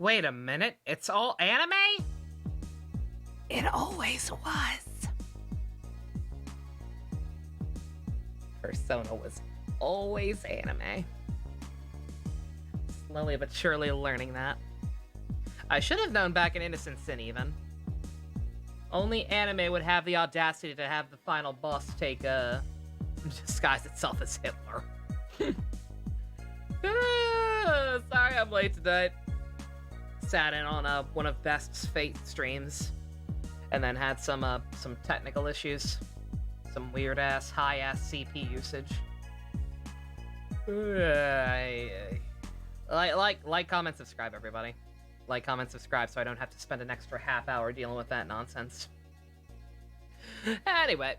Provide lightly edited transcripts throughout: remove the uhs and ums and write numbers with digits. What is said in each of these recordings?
Wait a minute, it's all anime? It always was. Persona was always anime. Slowly but surely learning that. I should have known back in Innocent Sin, even. Only anime would have the audacity to have the final boss take disguise itself as Hitler. Sorry I'm late tonight. Sat in on one of Best's Fate streams, and then had some technical issues, some weird ass high ass CP usage. Like, comment, subscribe, everybody. Like, comment, subscribe, so I don't have to spend an extra half hour dealing with that nonsense. Anyway,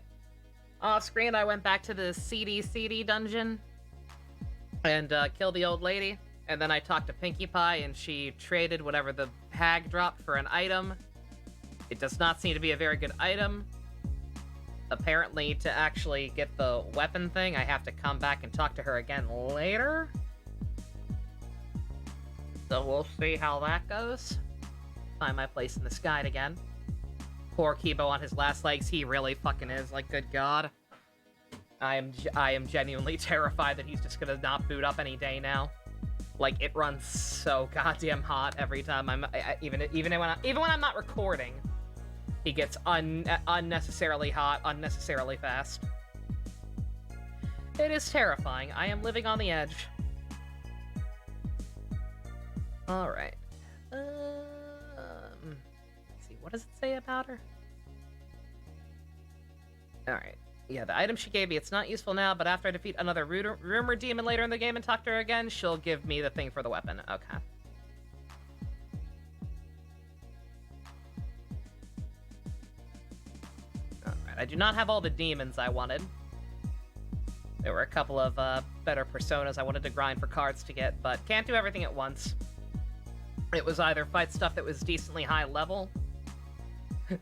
off screen, I went back to the CD dungeon and killed the old lady. And then I talked to Pinkie Pie, and she traded whatever the hag dropped for an item. It does not seem to be a very good item. Apparently, to actually get the weapon thing, I have to come back and talk to her again later. So we'll see how that goes. Find my place in this guide again. Poor Kibo on his last legs. He really fucking is. Like, good God. I am genuinely terrified that he's just gonna not boot up any day now. Like, it runs so goddamn hot every time even when I'm not recording, he gets unnecessarily hot, unnecessarily fast. It is terrifying. I am living on the edge. All right. Let's see. What does it say about her? All right. Yeah, the item she gave me, it's not useful now, but after I defeat another rumor demon later in the game and talk to her again, she'll give me the thing for the weapon. Okay. Alright, I do not have all the demons I wanted. There were a couple of better personas I wanted to grind for cards to get, but can't do everything at once. It was either fight stuff that was decently high level,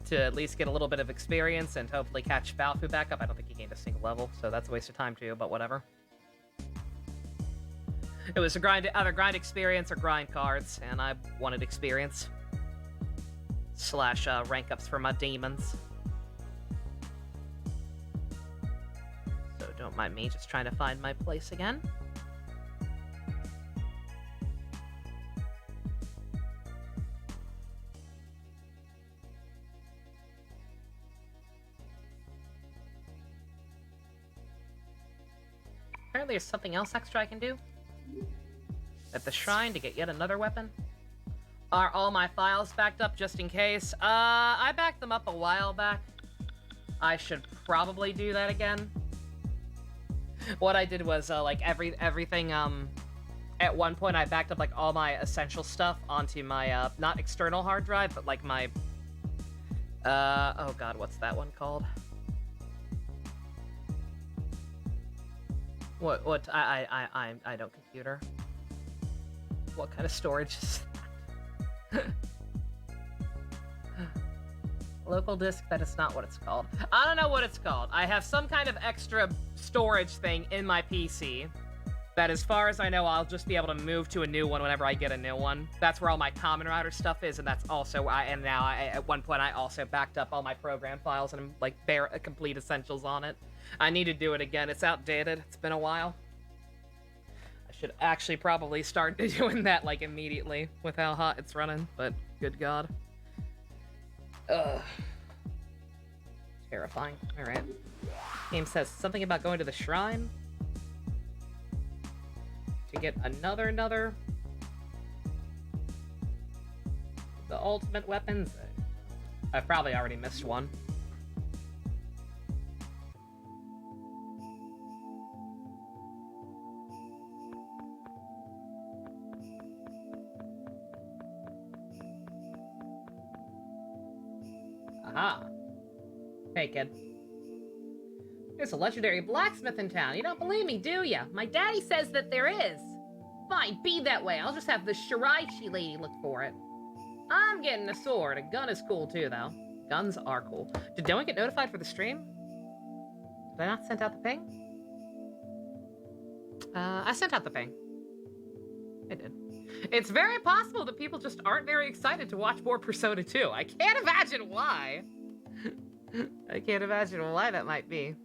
to at least get a little bit of experience and hopefully catch Balfu back up. I don't think he gained a single level, so that's a waste of time too, but whatever. It was either grind experience or grind cards, and I wanted experience. Slash rank ups for my demons. So don't mind me just trying to find my place again. Apparently there's something else extra I can do at the shrine to get yet another weapon. Are all my files backed up just in case? I backed them up a while back. I should probably do that again. What I did was, like, everything, at one point I backed up, like, all my essential stuff onto my, not external hard drive, but, like, my, oh god, what's that one called? What, I don't computer. What kind of storage is that? Local disk, that is not what it's called. I don't know what it's called. I have some kind of extra storage thing in my PC that, as far as I know, I'll just be able to move to a new one whenever I get a new one. That's where all my common router stuff is, and that's also, at one point I also backed up all my program files and like bare complete essentials on it. I need to do it again. It's outdated. It's been a while. I should actually probably start doing that, like, immediately with how hot it's running, but good god. Ugh. Terrifying. Alright. Game says something about going to the shrine to get another the ultimate weapons. I've probably already missed one. Aha. Hey, kid. There's a legendary blacksmith in town. You don't believe me, do ya? My daddy says that there is. Fine, be that way. I'll just have the Shiraishi lady look for it. I'm getting a sword. A gun is cool, too, though. Guns are cool. Did no one get notified for the stream? Did I not send out the ping? I sent out the ping. I did. It's very possible that people just aren't very excited to watch more Persona 2. I can't imagine why. I can't imagine why that might be.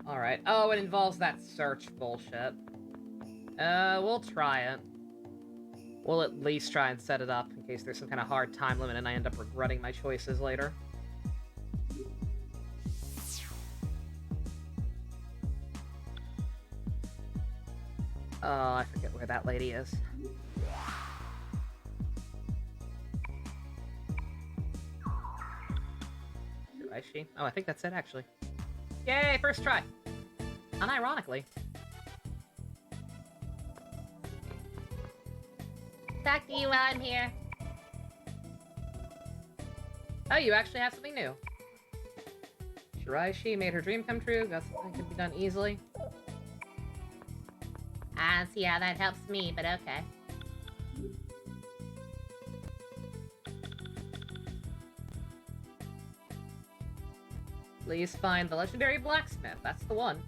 Alright. Oh, it involves that search bullshit. We'll try it. We'll at least try and set it up in case there's some kind of hard time limit and I end up regretting my choices later. Oh, I forget where that lady is. Is she? Oh, I think that's it, actually. Yay, first try! Unironically. Talk to you while I'm here. Oh, you actually have something new. Shiraishi made her dream come true. Got something that could be done easily. I don't see how that helps me, but okay. Please find the legendary blacksmith. That's the one.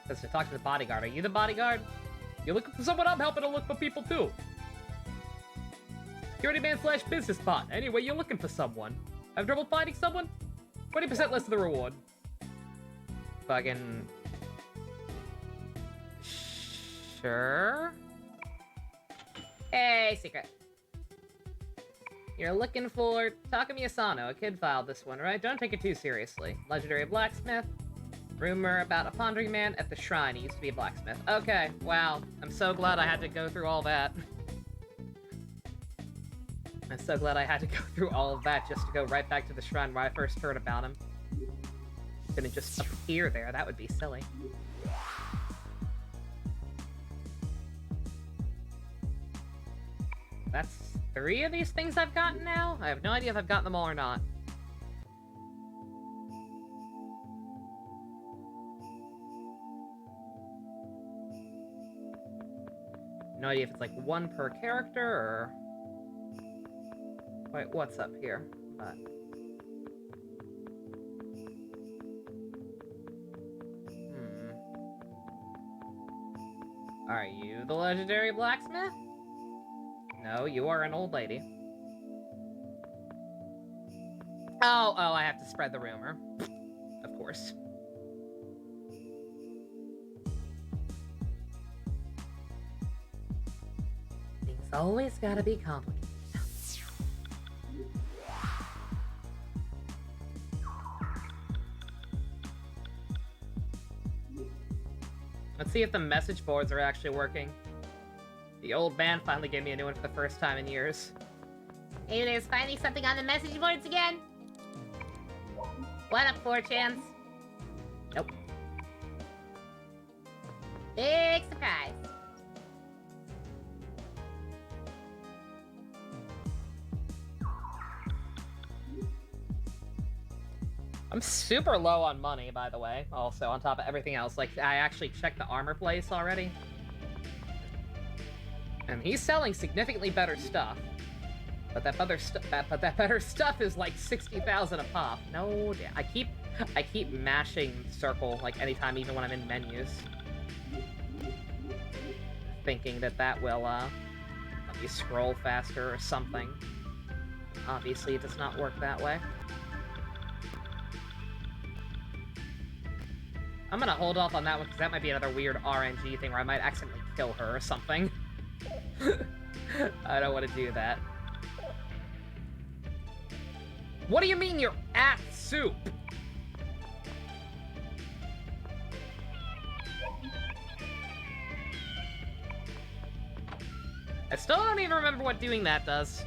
Says to talk to the bodyguard. Are you the bodyguard? You're looking for someone? I'm helping to look for people too. Security man / business bot. Anyway, you're looking for someone. Have trouble finding someone? 20% less of the reward. Fucking... Sure? Hey, secret. You're looking for Takumi Asano. A kid filed this one, right? Don't take it too seriously. Legendary blacksmith. Rumor about a pondering man at the shrine. He used to be a blacksmith. Okay, wow. I'm so glad I had to go through all that. I'm so glad I had to go through all of that just to go right back to the shrine where I first heard about him. Couldn't just appear there. That would be silly. That's 3 of these things I've gotten now? I have no idea if I've gotten them all or not. No idea if it's like 1 per character or... Wait, what's up here? But... Are you the legendary blacksmith? No, you are an old lady. Oh, I have to spread the rumor. Of course. Things always gotta be complicated. Let's see if the message boards are actually working. The old man finally gave me a new one for the first time in years. Maybe there's finally something on the message boards again? What up, 4chans? Nope. Big surprise. I'm super low on money, by the way, also, on top of everything else. Like, I actually checked the armor place already. And he's selling significantly better stuff. But that better stuff is like 60,000 a pop. No, I keep mashing circle, like, anytime, even when I'm in menus. Thinking that will, let me scroll faster or something. Obviously, it does not work that way. I'm gonna hold off on that one, because that might be another weird RNG thing where I might accidentally kill her or something. I don't want to do that. What do you mean you're at soup? I still don't even remember what doing that does.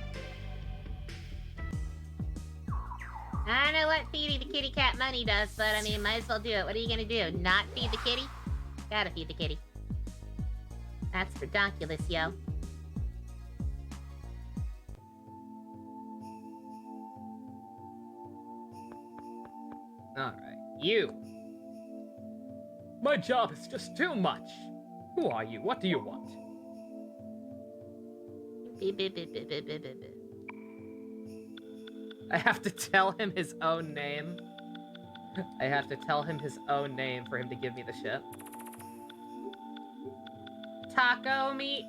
I don't know what feeding the kitty cat money does, but I mean, might as well do it. What are you gonna do? Not feed the kitty? Gotta feed the kitty. That's redonkulous, yo. Alright, you. My job is just too much. Who are you? What do you want? Beep, beep, beep, beep, beep, beep, beep, beep. I have to tell him his own name. I have to tell him his own name for him to give me the shit. Taco meat.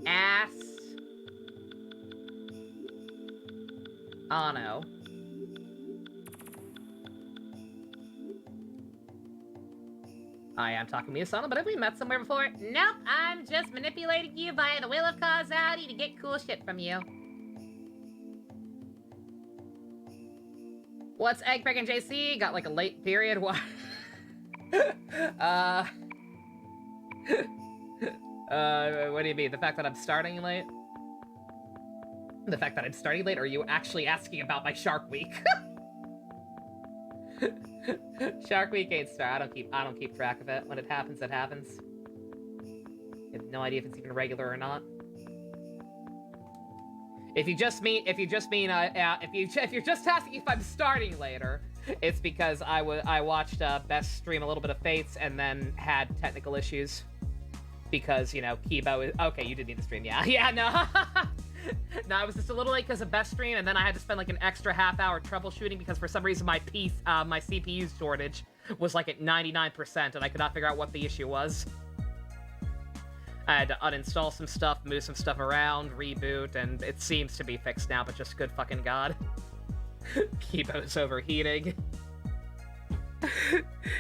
Ass. Oh no. I am talking to Asana, but have we met somewhere before? Nope, I'm just manipulating you via the will of causality to get cool shit from you. What's Egg Breaking JC? Got like a late period? What? What do you mean? The fact that I'm starting late? The fact that I'm starting late? Or are you actually asking about my Shark Week? Shark Week ain't star. I don't keep track of it. When it happens, it happens. I have no idea if it's even regular or not. If you're just asking if I'm starting later, it's because I watched Best stream a little bit of Fates and then had technical issues because, you know, Kibo is okay. You did need the stream, yeah, yeah, no. No, I was just a little late because of Best stream, and then I had to spend like an extra half-hour troubleshooting because for some reason my CPU shortage was like at 99%, and I could not figure out what the issue was. I had to uninstall some stuff, move some stuff around, reboot, and it seems to be fixed now, but just good fucking god. Kibo's overheating.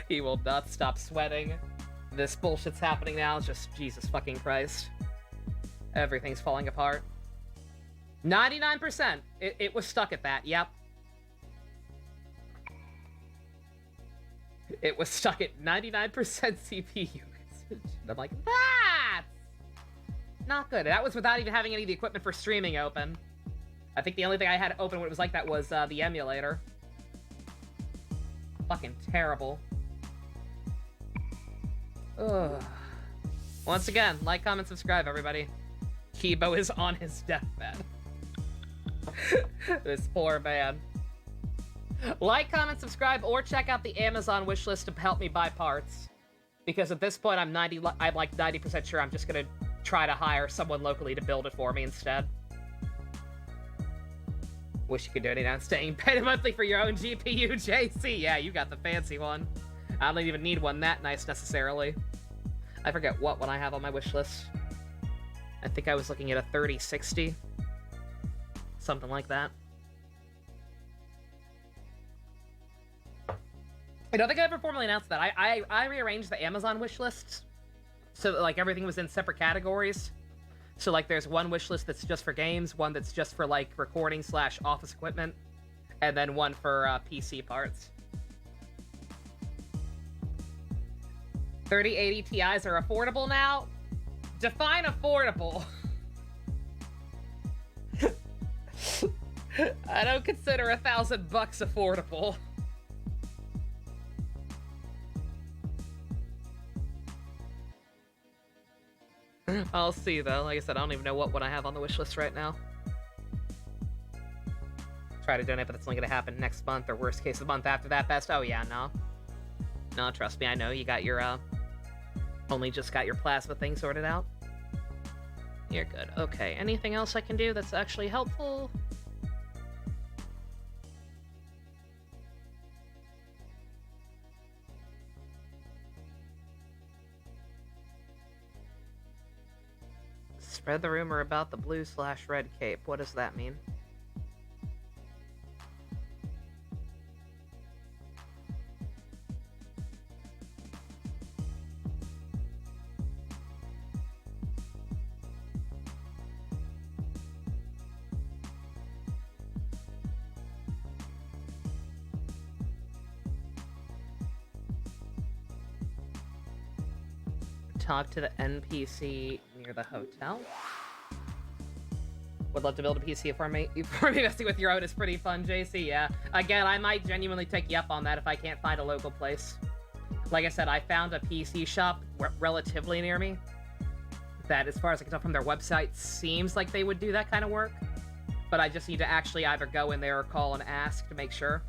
He will not stop sweating. This bullshit's happening now, it's just Jesus fucking Christ. Everything's falling apart. 99%. It was stuck at that, yep. It was stuck at 99% CPU usage. I'm like, that's not good. That was without even having any of the equipment for streaming open. I think the only thing I had open when it was like that was the emulator. Fucking terrible. Ugh. Once again, like, comment, subscribe, everybody. Kibo is on his deathbed. This poor man. Like, comment, subscribe, or check out the Amazon wishlist to help me buy parts. Because at this point, I'm like 90% sure I'm just gonna try to hire someone locally to build it for me instead. Wish you could donate on staying paid monthly for your own GPU, JC. Yeah, you got the fancy one. I don't even need one that nice necessarily. I forget what one I have on my wish list. I think I was looking at a 3060. Something like that. I don't think I ever formally announced that. I rearranged the Amazon wish lists so that, like, everything was in separate categories. So, like, there's one wish list that's just for games, one that's just for, like, recording / office equipment, and then one for PC parts. 3080 Ti's are affordable now? Define affordable. I don't consider $1,000 affordable. I'll see, though. Like I said, I don't even know what I have on the wish list right now. Try to donate, but that's only gonna happen next month, or worst case, the month after that best. Oh, yeah, no. No, trust me, I know you got your, only just got your plasma thing sorted out. You're good. Okay, anything else I can do that's actually helpful? Spread the rumor about the blue/red cape. What does that mean? Talk to the NPC near the hotel. Would love to build a PC for me. Messing with your own is pretty fun, JC, yeah. Again, I might genuinely take you up on that if I can't find a local place. Like I said, I found a PC shop relatively near me that, as far as I can tell from their website, seems like they would do that kind of work. But I just need to actually either go in there or call and ask to make sure.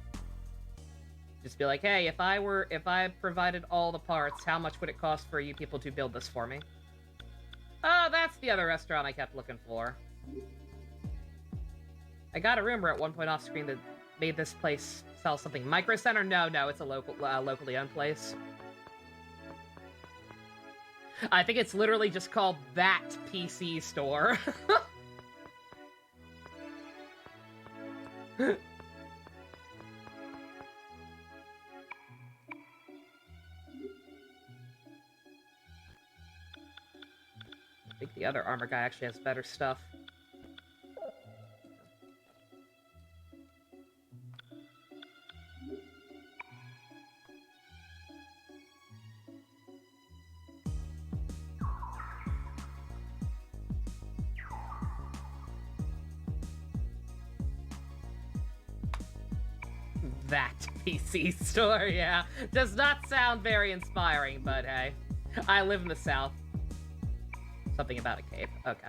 Just be like, hey, if I provided all the parts, how much would it cost for you people to build this for me? Oh, that's the other restaurant I kept looking for. I got a rumor at one point off screen that made this place sell something. Micro Center? No, it's a locally owned place. I think it's literally just called That PC Store. I think the other armor guy actually has better stuff. That PC store, yeah. Does not sound very inspiring, but hey. I live in the South. Something about a cape. Okay.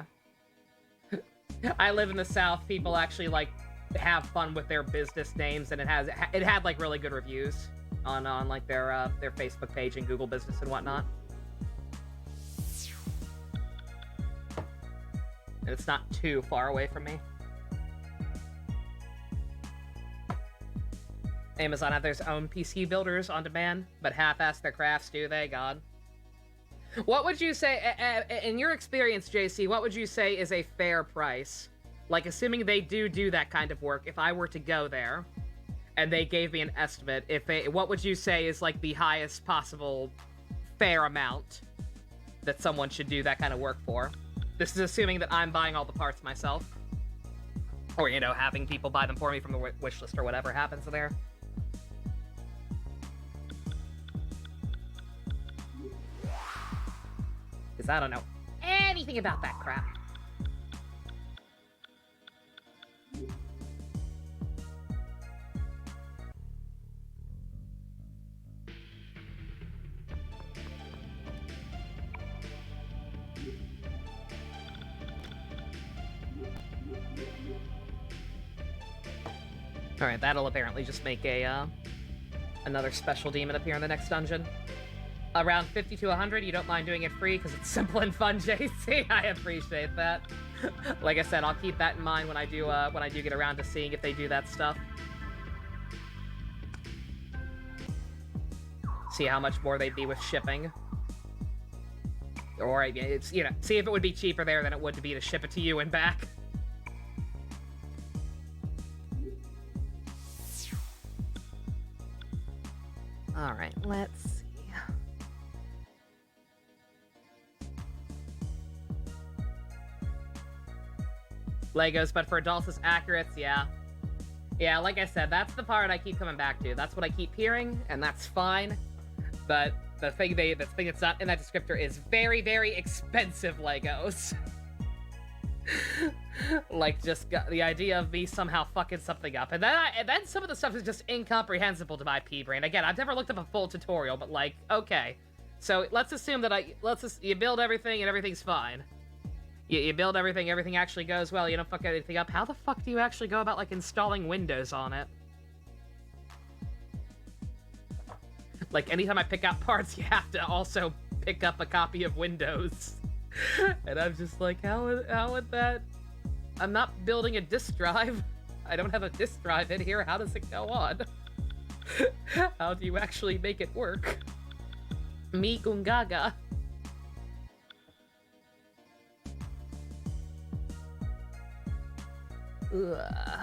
I live in the South. People actually, like, have fun with their business names, and it had, like, really good reviews on like, their Facebook page and Google Business and whatnot. And it's not too far away from me. Amazon have their own PC builders on demand, but half-ass their crafts, do they? God. What would you say, in your experience, JC, what would you say is a fair price? Like, assuming they do that kind of work, if I were to go there, and they gave me an estimate, what would you say is, like, the highest possible fair amount that someone should do that kind of work for? This is assuming that I'm buying all the parts myself. Or, you know, having people buy them for me from the wish list or whatever happens there. Because I don't know anything about that crap. Alright, that'll apparently just make a, another special demon appear in the next dungeon. Around 50 to 100, you don't mind doing it free because it's simple and fun, JC. I appreciate that. Like I said, I'll keep that in mind when I do get around to seeing if they do that stuff. See how much more they'd be with shipping. Or, it's, you know, see if it would be cheaper there than it would to be to ship it to you and back. Alright, let's see. Legos, but for adults is accurate, yeah. Yeah, like I said, that's the part I keep coming back to. That's what I keep hearing, and that's fine. But the thing that's not in that descriptor is very, very expensive Legos. Like, just got the idea of me somehow fucking something up. And then some of the stuff is just incomprehensible to my pea-brain. Again, I've never looked up a full tutorial, but like, okay. So let's assume that you build everything and everything's fine. You build everything, everything actually goes well, you don't fuck anything up. How the fuck do you actually go about, like, installing Windows on it? Like, anytime I pick out parts, you have to also pick up a copy of Windows. And I'm just like, how would that... I'm not building a disk drive. I don't have a disk drive in here. How does it go on? How do you actually make it work? Me gungaga. Ugh.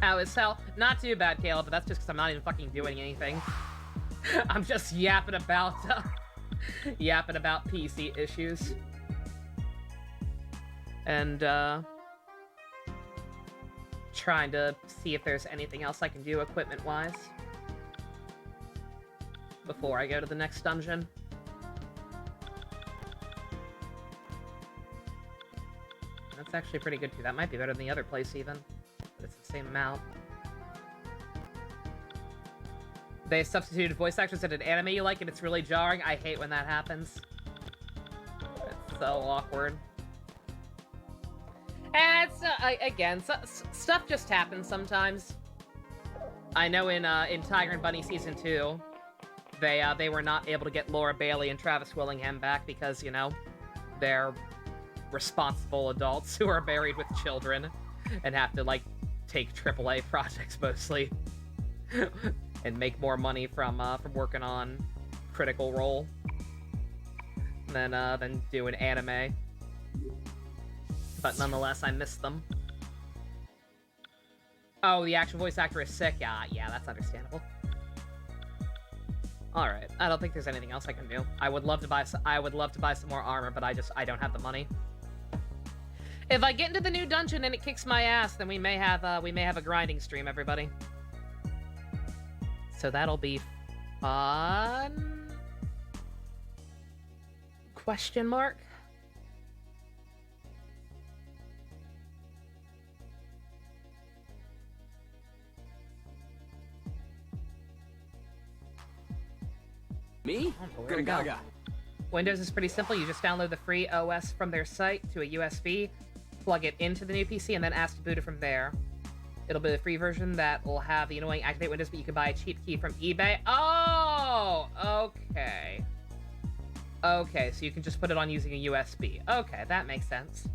How is hell? Not too bad, Caleb, but that's just because I'm not even fucking doing anything. I'm just yapping about PC issues. And, trying to see if there's anything else I can do equipment-wise before I go to the next dungeon. That's actually pretty good, too. That might be better than the other place, even. But it's the same amount. They substituted voice actors in an anime you like, and it's really jarring. I hate when that happens. It's so awkward. And, again, stuff just happens sometimes. I know in Tiger and Bunny Season 2, they were not able to get Laura Bailey and Travis Willingham back because, you know, they're responsible adults who are married with children and have to, like, take AAA projects mostly and make more money from working on Critical Role than doing anime. But nonetheless, I miss them. Oh, the actual voice actor is sick? Yeah, that's understandable. Alright, I don't think there's anything else I can do. I would love to buy some more armor, but I don't have the money. If I get into the new dungeon and it kicks my ass, then we may have a grinding stream, everybody. So that'll be fun? Question mark? Me? Gaga. Windows is pretty simple. You just download the free OS from their site to a USB, plug it into the new PC, and then ask to boot it from there. It'll be the free version that will have the annoying activate windows, but you can buy a cheap key from eBay. Oh, okay. Okay, so you can just put it on using a USB. Okay, that makes sense.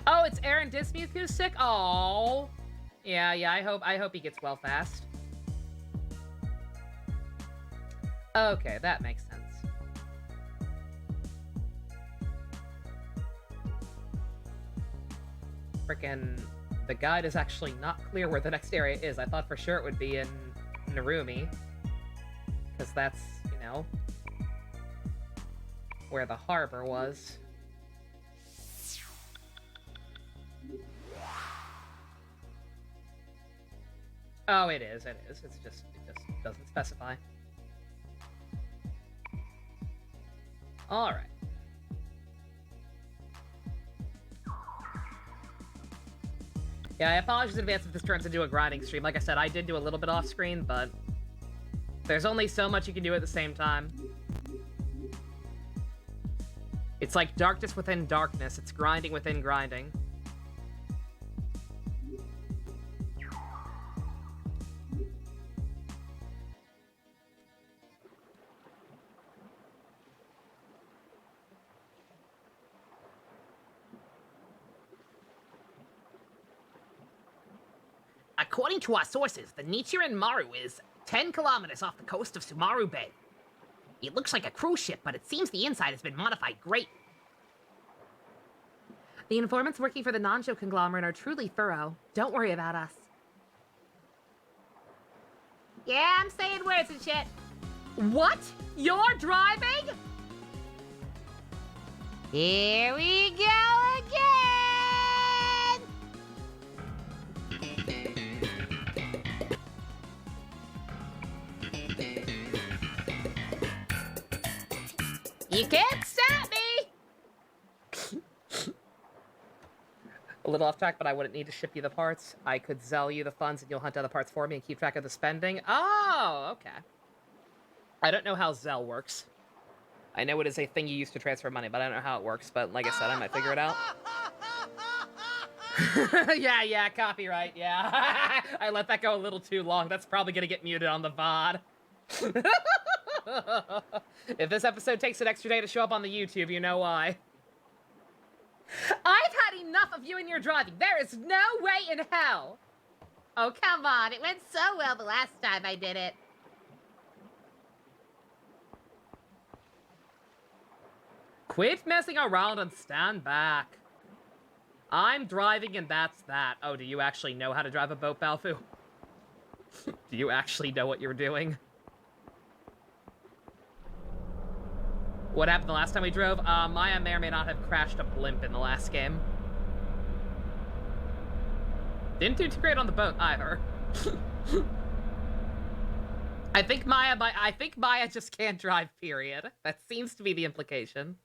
Oh, it's Aaron Dismuth who's sick? Oh. Yeah, I hope he gets well fast. Okay, that makes sense. Frickin', the guide is actually not clear where the next area is. I thought for sure it would be in Narumi. Because that's, you know, where the harbor was. Oh, it is. It just doesn't specify. Alright. Yeah, I apologize in advance if this turns into a grinding stream. Like I said, I did do a little bit off screen, but there's only so much you can do at the same time. It's like darkness within darkness. It's grinding within grinding. According to our sources, the Nichiren Maru is 10 kilometers off the coast of Sumaru Bay. It looks like a cruise ship, but it seems the inside has been modified great. The informants working for the Nanjo conglomerate are truly thorough. Don't worry about us. Yeah, I'm saying words and shit. What? You're driving? Here we go again! You can't stop me! A little off track, but I wouldn't need to ship you the parts. I could sell you the funds and you'll hunt down the parts for me and keep track of the spending. Oh, okay. I don't know how Zelle works. I know it is a thing you use to transfer money, but I don't know how it works. But like I said, I might figure it out. Yeah, copyright, yeah. I let that go a little too long. That's probably gonna get muted on the VOD. If this episode takes an extra day to show up on the YouTube, you know why. I've had enough of you and your driving. There is no way in hell. Oh, come on. It went so well the last time I did it. Quit messing around and stand back. I'm driving and that's that. Oh, do you actually know how to drive a boat, Balfu? Do you actually know what you're doing? What happened the last time we drove? Maya may or may not have crashed a blimp in the last game. Didn't do too great on the boat either. I think Maya just can't drive, period. That seems to be the implication.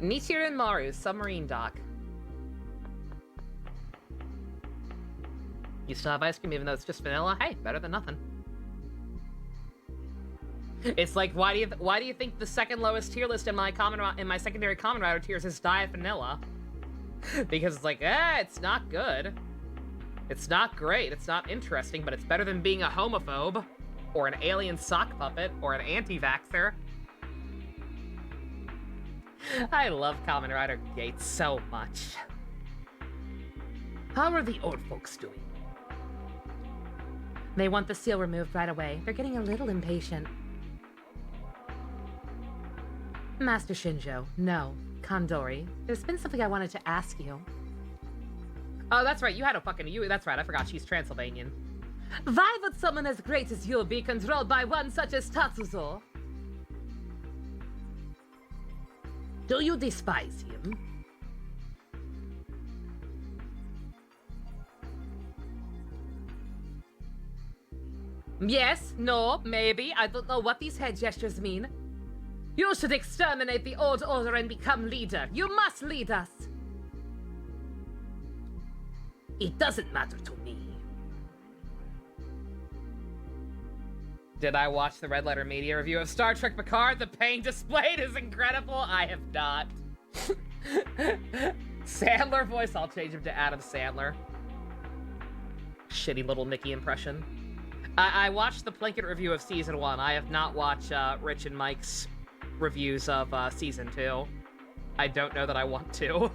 Nichiren Maru, submarine dock. You still have ice cream even though it's just vanilla? Hey, better than nothing. It's like, why do you think the second lowest tier list in my secondary common router tiers is Diet Vanilla? Because it's like, it's not good. It's not great, it's not interesting, but it's better than being a homophobe, or an alien sock puppet, or an anti-vaxxer. I love Kamen Rider Gates so much. How are the old folks doing? They want the seal removed right away. They're getting a little impatient. Master Shinjo, no. Kandori, there's been something I wanted to ask you. Oh, that's right, you had a fucking... That's right, I forgot she's Transylvanian. Why would someone as great as you be controlled by one such as Tatsuzo? Do you despise him? Yes, no, maybe. I don't know what these head gestures mean. You should exterminate the old order and become leader. You must lead us. It doesn't matter to me. Did I watch the Red Letter Media review of Star Trek Picard? The pain displayed is incredible. I have not. Sandler voice, I'll change him to Adam Sandler. Shitty little Mickey impression. I watched the Plinkett review of Season 1. I have not watched Rich and Mike's reviews of Season 2. I don't know that I want to.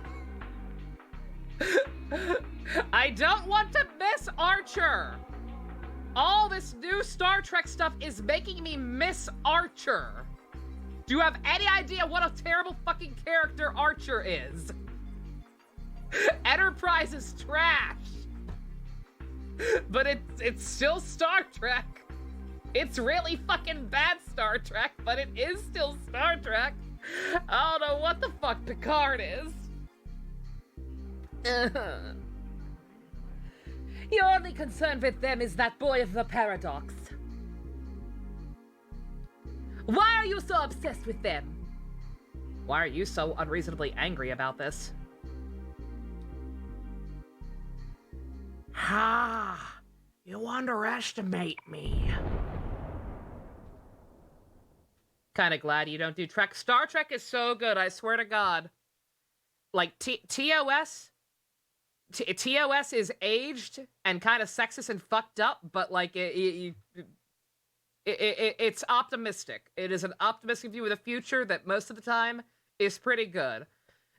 I don't want to miss Archer! All this new Star Trek stuff is making me miss Archer. Do you have any idea what a terrible fucking character Archer is? Enterprise is trash. But it's still Star Trek. It's really fucking bad Star Trek, but it is still Star Trek. I don't know what the fuck Picard is. Your only concern with them is that boy of the paradox. Why are you so obsessed with them? Why are you so unreasonably angry about this? Ah, you underestimate me. Kinda glad you don't do Trek. Star Trek is so good, I swear to God. Like, TOS is aged and kind of sexist and fucked up, but, like, it's optimistic. It is an optimistic view of the future that most of the time is pretty good.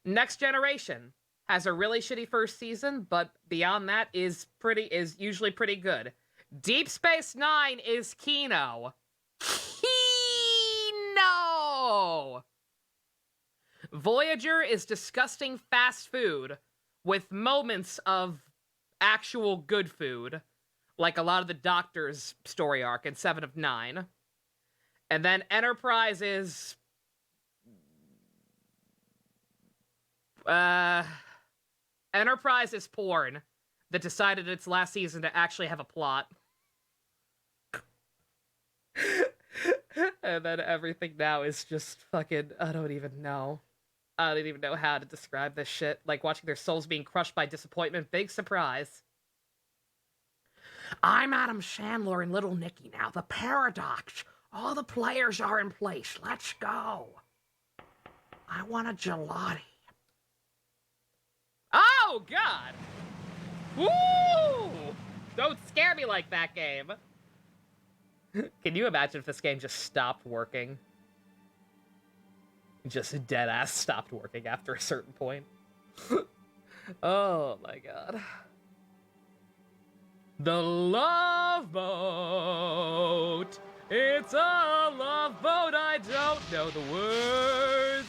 Next Generation has a really shitty first season, but beyond that is usually pretty good. Deep Space Nine is Kino. Kino! Voyager is disgusting fast food with moments of actual good food, like a lot of the Doctor's story arc in 7 of 9. And then Enterprise is... Enterprise is porn that decided its last season to actually have a plot. And then everything now is just fucking... I don't even know how to describe this shit. Like watching their souls being crushed by disappointment. Big surprise. I'm Adam Sandler and Little Nicky now. The paradox. All the players are in place. Let's go. I want a gelati. Oh, God! Woo! Don't scare me like that, game. Can you imagine if this game just stopped working? Just dead-ass stopped working after a certain point. Oh, my God. The Love Boat! It's a love boat, I don't know the words.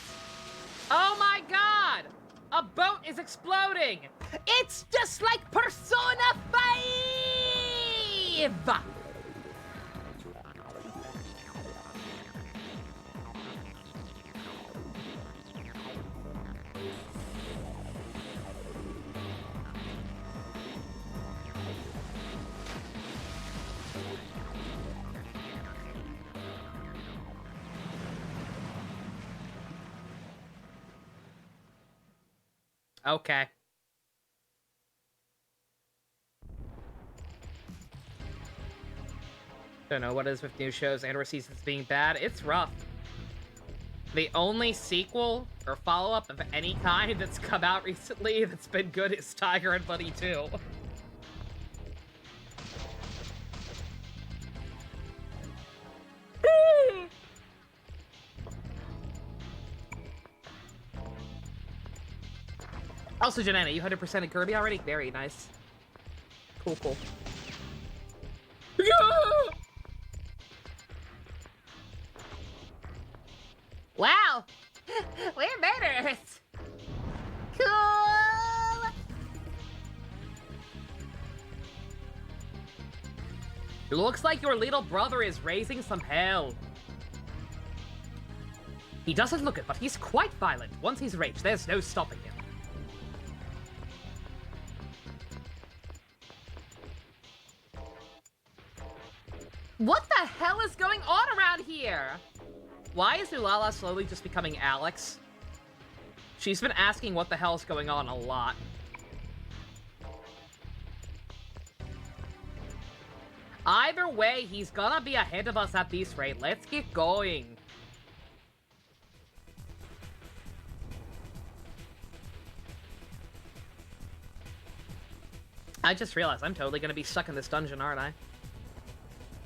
Oh, my God! A boat is exploding! It's just like Persona 5! Okay. Don't know what it is with new shows and or seasons being bad. It's rough. The only sequel or follow-up of any kind that's come out recently that's been good is Tiger and Bunny 2. Also, Janana, you 100%ed Kirby already? Very nice. Cool, cool. Wow! We're murderers! Cool! It looks like your little brother is raising some hell. He doesn't look it, but he's quite violent. Once he's raged, there's no stopping him. What the hell is going on around here? Why is Ulala slowly just becoming Alex? She's been asking what the hell's going on a lot. Either way, he's gonna be ahead of us at this rate. Let's get going. I just realized I'm totally gonna be stuck in this dungeon, aren't I?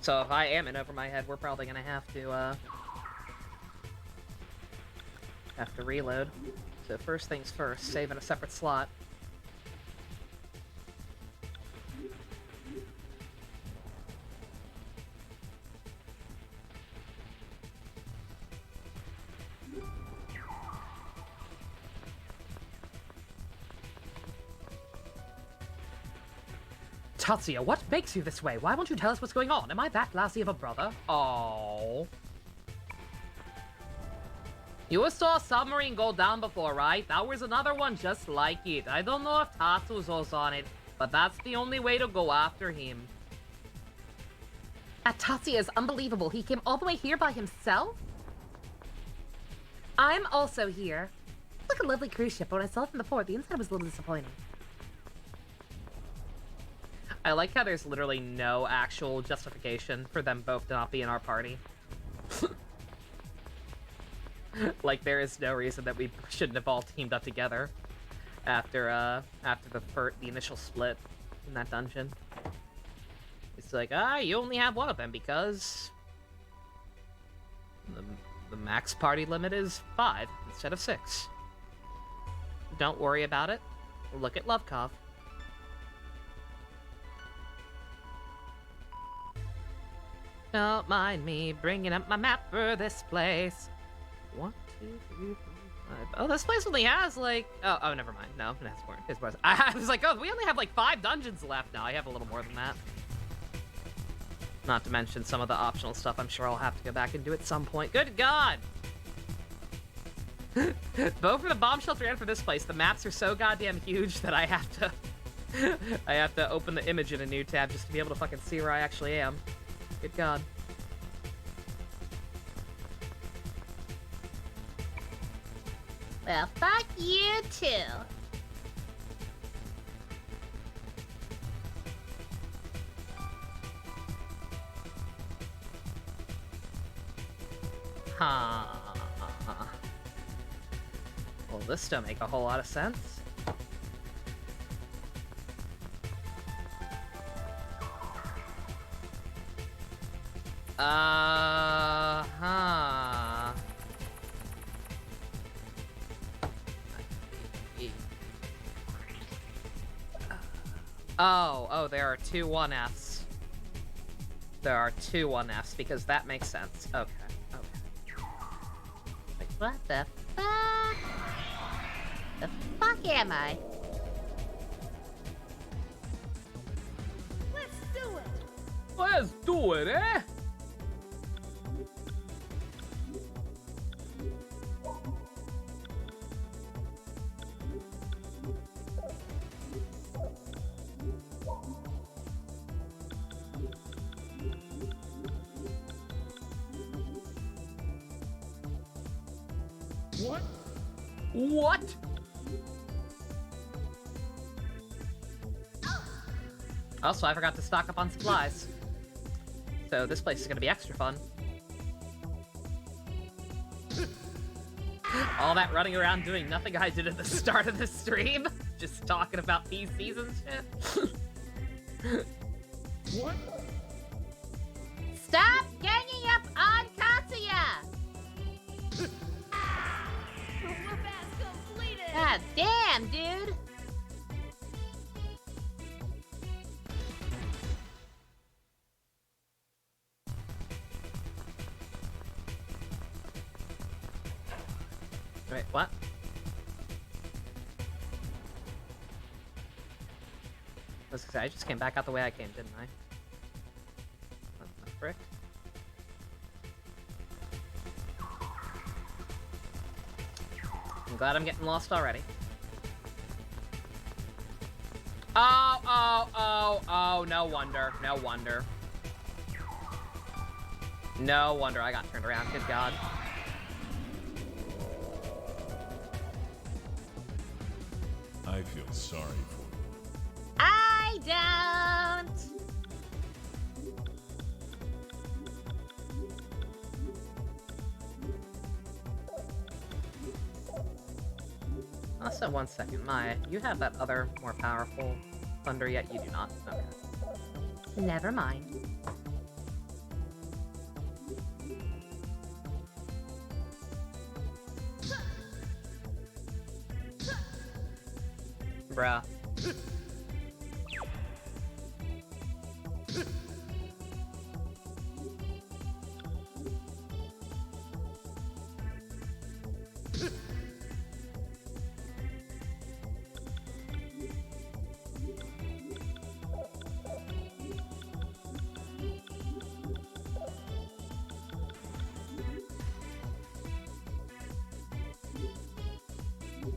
So if I am in over my head, we're probably gonna have to reload. So first things first, save in a separate slot. Tatsuya, what makes you this way? Why won't you tell us what's going on? Am I that lousy of a brother? Oh. You saw a submarine go down before, right? That was another one just like it. I don't know if Tatsuzo's on it, but that's the only way to go after him. That Tatsuya is unbelievable. He came all the way here by himself? I'm also here. It's like a lovely cruise ship, but when I saw it from the port, the inside was a little disappointing. I like how there's literally no actual justification for them both to not be in our party. Like, there is no reason that we shouldn't have all teamed up together after the initial split in that dungeon. It's like, you only have one of them because the max party limit is 5 instead of 6. Don't worry about it. Look at Lovekov. Don't mind me bringing up my map for this place. 1, 2, 3, 4, 5. Oh, this place only has like. Oh, never mind. No, that's more. It's more. I was like, oh, we only have like 5 dungeons left now. I have a little more than that. Not to mention some of the optional stuff. I'm sure I'll have to go back and do at some point. Good God! Both for the bomb shelter and for this place, the maps are so goddamn huge that I have to open the image in a new tab just to be able to fucking see where I actually am. Good God. Well, fuck you too. Huh. Well, this don't make a whole lot of sense. Huh. Oh, there are 2 1Fs. There are 2 1Fs because that makes sense. Okay. Wait, what the fuck? The fuck am I? Let's do it, eh? What? What? Also, I forgot to stock up on supplies. So this place is gonna be extra fun. All that running around doing nothing I did at the start of the stream. Just talking about PCs and shit. What? Stop ganging up on Katsuya! God damn, dude! Wait, what? I just came back out the way I came, didn't I? What the frick? I'm glad I'm getting lost already. Oh, no wonder. No wonder. No wonder I got turned around, good god. I feel sorry for you. I don't! Also, one second, Maya, you have that other, more powerful thunder, yet you do not. Okay. Never mind. Bruh.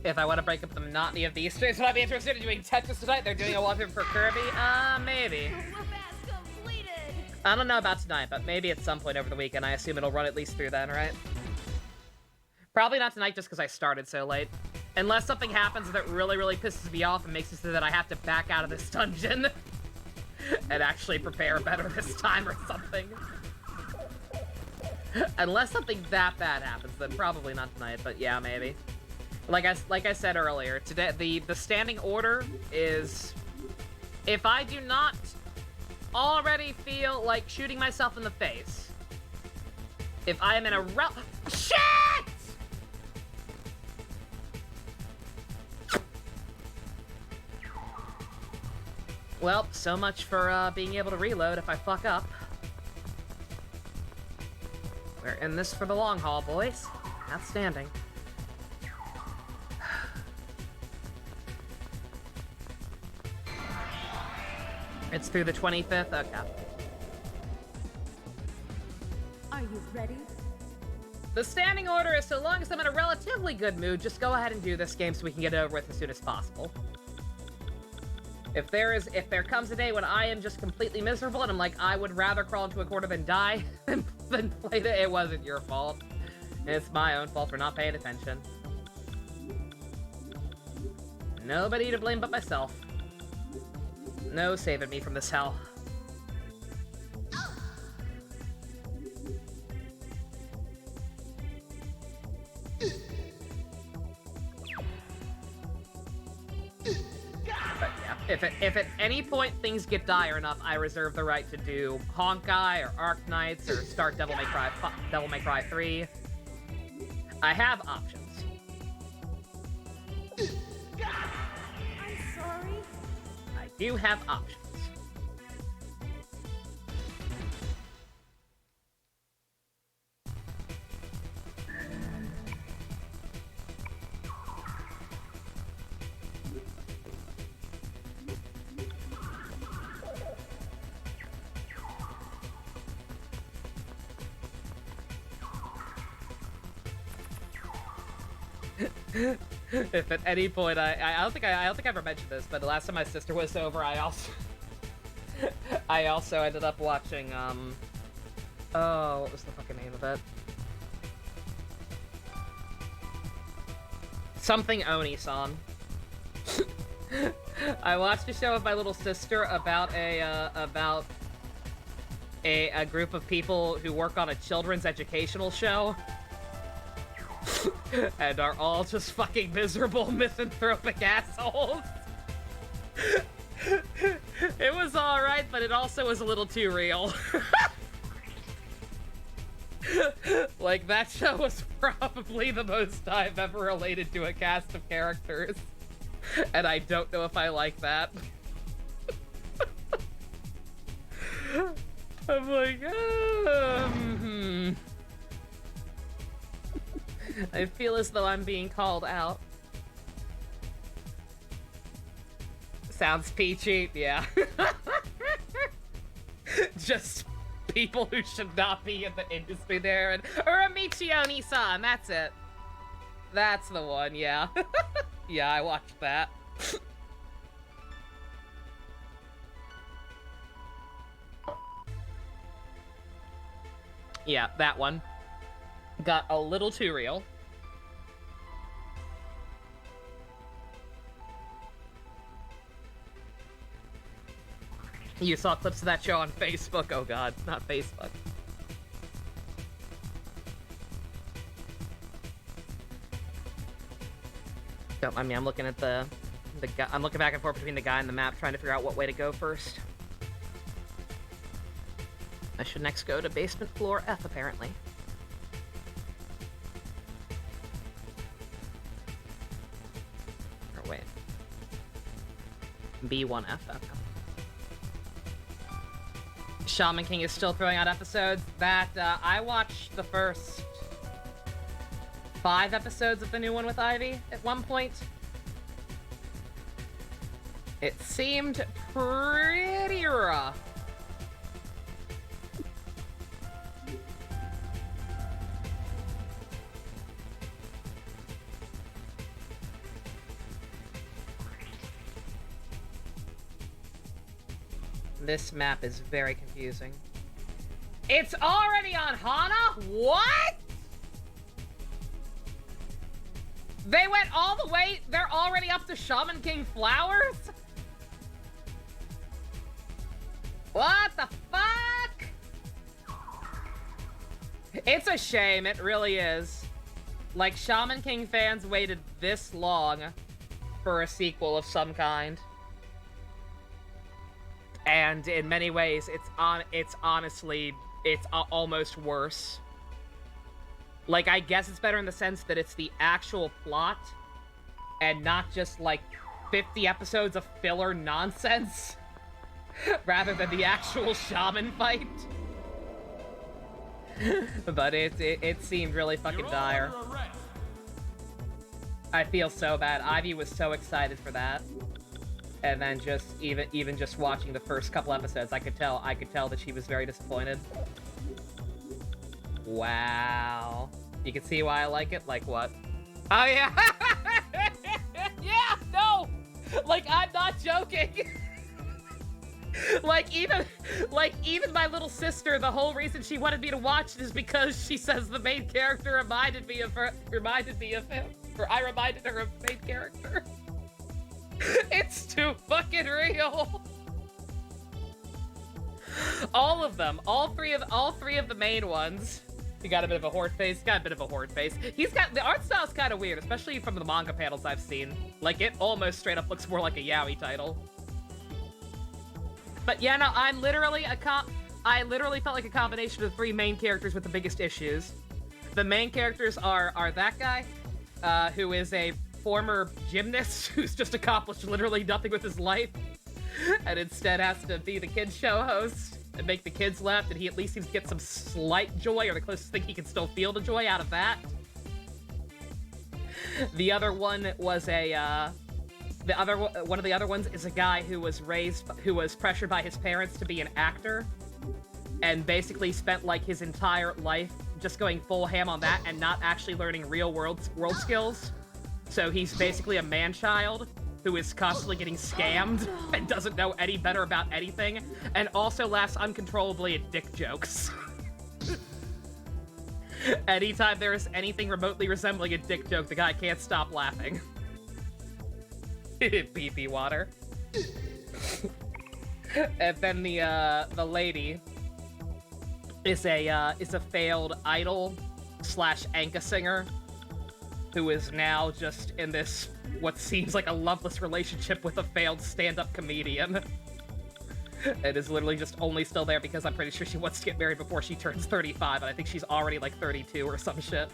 If I want to break up the monotony of these streams, would I be interested in doing Tetris tonight? They're doing a wallpaper for Kirby? Maybe. I don't know about tonight, but maybe at some point over the weekend. I assume it'll run at least through then, right? Probably not tonight just because I started so late. Unless something happens that really, really pisses me off and makes it so that I have to back out of this dungeon and actually prepare better this time or something. Unless something that bad happens, then probably not tonight, but yeah, maybe. Like I said earlier, today the standing order is, if I do not already feel like shooting myself in the face, if I am in a shit! Well, so much for being able to reload if I fuck up. We're in this for the long haul, boys. Outstanding. It's through the 25th? Okay. Are you ready? The standing order is, so long as I'm in a relatively good mood, just go ahead and do this game so we can get it over with as soon as possible. If there comes a day when I am just completely miserable and I'm like, I would rather crawl into a corner than die than play it wasn't your fault. It's my own fault for not paying attention. Nobody to blame but myself. No saving me from this hell. But yeah, if at any point things get dire enough, I reserve the right to do Honkai or Arc Knights or start Devil May Cry 3. I have options. I'm sorry. I do have options. If at any point I don't think I ever mentioned this, but the last time my sister was over, I also ended up watching oh, what was the fucking name of it? Something Oni-san. I watched a show with my little sister about a group of people who work on a children's educational show. and are all just fucking miserable misanthropic assholes. It was alright, but it also was a little too real. Like, that show was probably the most I've ever related to a cast of characters. And I don't know if I like that. I'm like, I feel as though I'm being called out. Sounds peachy, yeah. Just people who should not be in the industry there, and Michioni-san, that's it. That's the one, yeah. Yeah, I watched that. Yeah, that one. Got a little too real. You saw clips of that show on Facebook. Oh god, not Facebook. Don't mind me, I'm looking at the guy. I'm looking back and forth between the guy and the map, trying to figure out what way to go first. I should next go to basement floor F, apparently. Or wait. B1F. Okay. Shaman King is still throwing out episodes. That, I watched the first 5 episodes of the new one with Ivy at one point. It seemed pretty rough. This map is very confusing. It's already on Hana? What? They went all the way, they're already up to Shaman King Flowers? What the fuck? It's a shame, it really is. Like, Shaman King fans waited this long for a sequel of some kind. And in many ways, it's honestly, it's almost worse. Like, I guess it's better in the sense that it's the actual plot and not just, like, 50 episodes of filler nonsense rather than the actual shaman fight. But it seemed really fucking dire. I feel so bad. Ivy was so excited for that. And then just even just watching the first couple episodes, I could tell that she was very disappointed. Wow. You can see why I like it? Like what? Oh yeah. Yeah, no. Like, I'm not joking. like even my little sister, the whole reason she wanted me to watch it is because she says the main character reminded me of him, or I reminded her of the main character. It's too fucking real. All of them, all three of the main ones. He got a bit of a horde face. The art style's kind of weird, especially from the manga panels I've seen. Like, it almost straight up looks more like a yaoi title. But yeah, no, I literally felt like a combination of the 3 main characters with the biggest issues. The main characters are that guy, who is a former gymnast who's just accomplished literally nothing with his life and instead has to be the kids show host and make the kids laugh, and he at least seems to get some slight joy, or the closest thing he can still feel the joy out of that. The other one was one of the other ones is a guy who was pressured by his parents to be an actor and basically spent like his entire life just going full ham on that and not actually learning real world skills. So he's basically a man-child who is constantly getting scammed and doesn't know any better about anything, and also laughs uncontrollably at dick jokes. Anytime there is anything remotely resembling a dick joke, the guy can't stop laughing. Pee-pee water. And then the lady is a failed idol / Anka singer who is now just in this, what seems like a loveless relationship with a failed stand-up comedian. It is literally just only still there because I'm pretty sure she wants to get married before she turns 35, and I think she's already like 32 or some shit.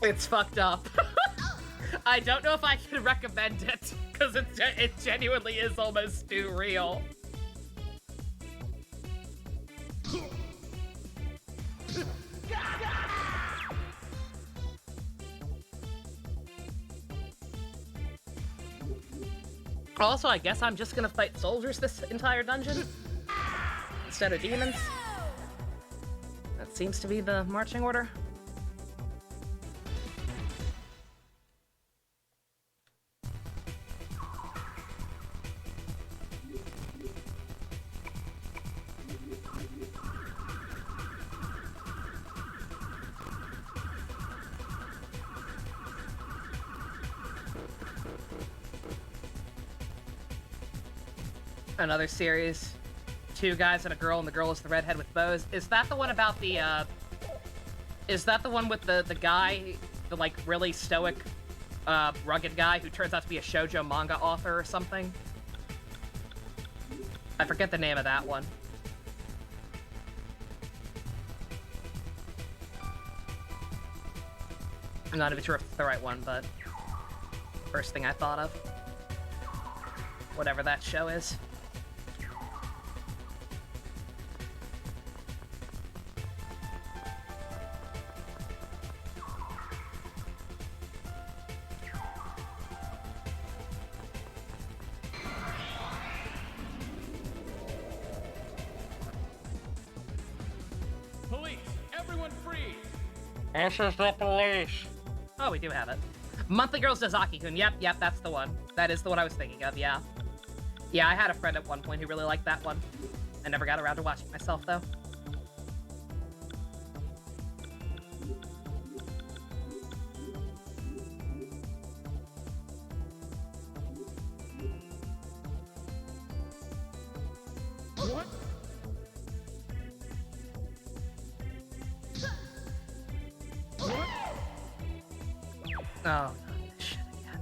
It's fucked up. I don't know if I can recommend it, because it genuinely is almost too real. Also, I guess I'm just gonna fight soldiers this entire dungeon instead of demons. That seems to be the marching order. Another series, 2 guys and a girl, and the girl is the redhead with bows. Is that the one about the, is that the one with the guy, the, like, really stoic, rugged guy who turns out to be a shoujo manga author or something? I forget the name of that one. I'm not even sure if it's the right one, but first thing I thought of. Whatever that show is. Police! Everyone freeze! This is the police. Oh, we do have it. Monthly Girls Dazaki-kun. Yep, that's the one. That is the one I was thinking of, yeah. Yeah, I had a friend at one point who really liked that one. I never got around to watching it myself, though. What? Oh, not this shit again.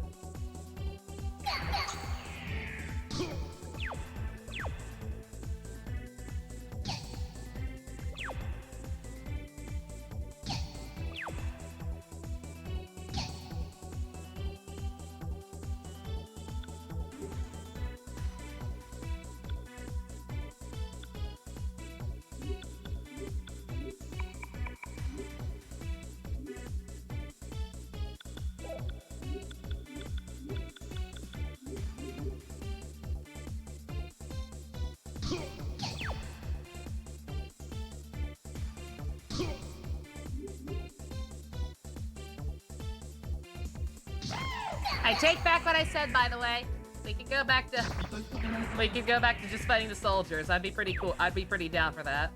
I take back what I said, by the way. We can go back to just fighting the soldiers. I'd be pretty cool. I'd be pretty down for that.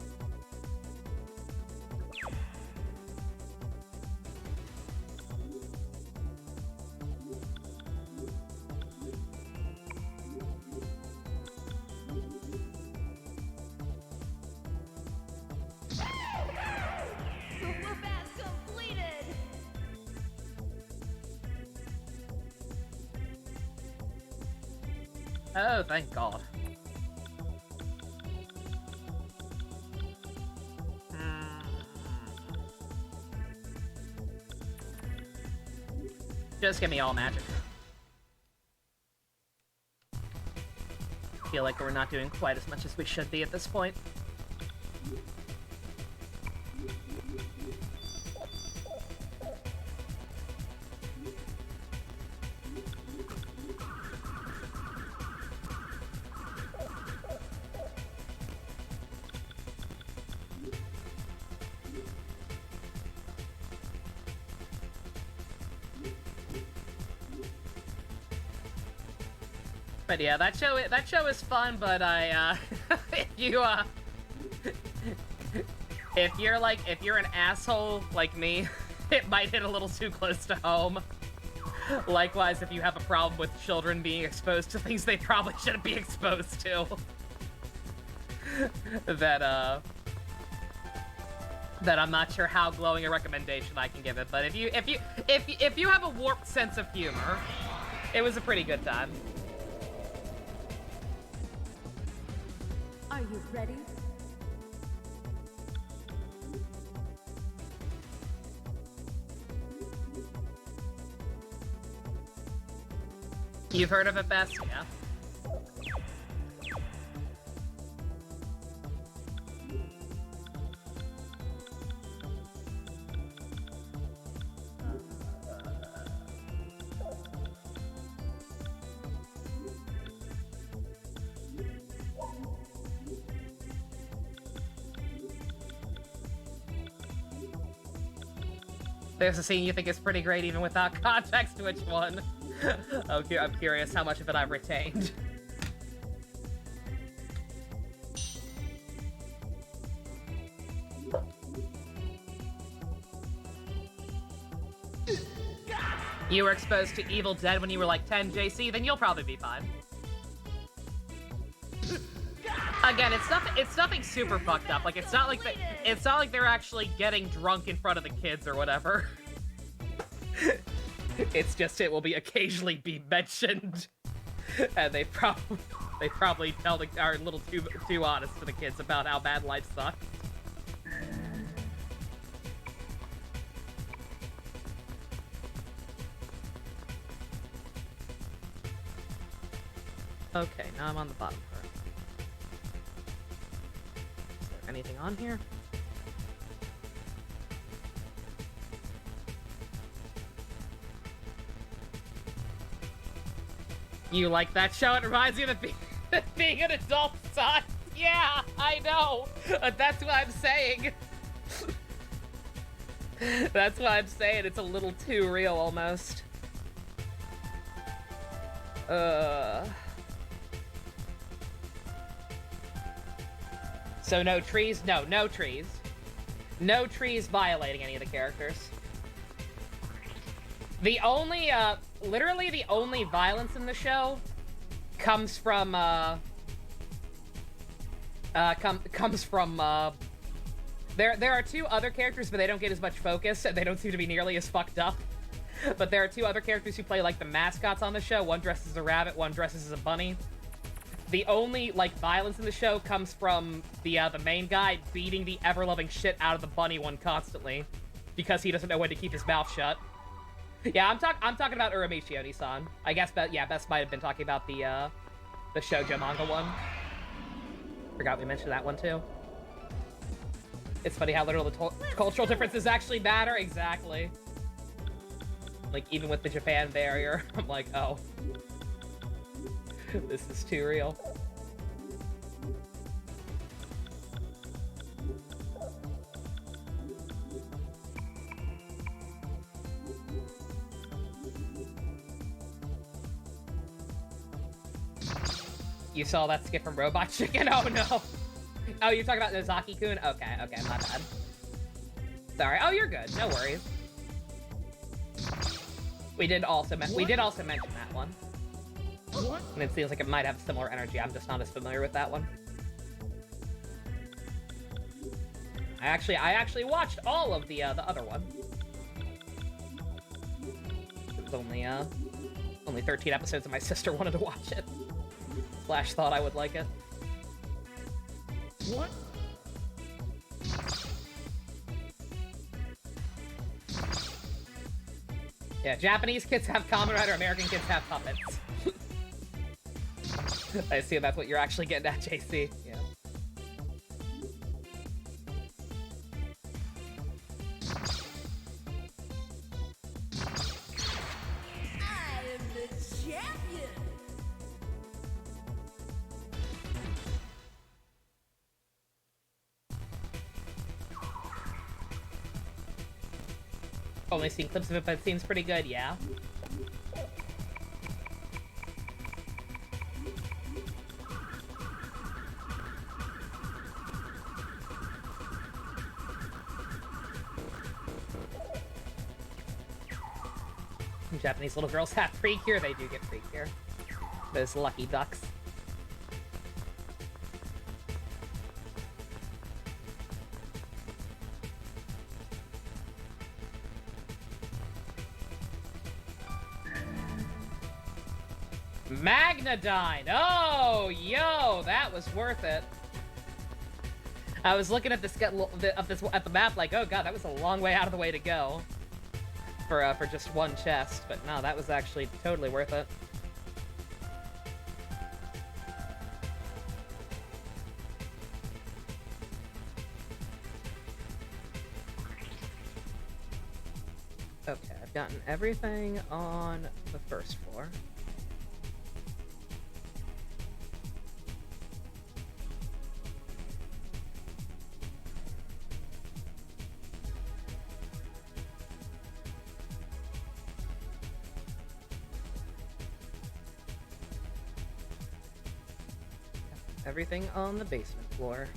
Super fast completed! Oh, thank God. Just give me all magic. Feel like we're not doing quite as much as we should be at this point. But yeah, that show is fun, but if you're an asshole like me, it might hit a little too close to home. Likewise, if you have a problem with children being exposed to things they probably shouldn't be exposed to. that I'm not sure how glowing a recommendation I can give it. But if you have a warped sense of humor, it was a pretty good time. Are you ready? You've heard of it, Bess? Yeah. There's a scene you think is pretty great even without context. Which one? Okay, I'm curious how much of it I've retained. You were exposed to Evil Dead when you were like 10, JC, then you'll probably be fine. Again, it's nothing super fucked up. Like it's not like they're actually getting drunk in front of the kids or whatever. It's just it will be occasionally be mentioned, and they probably are a little too honest to the kids about how bad life sucks. Okay, now I'm on the bottom part. Is there anything on here? You like that show? It reminds you of being an adult son. Yeah, I know. But that's what I'm saying. That's what I'm saying. It's a little too real, almost. So no trees? No, no trees. No trees violating any of the characters. The only, literally the only violence in the show comes from, there are two other characters, but they don't get as much focus, and they don't seem to be nearly as fucked up. But there are two other characters who play, like, the mascots on the show. One dresses as a rabbit, one dresses as a bunny. The only, like, violence in the show comes from the main guy beating the ever-loving shit out of the bunny one constantly, because he doesn't know when to keep his mouth shut. Yeah, I'm talking about Uramichi Oni-san. I guess, Bess might have been talking about the shoujo manga one. Forgot we mentioned that one, too. It's funny how little the cultural differences actually matter. Exactly. Like, even with the Japan barrier, I'm like, oh. This is too real. You saw that skit from Robot Chicken? Oh no! Oh, you're talking about Nozaki-kun? Okay, my bad. Sorry. Oh, you're good. No worries. We did also mention that one. What? And it seems like it might have similar energy. I'm just not as familiar with that one. I actually watched all of the other one. It was only 13 episodes, and my sister wanted to watch it. Flash thought I would like it. What? Yeah, Japanese kids have Kamen Rider, American kids have puppets. I assume that's what you're actually getting at, JC. Yeah. I am the champion. Only seen clips of it, but it seems pretty good, yeah. Japanese little girls have Precure. They do get Precure. Those lucky ducks. Magnadyne! Oh, yo, that was worth it. I was looking at at the map like, oh god, that was a long way out of the way to go for just one chest, but no, that was actually totally worth it. Okay, I've gotten everything on the first floor. Everything on the basement floor.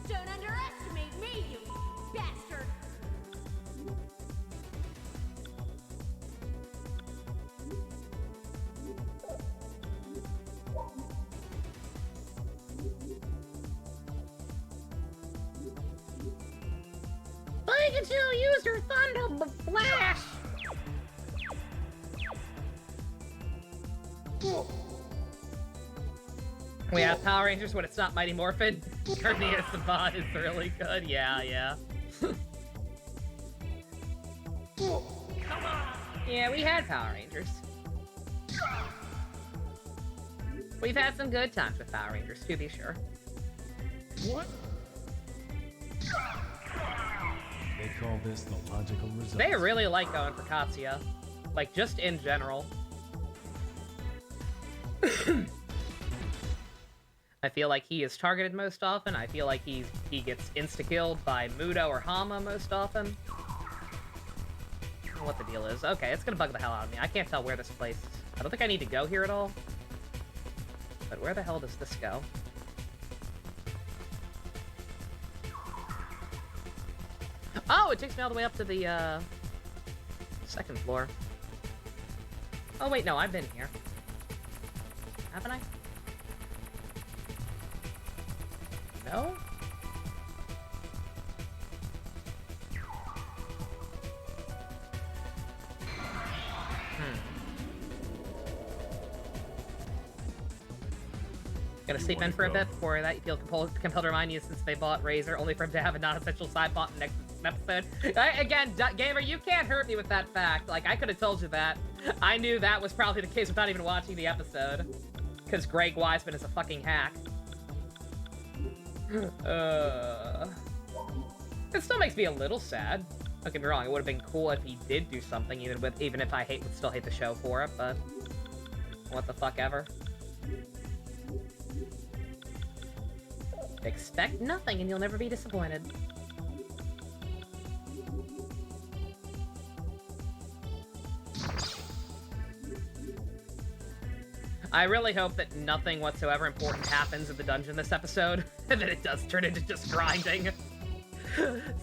Don't underestimate me, you bastard! I can still use your thunder flash. We have Power Rangers when it's not Mighty Morphin. Cornelius the Bot is really good. Yeah. Yeah, we had Power Rangers. We've had some good times with Power Rangers, to be sure. What? They call this the logical result. They really like going for Katsuya. Like, just in general. I feel like he is targeted most often. I feel like he gets insta-killed by Muto or Hama most often. I don't know what the deal is. Okay, it's gonna bug the hell out of me. I can't tell where this place is. I don't think I need to go here at all. But where the hell does this go? Oh, it takes me all the way up to the, second floor. Oh, wait, no, I've been here. Haven't I? No? Gonna sleep in for a bit before that you feel compelled to remind you since they bought Razor, only for him to have a non-essential side bot in the next episode. Again, Gamer, you can't hurt me with that fact. Like, I could have told you that. I knew that was probably the case without even watching the episode. Because Greg Wiseman is a fucking hack. It still makes me a little sad. Don't get me wrong, it would have been cool if he did do something, even if I would still hate the show for it, but what the fuck ever. Expect nothing and you'll never be disappointed. I really hope that nothing whatsoever important happens in the dungeon this episode, and that it does turn into just grinding.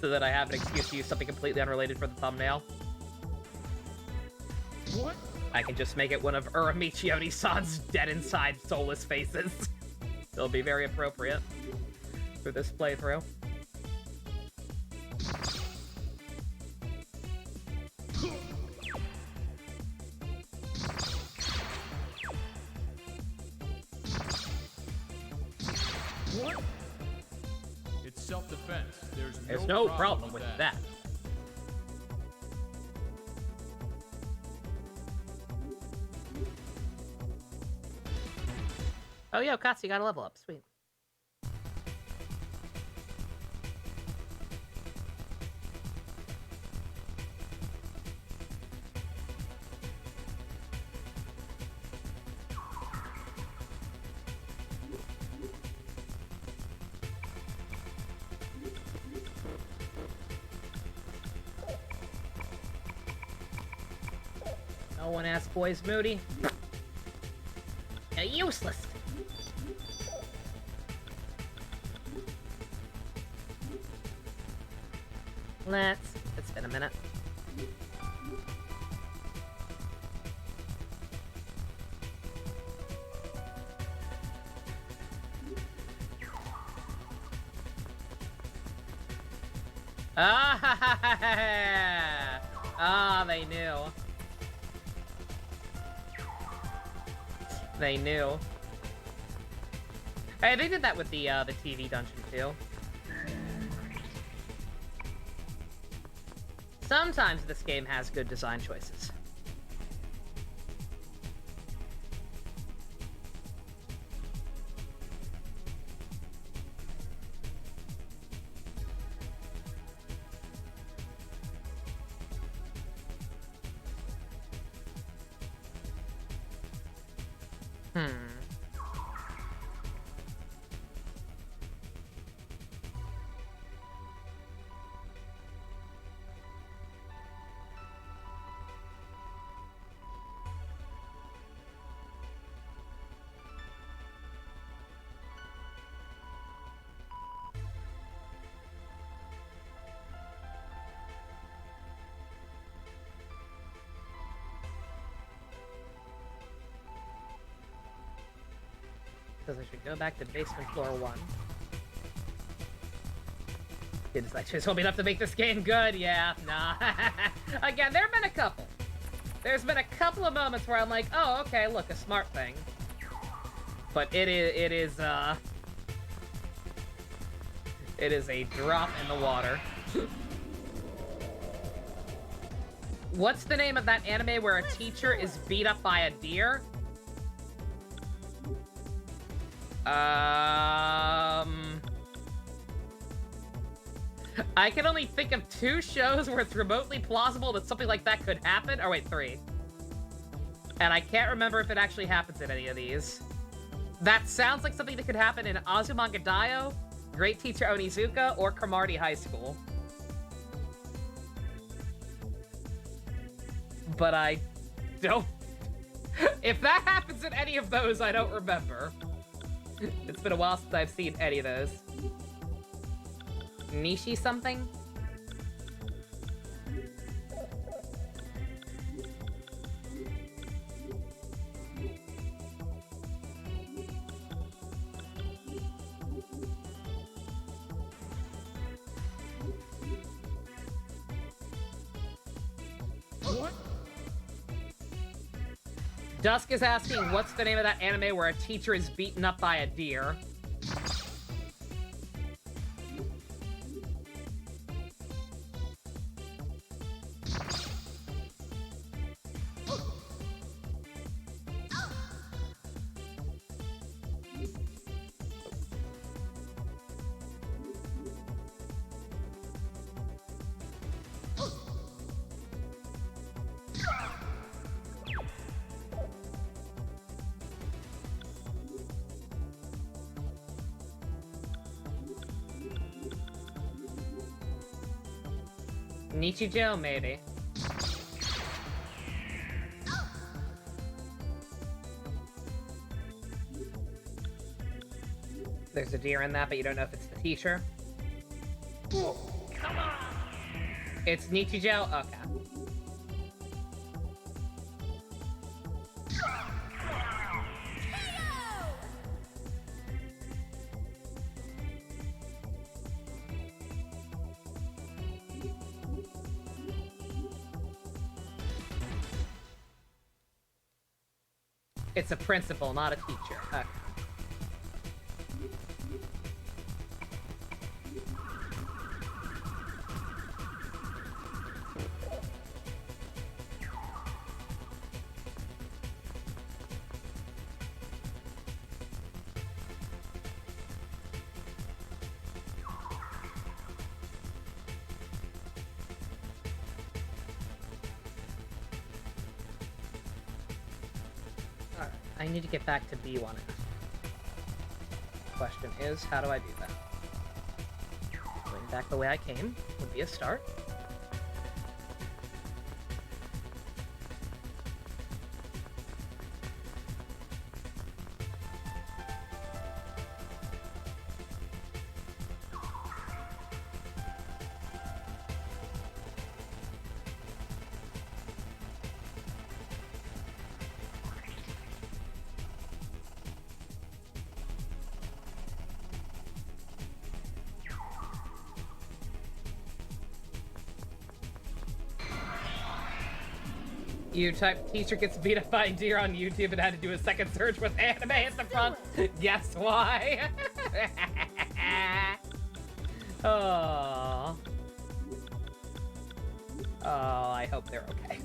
So that I have an excuse to use something completely unrelated for the thumbnail. What? I can just make it one of Uramichione-san's dead inside soulless faces. It'll be very appropriate for this playthrough. What? It's self-defense. There's no problem with that. Oh, yo, Katsu, you got a level up. Sweet. No one asked boys Moody. You're useless. It's been a minute. Ah, ah, they knew. They knew. Hey, they did that with the TV dungeon too. Sometimes this game has good design choices. Because I should go back to basement floor 1. Kids like, just hope enough to make this game good. Yeah, nah. Again, there have been a couple. There's been a couple of moments where I'm like, oh, okay, look, a smart thing. But it is a drop in the water. What's the name of that anime where a teacher is beat up by a deer? I can only think of 2 shows where it's remotely plausible that something like that could happen. Oh, wait, 3. And I can't remember if it actually happens in any of these. That sounds like something that could happen in Azumanga Daioh, Great Teacher Onizuka, or Cromartie High School. But I don't... If that happens in any of those, I don't remember. It's been a while since I've seen any of those. Nishi something? What? Dusk is asking, what's the name of that anime where a teacher is beaten up by a deer? Nichijou, maybe. There's a deer in that, but you don't know if it's the teacher. Come on! It's Nichijou? Okay. It's a principal, not a teacher. Okay. I need to get back to B1. Question is, how do I do that? Going back the way I came would be a start. You type teacher gets beat up by a deer on YouTube and had to do a second search with anime at the front. Guess why? Oh. Oh, I hope they're okay.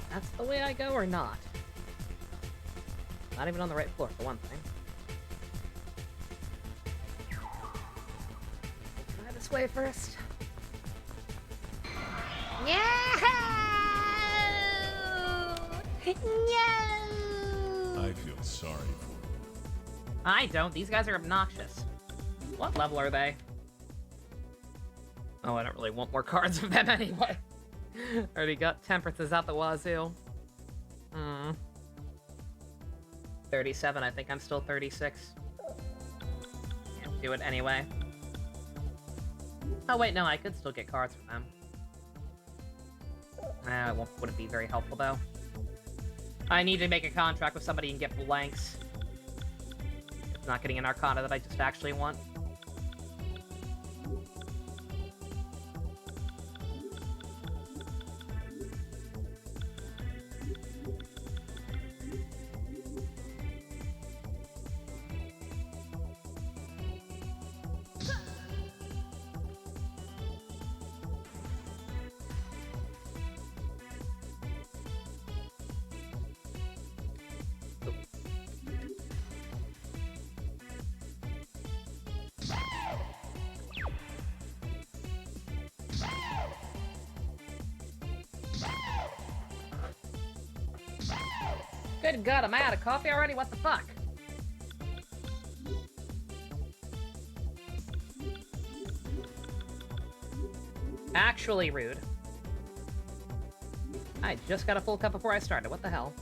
That's the way I go or not? Not even on the right floor, for one thing. Try this way first. No! No! I feel sorry for you. I don't. These guys are obnoxious. What level are they? Oh, I don't really want more cards of them anyway. Already got temperances out the wazoo. 37, I think I'm still 36. Can't do it anyway. Oh wait, no, I could still get cards from them. It wouldn't be very helpful though. I need to make a contract with somebody and get blanks. It's not getting an Arcana that I just actually want. Good God, am I out of coffee already? What the fuck? Actually rude. I just got a full cup before I started. What the hell?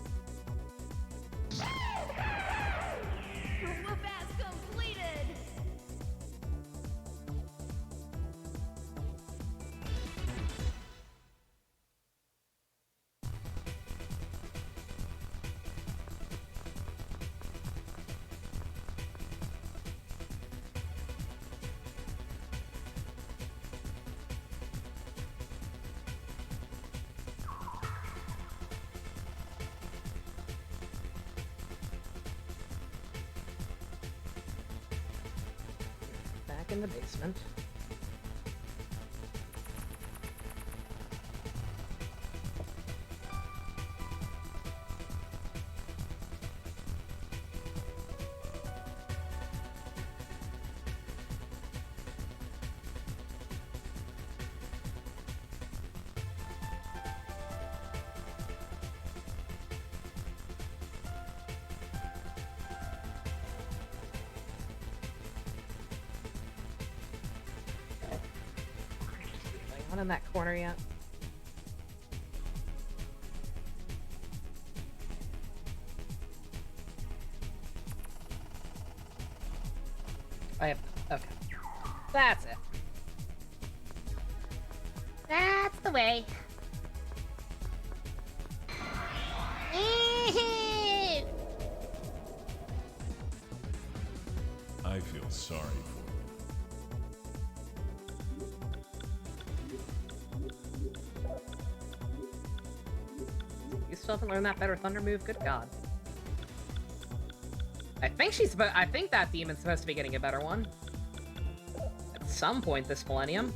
Whoop-ass completed! Back in the basement. Not in that corner yet. I have. Okay. That's it. That's the way. I feel sorry for you. still haven't learned that better thunder move? Good god. I think that demon's supposed to be getting a better one. At some point this millennium.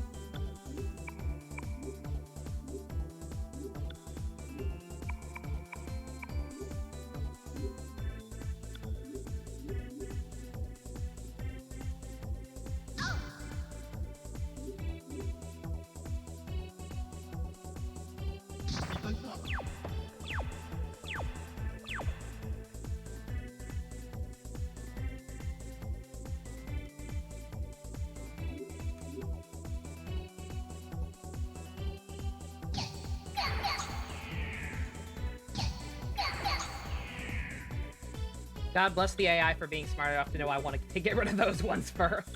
God bless the AI for being smart enough to know I want to get rid of those ones first.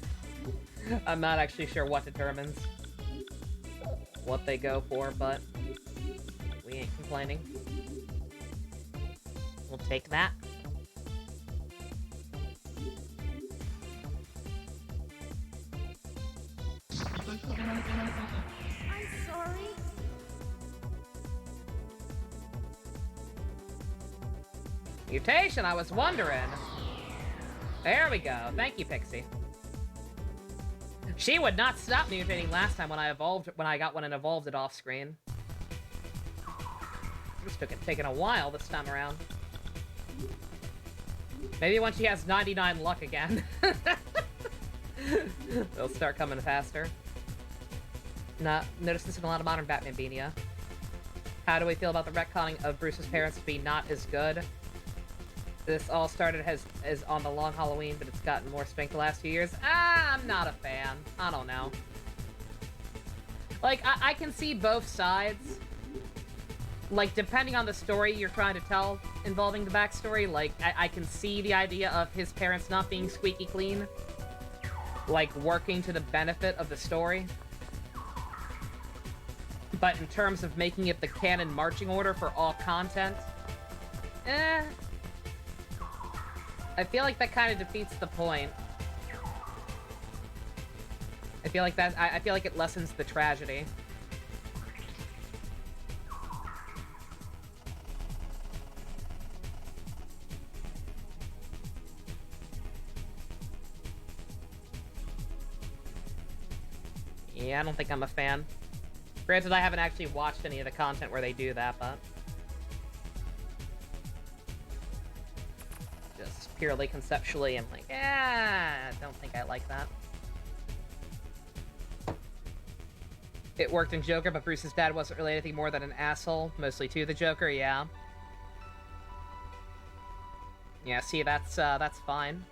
I'm not actually sure what determines what they go for, but we ain't complaining. We'll take that. I'm sorry. Mutation, I was wondering. There we go. Thank you, Pixie. She would not stop mutating last time when I got one and evolved it off screen. Just taking a while this time around. Maybe when she has 99 luck again. They'll start coming faster. Notice this in a lot of modern Batman Beania. How do we feel about the retconning of Bruce's parents to be not as good? This all started as on the Long Halloween, but it's gotten more strength the last few years. I'm not a fan. I don't know. Like, I can see both sides. Like, depending on the story you're trying to tell involving the backstory, like, I can see the idea of his parents not being squeaky clean. Like, working to the benefit of the story. But in terms of making it the canon marching order for all content, I feel like that kind of defeats the point. I feel like it lessens the tragedy. Yeah, I don't think I'm a fan. Granted, I haven't actually watched any of the content where they do that, but just purely conceptually, I'm like, I don't think I like that. It worked in Joker, but Bruce's dad wasn't really anything more than an asshole, mostly to the Joker, yeah. Yeah, see, that's fine.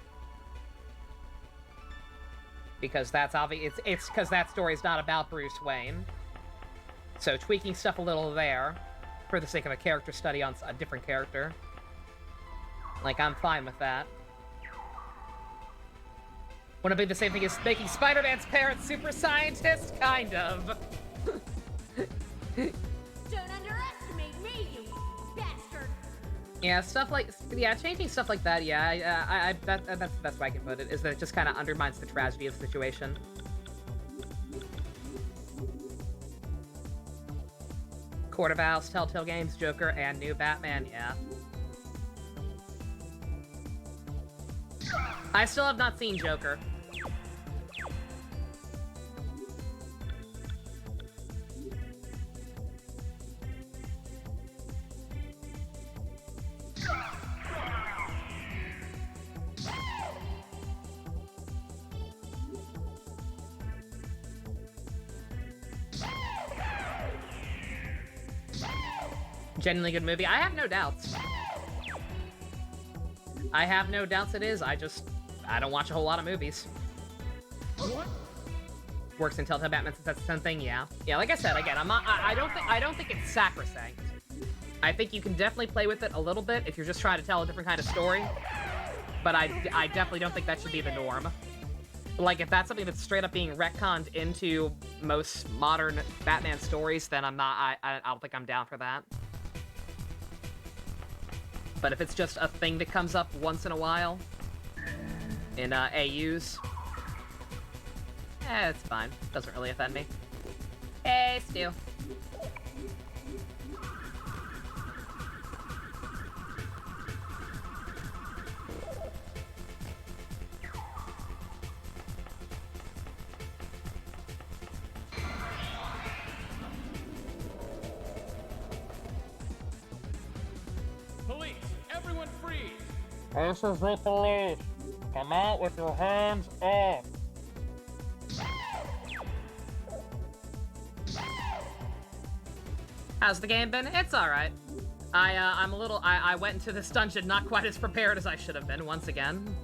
Because that's obvious. It's because that story's not about Bruce Wayne. So tweaking stuff a little there, for the sake of a character study on a different character. Like, I'm fine with that. Wouldn't it be the same thing as making Spider-Man's parents super scientists? Kind of. Don't underestimate me, you bastard. Yeah, changing stuff like that, yeah, that's the best way I can put it, is that it just kind of undermines the tragedy of the situation. Court of Owls, Telltale Games, Joker, and new Batman, yeah. I still have not seen Joker. Genuinely good movie. I have no doubts. I have no doubts it is. I don't watch a whole lot of movies. What? Works in Telltale Batman since that's the same thing, yeah. Yeah, like I said, again, I don't think it's sacrosanct. I think you can definitely play with it a little bit if you're just trying to tell a different kind of story. But I definitely don't think that should be the norm. Like, if that's something that's straight up being retconned into most modern Batman stories, then I don't think I'm down for that. But if it's just a thing that comes up once in a while in AUs, it's fine. Doesn't really offend me. Hey, Stu. This is with the leash. Come out with your hands up. How's the game been? It's alright. I went into this dungeon not quite as prepared as I should have been, once again.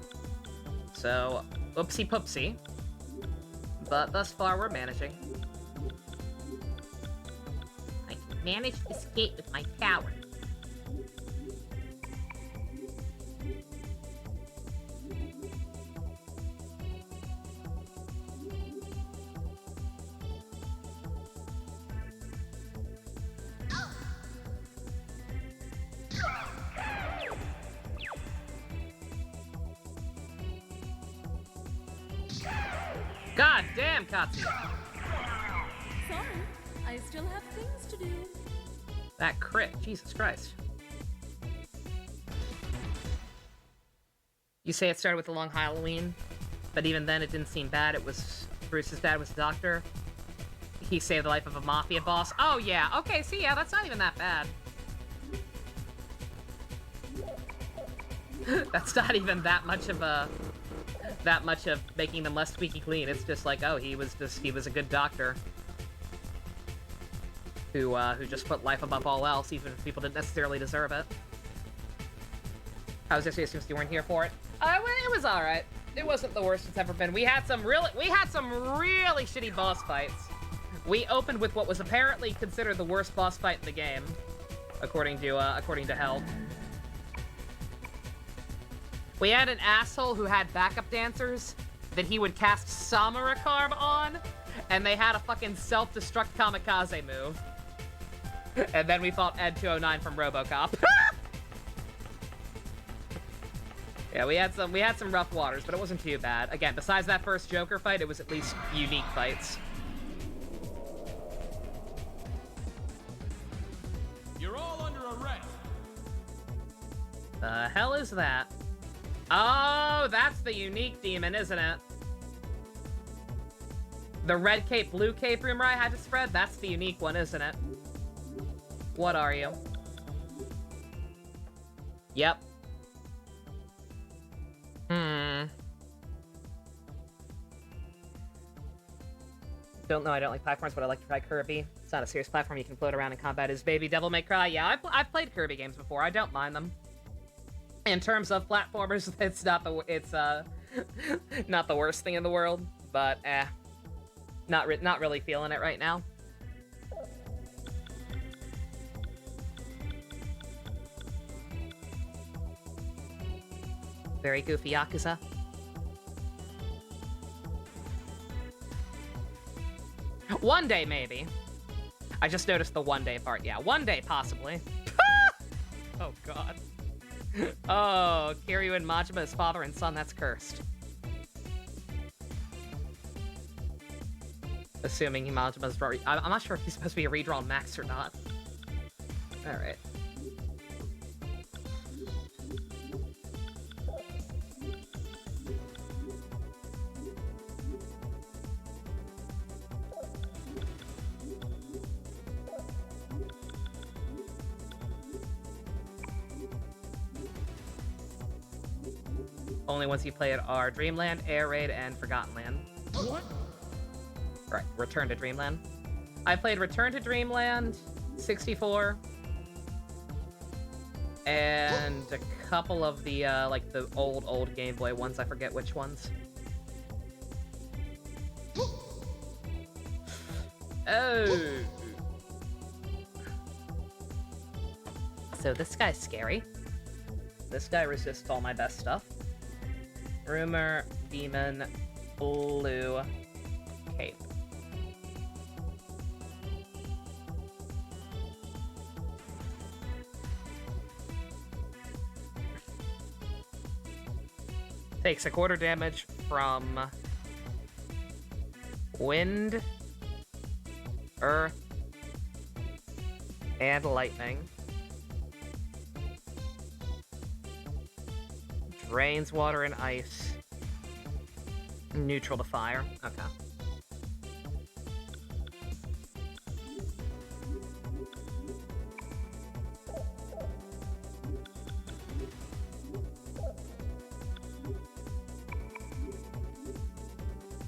So, oopsie poopsie. But thus far, we're managing. I can manage this gate with my power. God damn, Katsu. Sorry, I still have things to do. That crit, Jesus Christ. You say it started with a long Halloween, but even then it didn't seem bad. It was Bruce's dad was a doctor. He saved the life of a mafia boss. Oh yeah, okay, see, yeah, that's not even that bad. That's not even that much of making them less squeaky clean. It's just like, oh, he was a good doctor who just put life above all else, even if people didn't necessarily deserve it. How was yesterday since you weren't here for it? Well, it was all right. It wasn't the worst it's ever been. We had some really shitty boss fights. We opened with what was apparently considered the worst boss fight in the game, according to Hell. We had an asshole who had backup dancers that he would cast Samurakarm on, and they had a fucking self-destruct kamikaze move. And then we fought ED-209 from RoboCop. Yeah, we had some rough waters, but it wasn't too bad. Again, besides that first Joker fight, it was at least unique fights. You're all under arrest. The hell is that? Oh, that's the unique demon, isn't it? The red cape, blue cape rumor I had to spread? That's the unique one, isn't it? What are you? Yep. Don't know, I don't like platforms, but I like to try Kirby. It's not a serious platform you can float around in combat. Is Baby Devil May Cry? Yeah, I've played Kirby games before. I don't mind them. In terms of platformers, it's not the worst thing in the world, but not really feeling it right now. Very goofy Yakuza. One day, maybe. I just noticed the one day part. Yeah, one day, possibly. Oh, God. Oh, Kiryu and Majima as father and son, that's cursed. Assuming Majima's... I'm not sure if he's supposed to be a redrawn max or not. Alright. Only ones you played are Dreamland, Air Raid, and Forgotten Land. What? Right, Return to Dreamland. I played Return to Dreamland, 64, and a couple of the, like, the old Game Boy ones. I forget which ones. Oh. So this guy's scary. This guy resists all my best stuff. Rumor, Demon, Blue, Cape. Takes a quarter damage from Wind, Earth, and Lightning. Drains water and ice. Neutral to fire. Okay.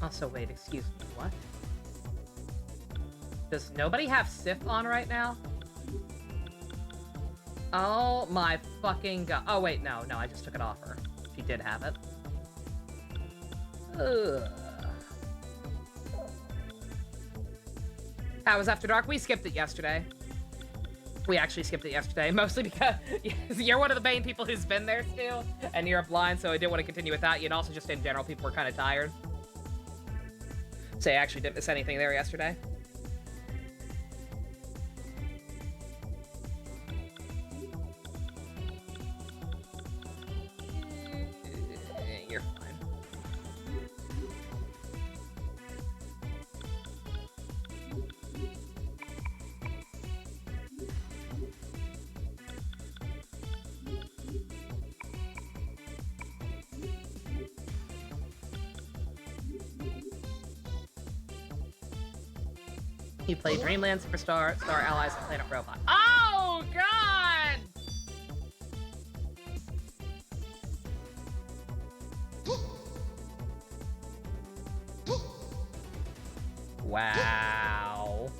Also, wait, excuse me, what? Does nobody have Sif on right now? Oh my fucking god. Oh wait, no, I just took it off her. She did have it. Ugh. How was After Dark? We skipped it yesterday. We actually skipped it yesterday, mostly because you're one of the main people who's been there still, and you're blind, so I didn't want to continue without you, and also just in general, people were kind of tired. So I actually didn't miss anything there yesterday. You're fine. You play Dreamland, Superstar, Star Allies, and Planet Robot. Oh, God! Wow.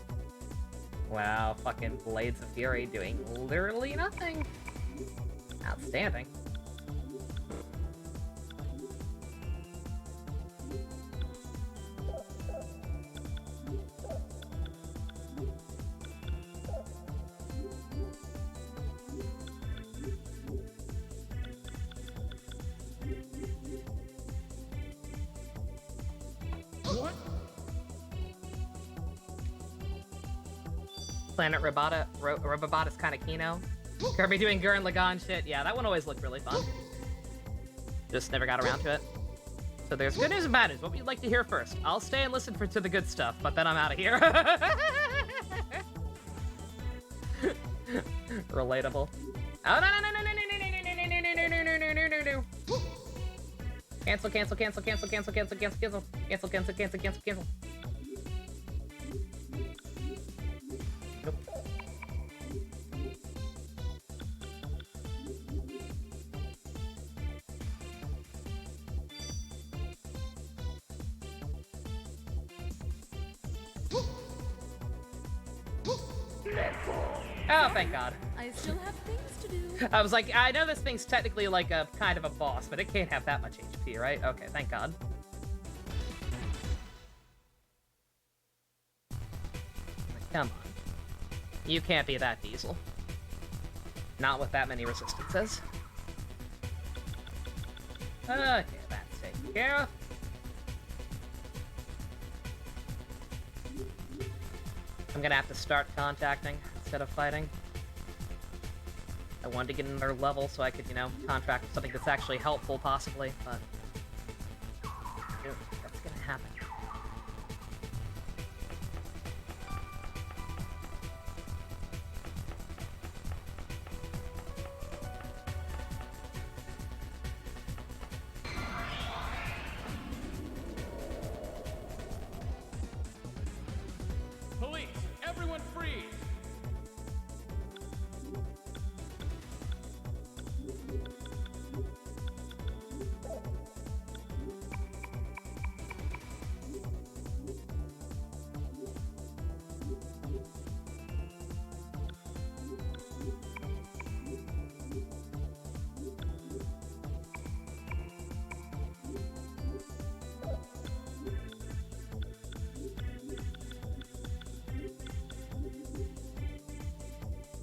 Wow, fucking Blades of Fury doing literally nothing. Outstanding. Planet Robobot is kind of Kino. Kirby doing Gurren Lagann shit. Yeah, that one always looked really fun. Just never got around to it. So there's good news and bad news. What would you like to hear first? I'll stay and listen to the good stuff, but then I'm out of here. Relatable. Oh, no. Cancel. Nope. Oh, thank God. I still have things to do. I was like, I know this thing's technically like a kind of a boss, but it can't have that much HP, right? Okay, thank God. Come on. You can't be that Diesel. Not with that many resistances. Okay, that's taken care of. I'm gonna have to start contacting instead of fighting. I wanted to get another level so I could, you know, contract with something that's actually helpful, possibly, but... that's gonna happen. Police, everyone freeze!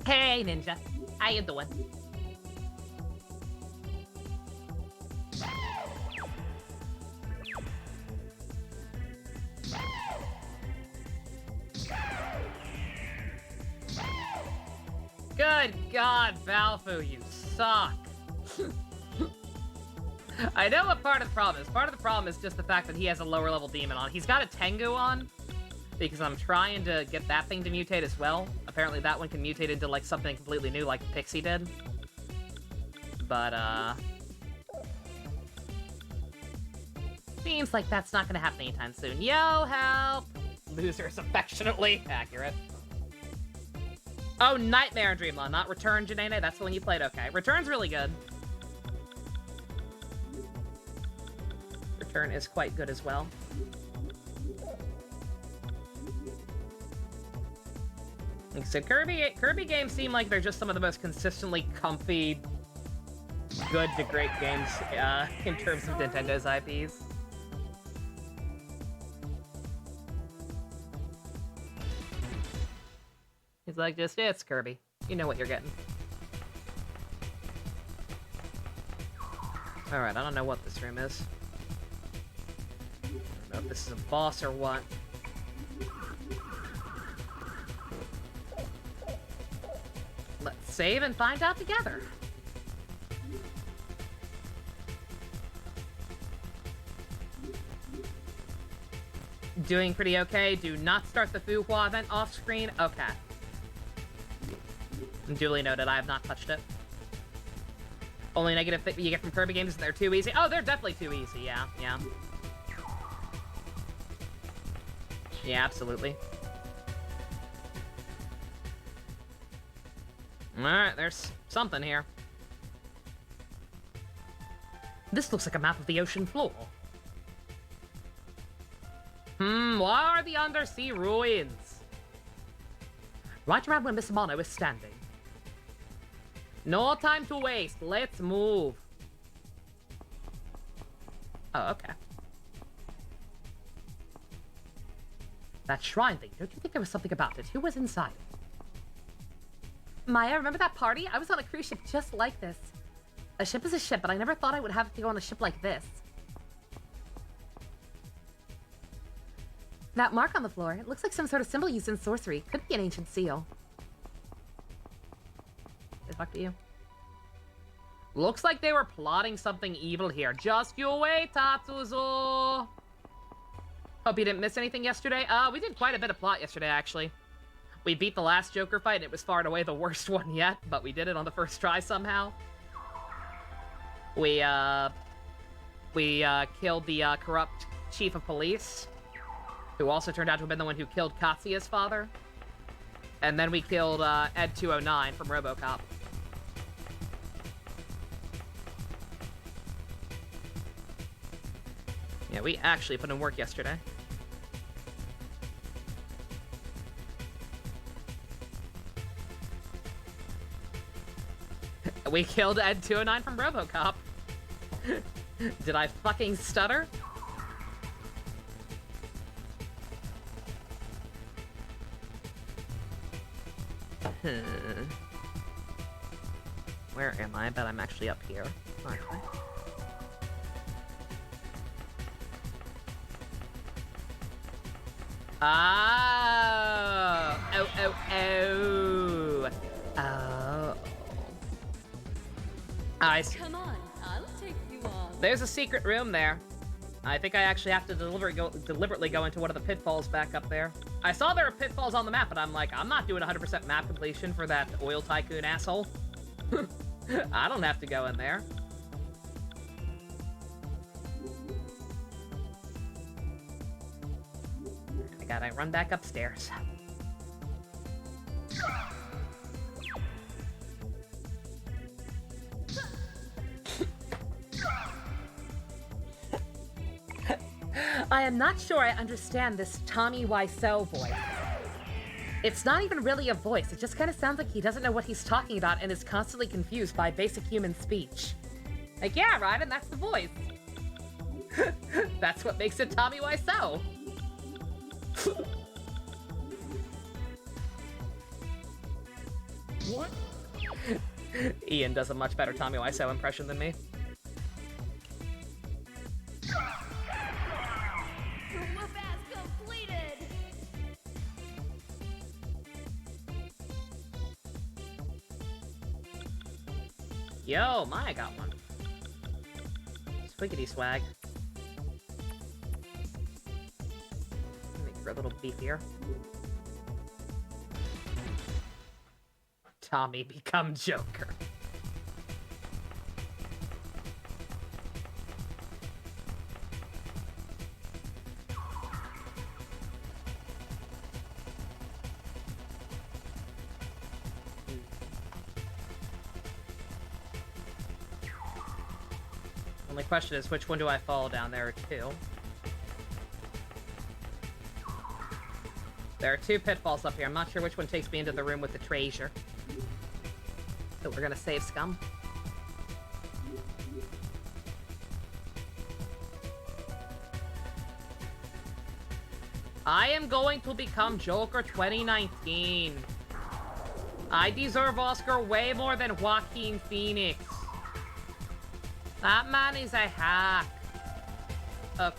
Hey, Ninja. How you doing? Good God, Balfu, you suck. I know what part of the problem is. Part of the problem is just the fact that he has a lower level demon on. He's got a Tengu on, because I'm trying to get that thing to mutate as well. Apparently that one can mutate into, like, something completely new, like Pixie did. But, seems like that's not gonna happen anytime soon. Yo, help! Losers affectionately accurate. Oh, Nightmare in Dreamland, not Return, Janae. That's the one you played. Okay. Return's really good. Return is quite good as well. Like I said, Kirby games seem like they're just some of the most consistently comfy, good to great games in terms of Nintendo's IPs. He's like, just, it's Kirby. You know what you're getting. Alright, I don't know what this room is. I don't know if this is a boss or what. Let's save and find out together. Doing pretty okay. Do not start the Fuhua event off screen. Okay. Duly noted, I have not touched it. Only negative thing you get from Kirby games is they're too easy. Oh, they're definitely too easy, yeah. Yeah, absolutely. Alright, there's something here. This looks like a map of the ocean floor. What are the undersea ruins? Right around where Miss Mono is standing. No time to waste. Let's move. Oh, okay. That shrine thing, don't you think there was something about it? Who was inside it? Maya, remember that party? I was on a cruise ship just like this. A ship is a ship, but I never thought I would have to go on a ship like this. That mark on the floor, it looks like some sort of symbol used in sorcery. Could be an ancient seal. They fuck to you. Looks like they were plotting something evil here. Just you wait, Tatsuzo. Hope you didn't miss anything yesterday. We did quite a bit of plot yesterday, actually. We beat the last Joker fight, and it was far and away the worst one yet, but we did it on the first try somehow. We killed the corrupt chief of police, who also turned out to have been the one who killed Katsuya's father. And then we killed ED-209 from RoboCop. Yeah, we actually put in work yesterday. We killed ED-209 from RoboCop. Did I fucking stutter? Where am I? I bet I'm actually up here. Okay. Oh. I see. Come on, I'll take you on. There's a secret room there. I think I actually have to deliberately go into one of the pitfalls back up there. I saw there were pitfalls on the map, but I'm like, I'm not doing 100% map completion for that oil tycoon asshole. I don't have to go in there. I gotta run back upstairs. I am not sure I understand this Tommy Wiseau voice. It's not even really a voice, it just kind of sounds like he doesn't know what he's talking about and is constantly confused by basic human speech. Like, yeah, Ryden, that's the voice. That's what makes it Tommy Wiseau. What? Ian does a much better Tommy Wiseau impression than me. Whoop-ass completed! Yo, Maya got one. Swiggity swag. Make her a little beefier. Tommy become Joker. Only question is, which one do I follow down there to? There are 2 pitfalls up here. I'm not sure which one takes me into the room with the treasure. So we're gonna save scum. I am going to become Joker 2019. I deserve Oscar way more than Joaquin Phoenix. That man is a hack. Okay.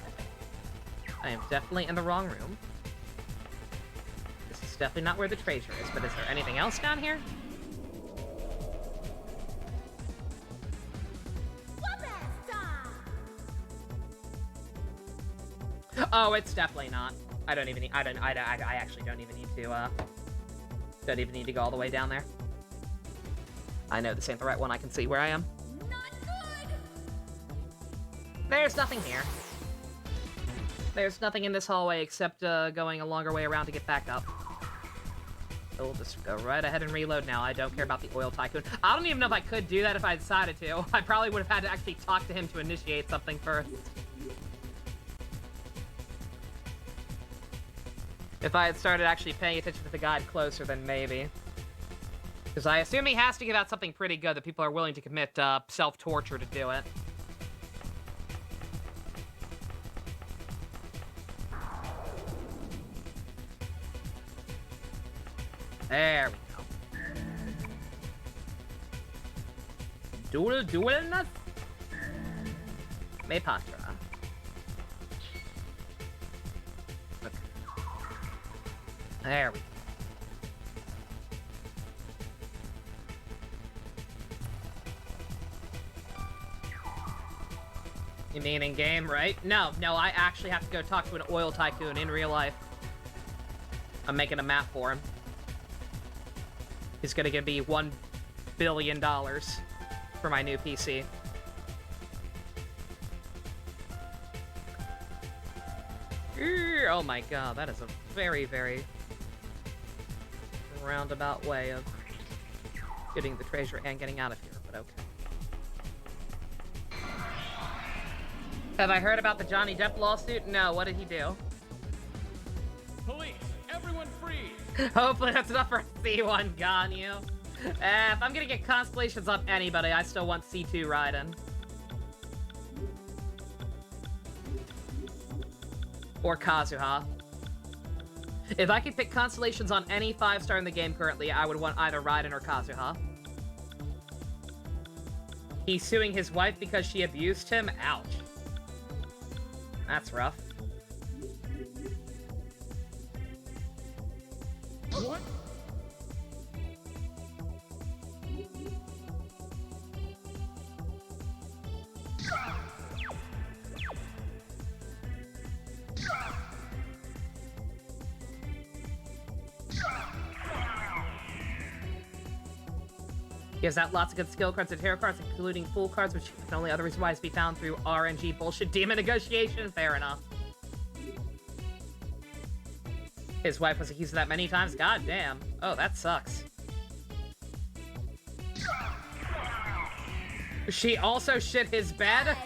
I am definitely in the wrong room. This is definitely not where the treasure is, but is there anything else down here? Oh, it's definitely not. I don't even need, I actually don't even need to, don't even need to go all the way down there. I know this ain't the right one. I can see where I am. Not good. There's nothing here. There's nothing in this hallway except, going a longer way around to get back up. So we'll just go right ahead and reload now. I don't care about the oil tycoon. I don't even know if I could do that if I decided to. I probably would have had to actually talk to him to initiate something first. If I had started actually paying attention to the guide closer, then maybe. Because I assume he has to give out something pretty good that people are willing to commit self-torture to do it. There we go. Duelness? Me patra. Okay. There we go. You mean in game, right? No, I actually have to go talk to an oil tycoon in real life. I'm making a map for him. He's gonna give me $1 billion for my new PC. Oh my god, that is a very, very roundabout way of getting the treasure and getting out of here, but okay. Have I heard about the Johnny Depp lawsuit? No, what did he do? Police, everyone freeze! Hopefully that's enough for C1, Ganyu. If I'm gonna get constellations on anybody, I still want C2 Raiden. Or Kazuha. If I could pick constellations on any 5-star in the game currently, I would want either Raiden or Kazuha. He's suing his wife because she abused him? Ouch. That's rough. What? He has out lots of good skill cards and tarot cards, including fool cards, which can only otherwise be found through RNG bullshit demon negotiation. Fair enough. His wife was accused of that many times? God damn. Oh, that sucks. She also shit his bed?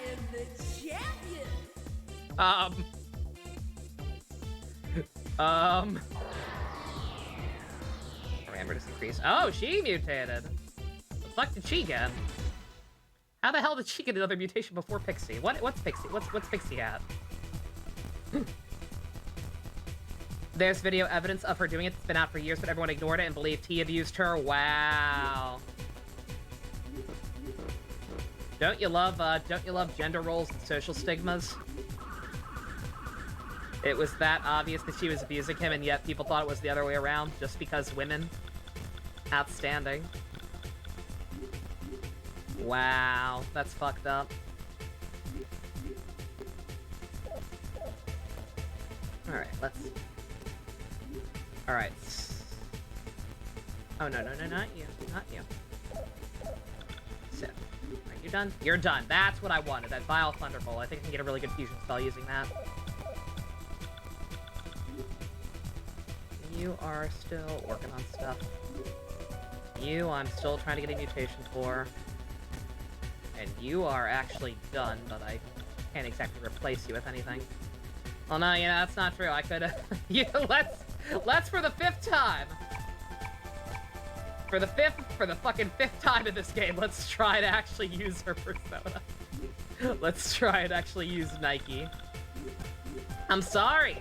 I am the champion. Parameters increase. Oh, she mutated. The fuck did she get? How the hell did she get another mutation before Pixie? What's Pixie? What's Pixie at? There's video evidence of her doing it. It's been out for years, but everyone ignored it and believed T abused her. Wow. Don't you love gender roles and social stigmas? It was that obvious that she was abusing him, and yet people thought it was the other way around, just because women. Outstanding. Wow, that's fucked up. Alright, let's... Alright. Oh, no, not you. Not you. So, are you done? You're done. That's what I wanted, that Vile Thunderbolt. I think I can get a really good fusion spell using that. You are still working on stuff. You, I'm still trying to get a mutation for. And you are actually done, but I can't exactly replace you with anything. Well, no, you know, that's not true. I could, yeah, let's for the 5th time. For the fucking 5th time in this game, let's try to actually use her persona. Let's try and actually use Nike. I'm sorry.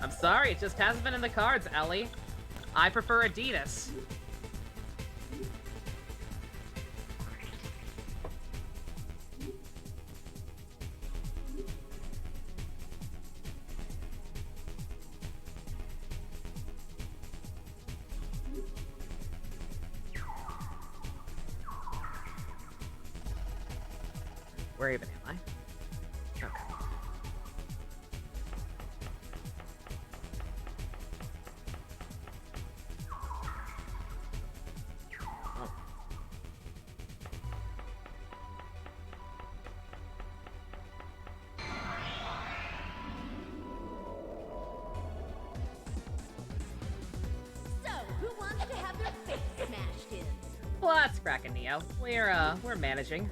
I'm sorry, it just hasn't been in the cards, Ellie. I prefer Adidas. Where even am I? Okay. Oh. So, who wants to have their face smashed in? Well, that's cracking, Neo. We're managing.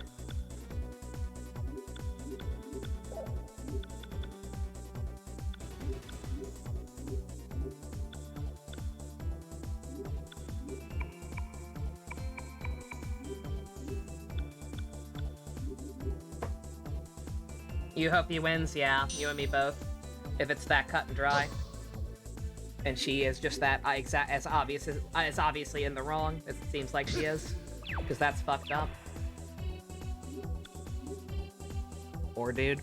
You hope he wins? Yeah, you and me both. If it's that cut and dry. And she is just that as obviously in the wrong as it seems like she is. Because that's fucked up. Or dude.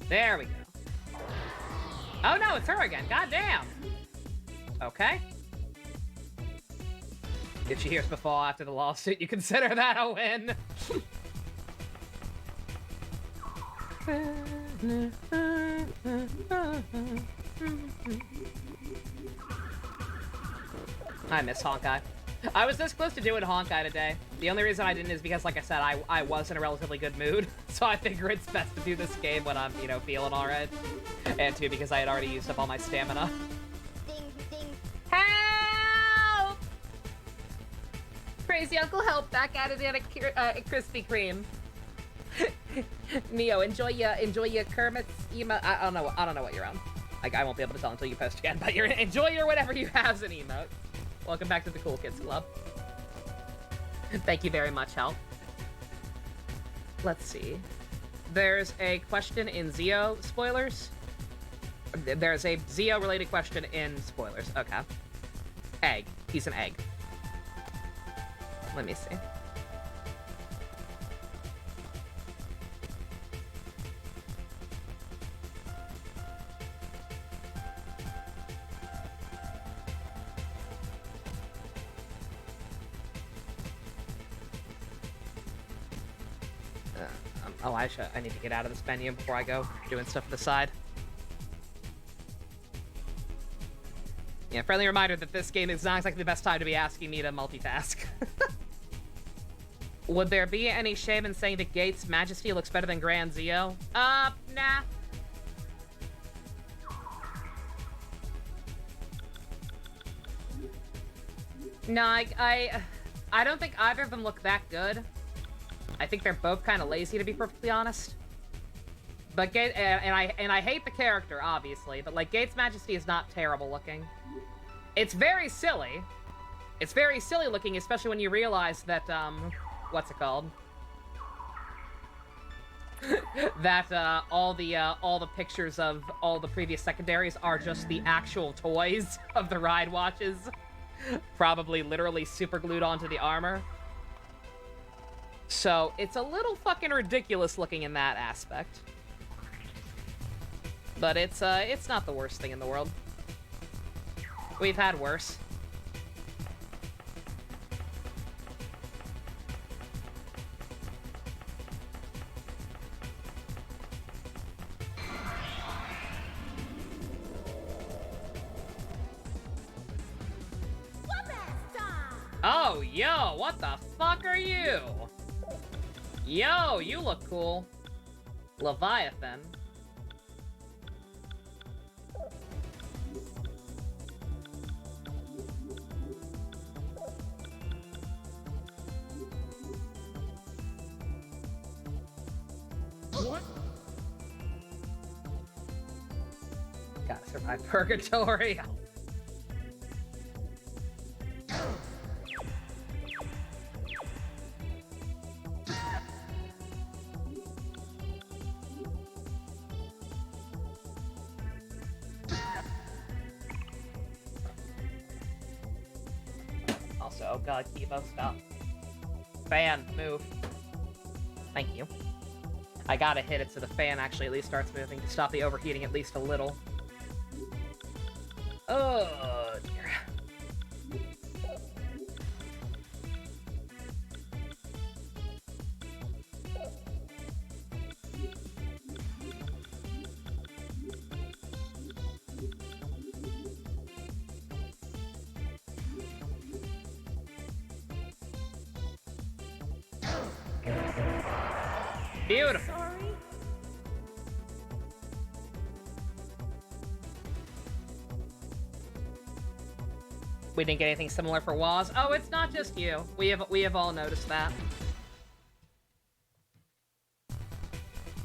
There we go. Oh no, it's her again. God damn. Okay. If she hears the fall after the lawsuit, you consider that a win. I miss Honkai. I was this close to doing Honkai today. The only reason I didn't is because, like I said, I was in a relatively good mood. So I figure it's best to do this game when I'm, you know, feeling alright. And two, because I had already used up all my stamina. Ding, ding. Help! Crazy Uncle Help back at it in a Krispy Kreme. Neo, enjoy your Kermit's emote. I don't know what you're on. Like, I won't be able to tell until you post again, but enjoy your whatever you have's an emote. Welcome back to the Cool Kids Club. Thank you very much, Help. Let's see. There's a question in Zio spoilers. There's a Zio-related question in spoilers. Okay. Egg. He's an egg. Let me see. Oh, I need to get out of this menu before I go doing stuff to the side. Yeah, friendly reminder that this game is not exactly the best time to be asking me to multitask. Would there be any shame in saying that Gates' Majesty looks better than Grand Zio? Nah. No, I don't think either of them look that good. I think they're both kind of lazy, to be perfectly honest. But I hate the character, obviously, but like Gates' Majesty is not terrible looking. It's very silly. It's very silly looking, especially when you realize that what's it called? That all the pictures of all the previous secondaries are just the actual toys of the ride watches, probably literally super glued onto the armor. So, it's a little fucking ridiculous looking in that aspect. But it's not the worst thing in the world. We've had worse. Whoop-ass time! Oh, yo, what the fuck are you? Yo, you look cool. Leviathan. What? Gotta survive purgatory. Also, oh god, Kivo, stop. Fan, move. Thank you. I gotta hit it so the fan actually at least starts moving to stop the overheating at least a little. Oh, dear. Beautiful. Sorry. We didn't get anything similar for Waz. Oh, it's not just you. We have all noticed that.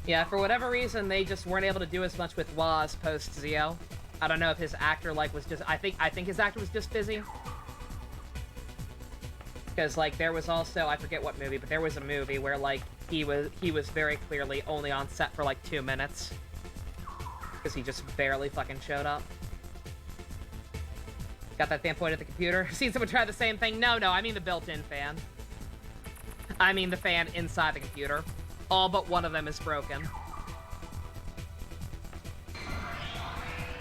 Yeah, for whatever reason, they just weren't able to do as much with Waz post Zio. I don't know if his actor was just. I think his actor was just busy. Because like there was also, I forget what movie, but there was a movie where like he was very clearly only on set for like 2 minutes because he just barely fucking showed up. Got that fan pointed at the computer? Seen someone try the same thing? No, I mean the built-in fan. I mean the fan inside the computer. All but one of them is broken.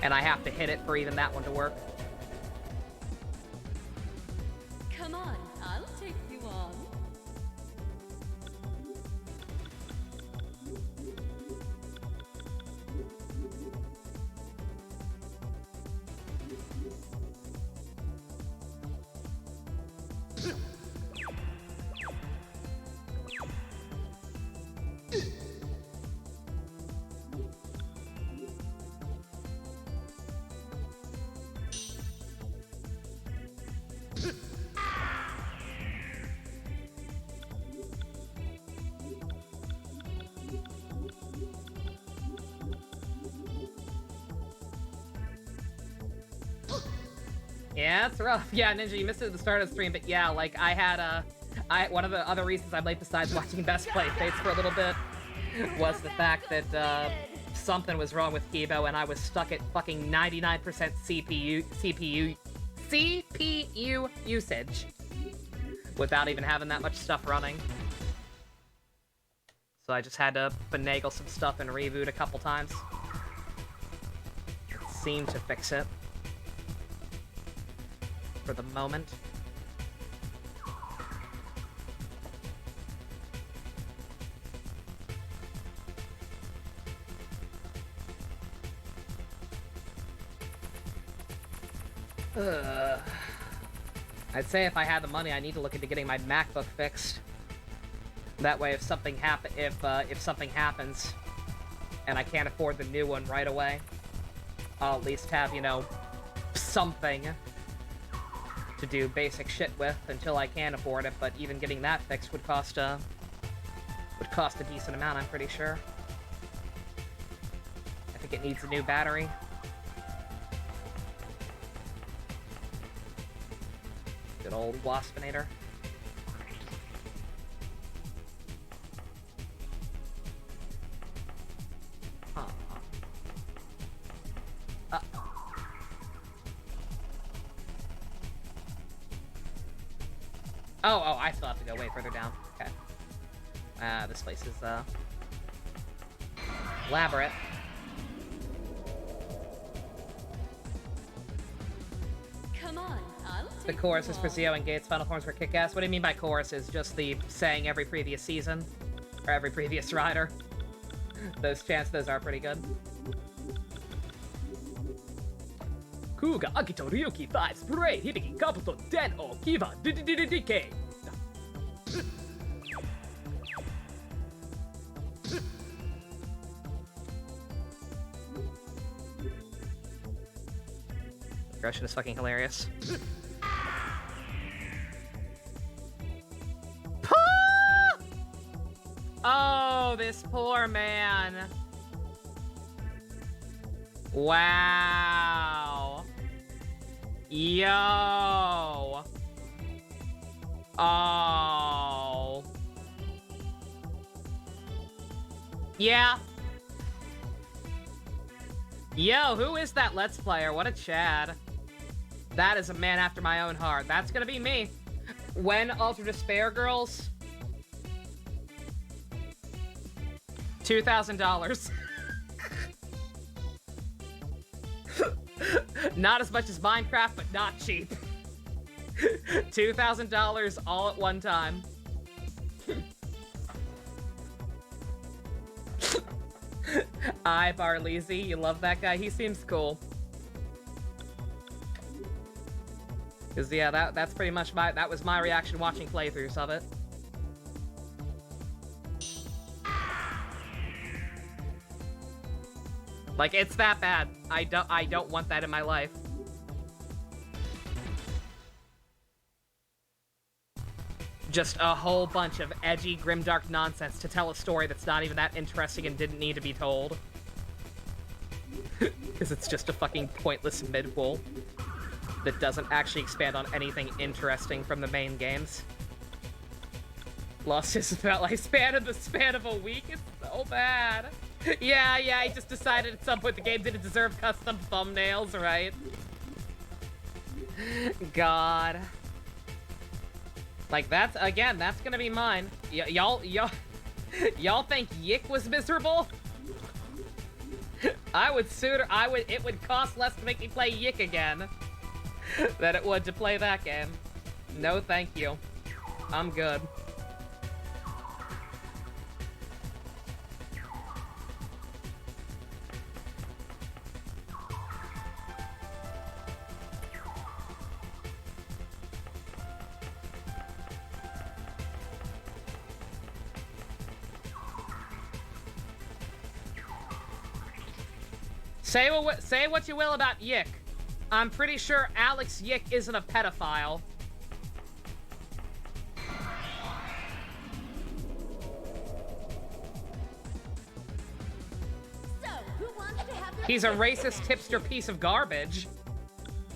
And I have to hit it for even that one to work. Come on, I'll take you on. Yeah, it's rough. Yeah, Ninja, you missed it at the start of the stream, but yeah, like, I had, one of the other reasons I'm late besides watching Best Play Fates for a little bit was the fact that, something was wrong with Kibo and I was stuck at fucking 99% CPU usage without even having that much stuff running. So I just had to finagle some stuff and reboot a couple times. It seemed to fix it. For the moment. I'd say if I had the money, I need to look into getting my MacBook fixed. That way, if something happens, and I can't afford the new one right away, I'll at least have, you know, something to do basic shit with until I can afford it. But even getting that fixed would cost a decent amount, I'm pretty sure. I think it needs a new battery. Good old Waspinator. Oh, I still have to go way further down. Okay. This place is, elaborate. Come on, I'll The take chorus you is for on. Zio and Gates. Final forms were kick-ass. What do you mean by chorus? Is just the saying every previous season? Or every previous rider? Those are pretty good. Kuga Akito Ryuki 5 Spray Hibiki Kabuto Den O Kiva DK. aggression is fucking hilarious. Oh, this poor man. Wow. Yo. Oh. Yeah. Yo, who is that Let's Player? What a Chad. That is a man after my own heart. That's gonna be me. When Ultra Despair Girls? $2,000. Not as much as Minecraft, but not cheap. $2,000 all at one time. Barleezy, you love that guy? He seems cool. Cause yeah, that's pretty much that was my reaction watching playthroughs of it. Like, it's that bad. I don't want that in my life. Just a whole bunch of edgy, grimdark nonsense to tell a story that's not even that interesting and didn't need to be told. Because it's just a fucking pointless mid-wool that doesn't actually expand on anything interesting from the main games. Lost his lifespan in the span of a week? It's so bad. Yeah, he just decided at some point the game didn't deserve custom thumbnails, right? God. Like, that's gonna be mine. Y'all think Yick was miserable? It would cost less to make me play Yick again than it would to play that game. No, thank you. I'm good. Say what you will about Yick. I'm pretty sure Alex Yick isn't a pedophile. So, who wants to have their He's a racist hipster piece of garbage,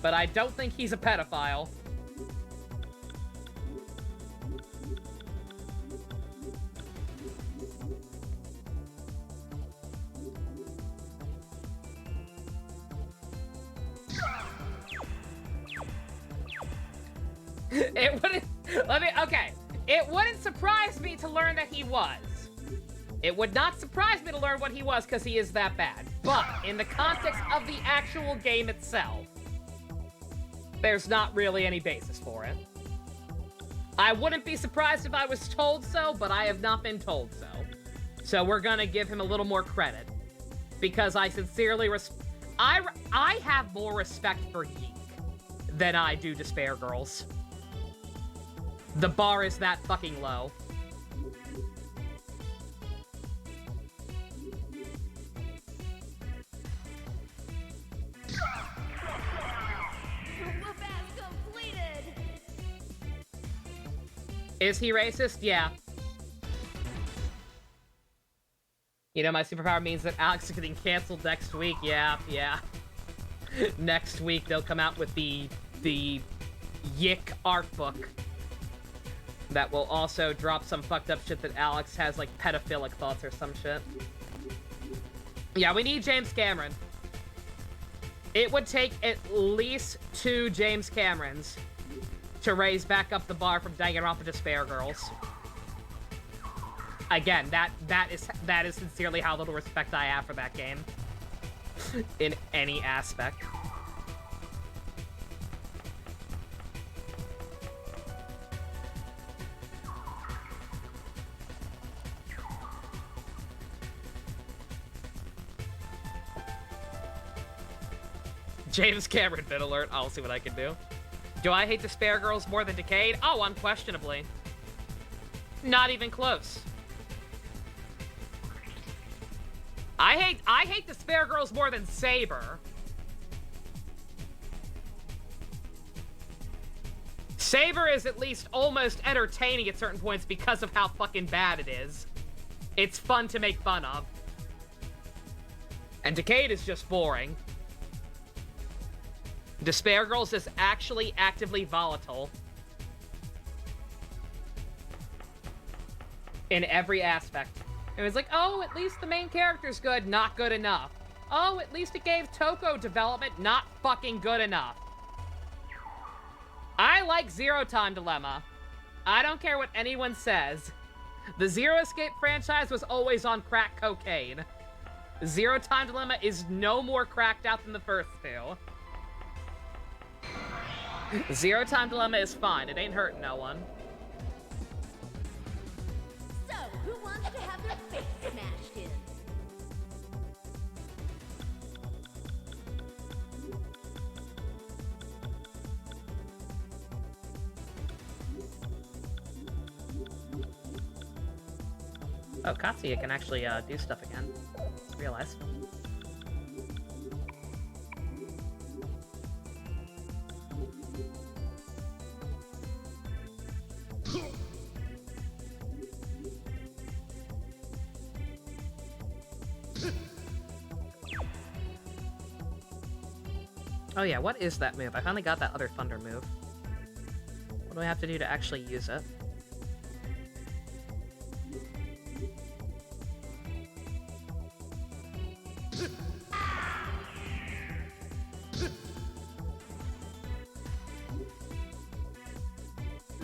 but I don't think he's a pedophile. It wouldn't surprise me to learn that he was. It would not surprise me to learn what he was because he is that bad. But in the context of the actual game itself, there's not really any basis for it. I wouldn't be surprised if I was told so, but I have not been told so. So we're gonna give him a little more credit. Because I sincerely I have more respect for Yeek than I do Despair Girls. The bar is that fucking low. whoop-ass completed? Is he racist? Yeah. You know, my superpower means that Alex is getting canceled next week. Yeah. Next week, they'll come out with the Yick art book. That will also drop some fucked up shit that Alex has, like, pedophilic thoughts or some shit. Yeah, we need James Cameron. It would take at least 2 James Camerons to raise back up the bar from Danganronpa Despair Girls. Again, that is sincerely how little respect I have for that game. In any aspect. James Cameron bit alert. I'll see what I can do. Do I hate Despair Girls more than Decade? Oh, unquestionably. Not even close. I hate Despair Girls more than Saber. Saber is at least almost entertaining at certain points because of how fucking bad it is. It's fun to make fun of. And Decade is just boring. Despair Girls is actually actively volatile. In every aspect. It was like, oh, at least the main character's good, not good enough. Oh, at least it gave Toko development, not fucking good enough. I like Zero Time Dilemma. I don't care what anyone says. The Zero Escape franchise was always on crack cocaine. Zero Time Dilemma is no more cracked out than the first two. Zero Time Dilemma is fine. It ain't hurting no one. So, who wants to have their face smashed in? Oh, Katsuya can actually do stuff again. Just realized. Oh yeah, what is that move? I finally got that other thunder move. What do I have to do to actually use it?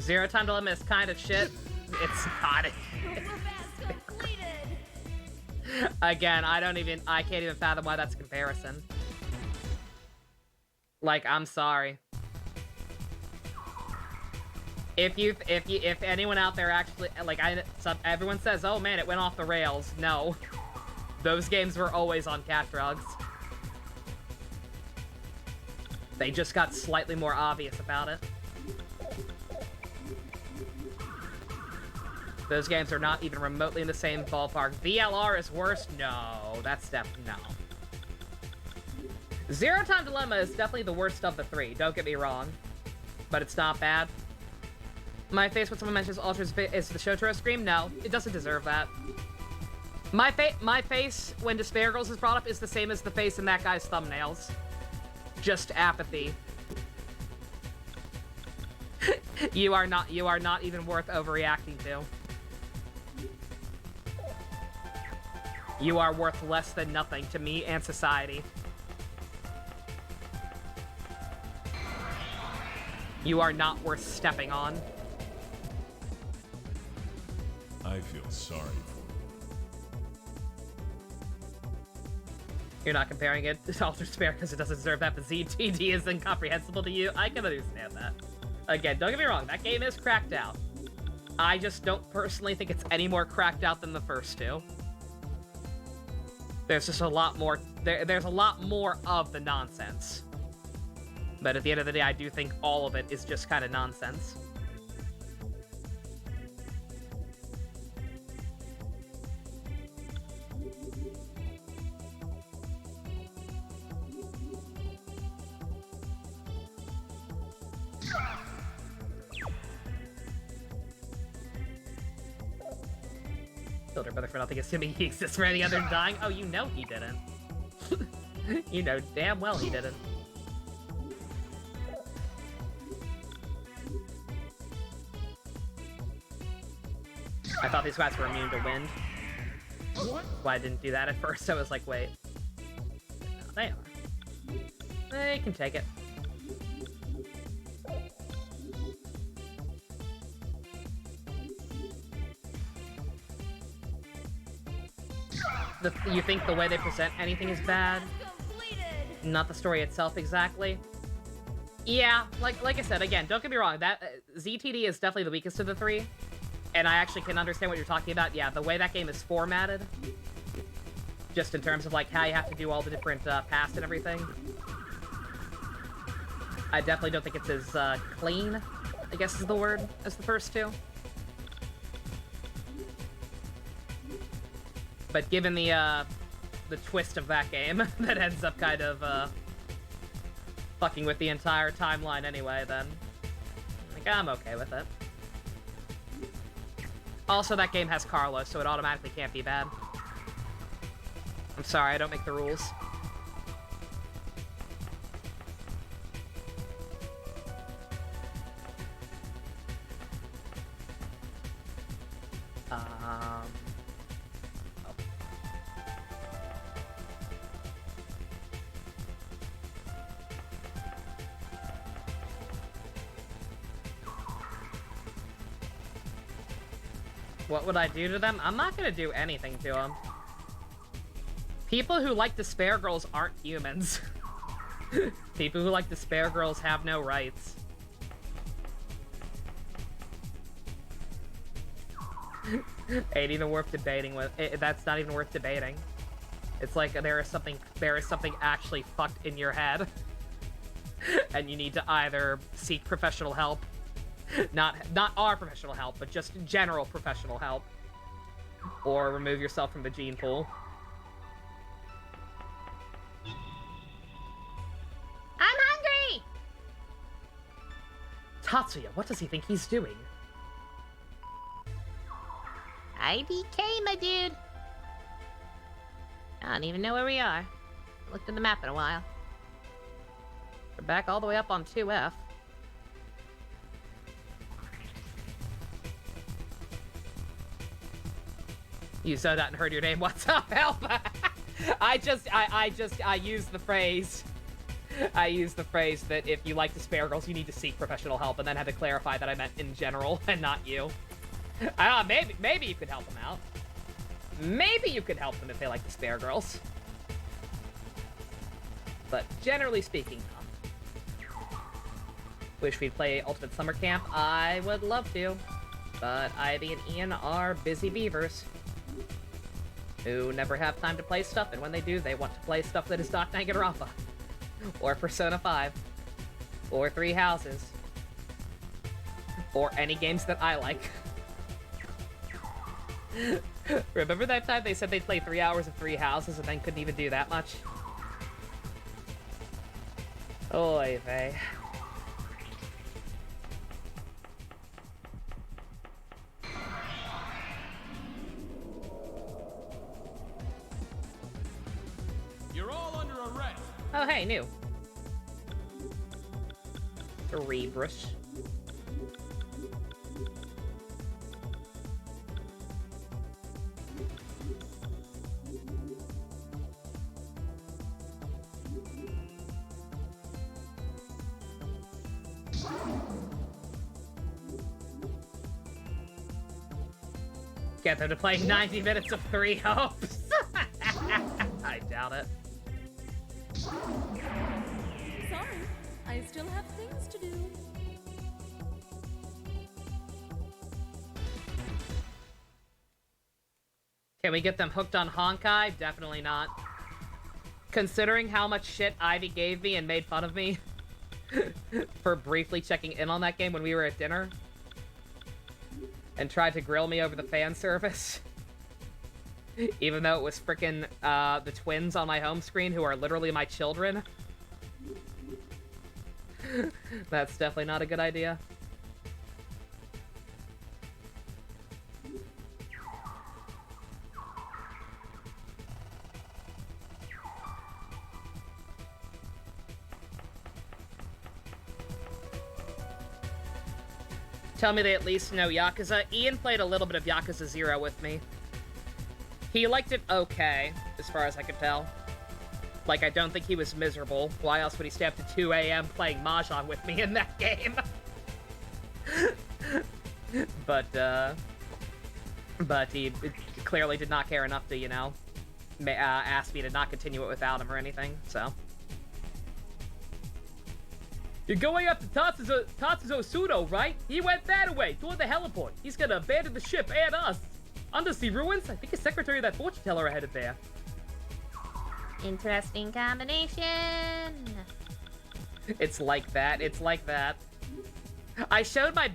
Zero Time Dilemma is kind of shit. It's not. Again, I can't even fathom why that's a comparison. Like, I'm sorry. If anyone out there actually, like, everyone says, oh man, it went off the rails. No. Those games were always on cat drugs. They just got slightly more obvious about it. Those games are not even remotely in the same ballpark. VLR is worse? No, that's definitely no. Zero Time Dilemma is definitely the worst of the three, don't get me wrong. But it's not bad. My face when someone mentions Ultra's is the Shotaro scream? No, it doesn't deserve that. My face when Despair Girls is brought up is the same as the face in that guy's thumbnails. Just apathy. You are not even worth overreacting to. You are worth less than nothing to me and society. You are not worth stepping on. I feel sorry for You're not comparing it to Ultra Despair because it doesn't deserve that, but ZTD is incomprehensible to you. I can understand that. Again, don't get me wrong, that game is cracked out. I just don't personally think it's any more cracked out than the first two. There's just a lot more, there's a lot more of the nonsense. But at the end of the day, I do think all of it is just kind of nonsense. Killed her brother for nothing, assuming he exists for any other than dying. Oh, you know he didn't. You know damn well he didn't. I thought these rats were immune to wind. What? Why I didn't do that at first, I was like, wait. No, they are. They can take it. You think the way they present anything is bad? Not the story itself exactly? Yeah, like I said, again, don't get me wrong, that ZTD is definitely the weakest of the three. And I actually can understand what you're talking about. Yeah, the way that game is formatted, just in terms of like how you have to do all the different paths and everything. I definitely don't think it's as clean, I guess is the word, as the first two. But given the twist of that game, that ends up kind of fucking with the entire timeline anyway, then I Yeah, I'm okay with it. Also, that game has Carlos, so it automatically can't be bad. I'm sorry, I don't make the rules. Oh. What would I do to them? I'm not gonna do anything to them. People who like despair girls aren't humans. People who like despair girls have no rights. Ain't even worth debating with. That's not even worth debating. It's like there is something actually fucked in your head, and you need to either seek professional help, not our professional help, but just general professional help, or remove yourself from the gene pool. I'm hungry! Tatsuya, what does he think he's doing? IDK, my dude. I don't even know where we are. Looked at the map in a while. We're back all the way up on 2F. You said that and heard your name. What's up, help? I used the phrase. I used the phrase that if you like despair girls, you need to seek professional help, and then had to clarify that I meant in general and not you. Maybe you could help them out. Maybe you could help them if they like despair girls. But generally speaking, no. Wish we'd play Ultimate Summer Camp. I would love to. But Ivy and Ian are busy beavers who never have time to play stuff, and when they do, they want to play stuff that is not Danganronpa, or Persona 5, or Three Houses, or any games that I like. Remember that time they said they'd play 3 hours of Three Houses and then couldn't even do that much? Oy vey. You're all under arrest. Oh, hey, new. Cerebrus. Get them to play 90 minutes of Three Hopes. I doubt it. Sorry, I still have things to do. Can we get them hooked on Honkai? Definitely not. Considering how much shit Ivy gave me and made fun of me for briefly checking in on that game when we were at dinner, and tried to grill me over the fan service, even though it was frickin' the twins on my home screen who are literally my children. That's definitely not a good idea. Tell me they at least know Yakuza. Ian played a little bit of Yakuza 0 with me. He liked it okay, as far as I could tell. Like, I don't think he was miserable. Why else would he stay up to 2 a.m. playing Mahjong with me in that game? But he clearly did not care enough to, you know, ask me to not continue it without him or anything, so. You're going after Tatsuzo Sudo, right? He went that way, toward the heliport. He's gonna abandon the ship and us. Undersea ruins? I think his secretary of that fortune teller are headed there. Interesting combination. It's like that. It's like that. I showed my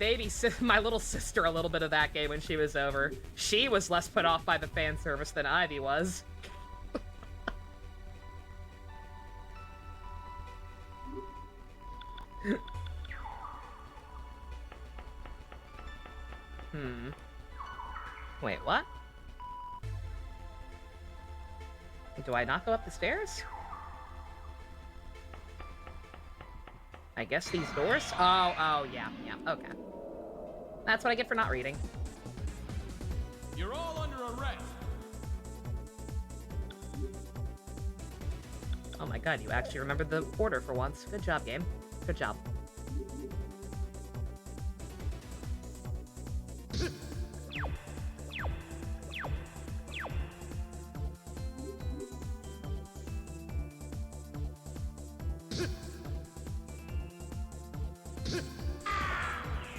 my little sister a little bit of that game when she was over. She was less put off by the fan service than Ivy was. Wait, what? Do I not go up the stairs? I guess these doors? Oh, yeah, okay. That's what I get for not reading. You're all under arrest. Oh my god, you actually remembered the order for once. Good job, game. Good job.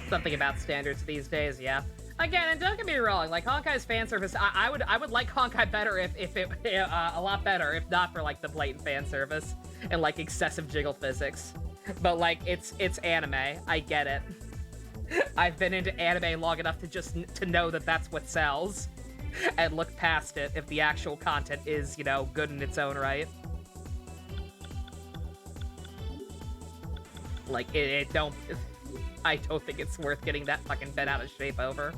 Something about standards these days, yeah. Again, and don't get me wrong, like Honkai's fan service, I would like Honkai better if it a lot better if not for like the blatant fan service and like excessive jiggle physics. But like it's anime, I get it. I've been into anime long enough to know that that's what sells, and look past it if the actual content is, you know, good in its own right. Like I don't think it's worth getting that fucking bent out of shape over.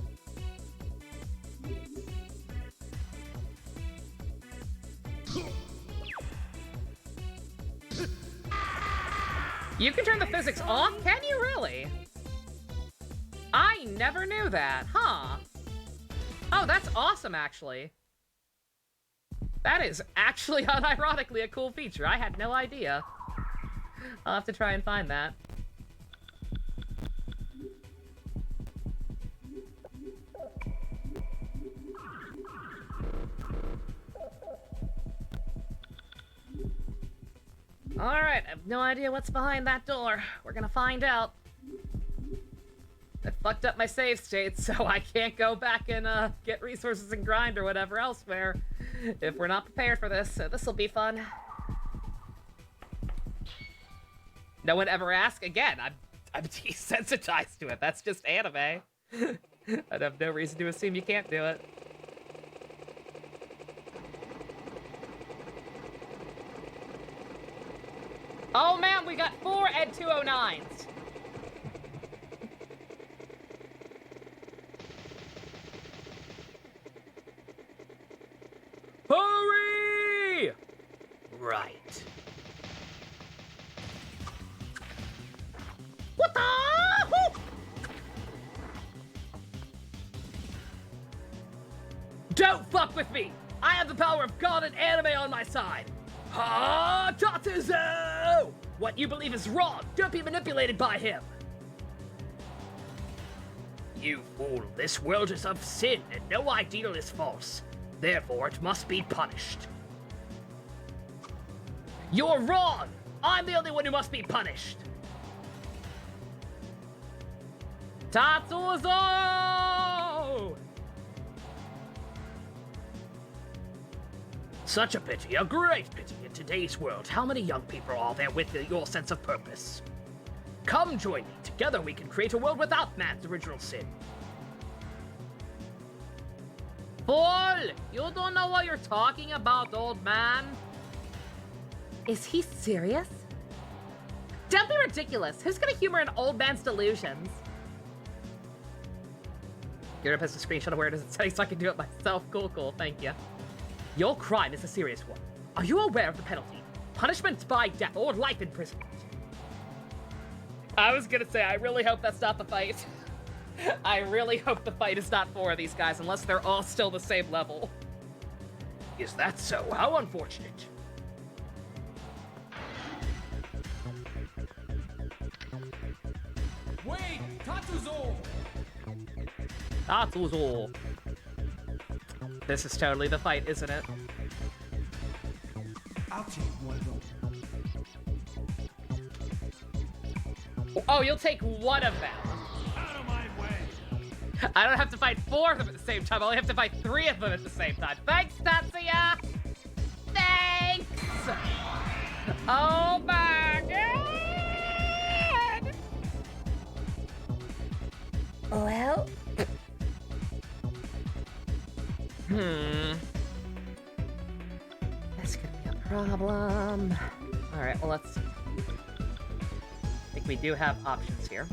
You can turn the physics off? Can you really? I never knew that, huh? Oh, that's awesome, actually. That is actually unironically a cool feature. I had no idea. I'll have to try and find that. Alright, I have no idea what's behind that door. We're gonna find out. I fucked up my save state, so I can't go back and get resources and grind or whatever elsewhere if we're not prepared for this, so this'll be fun. No one ever asked? Again, I'm desensitized to it. That's just anime. I'd have no reason to assume you can't do it. Oh man, we got 4 ED-209s. Hurry! Right. What the? Don't fuck with me! I have the power of God and anime on my side! Ha! Tatsuzo! What you believe is wrong! Don't be manipulated by him! You fool, this world is of sin, and no ideal is false. Therefore, it must be punished. You're wrong! I'm the only one who must be punished! Tatsuzo! Such a pity, a great pity in today's world. How many young people are there with your sense of purpose? Come join me. Together we can create a world without man's original sin. Fool! You don't know what you're talking about, old man. Is he serious? Don't be ridiculous. Who's gonna humor an old man's delusions? You're gonna post a screenshot of where it is in settings so I can do it myself. Cool, thank you. Your crime is a serious one. Are you aware of the penalty? Punishment by death or life imprisonment. I was gonna say, I really hope that's not the fight. I really hope the fight is not 4 of these guys, unless they're all still the same level. Is that so? How unfortunate. Wait! Tatsuzo! Tatsuzo. This is totally the fight, isn't it? I'll take one of those. Oh, you'll take one of them. Out of my way! I don't have to fight 4 of them at the same time. I only have to fight 3 of them at the same time. Thanks, Tatsuya! Thanks! Oh my god! Well, This could be a problem. Alright, well, let's see. I think we do have options here.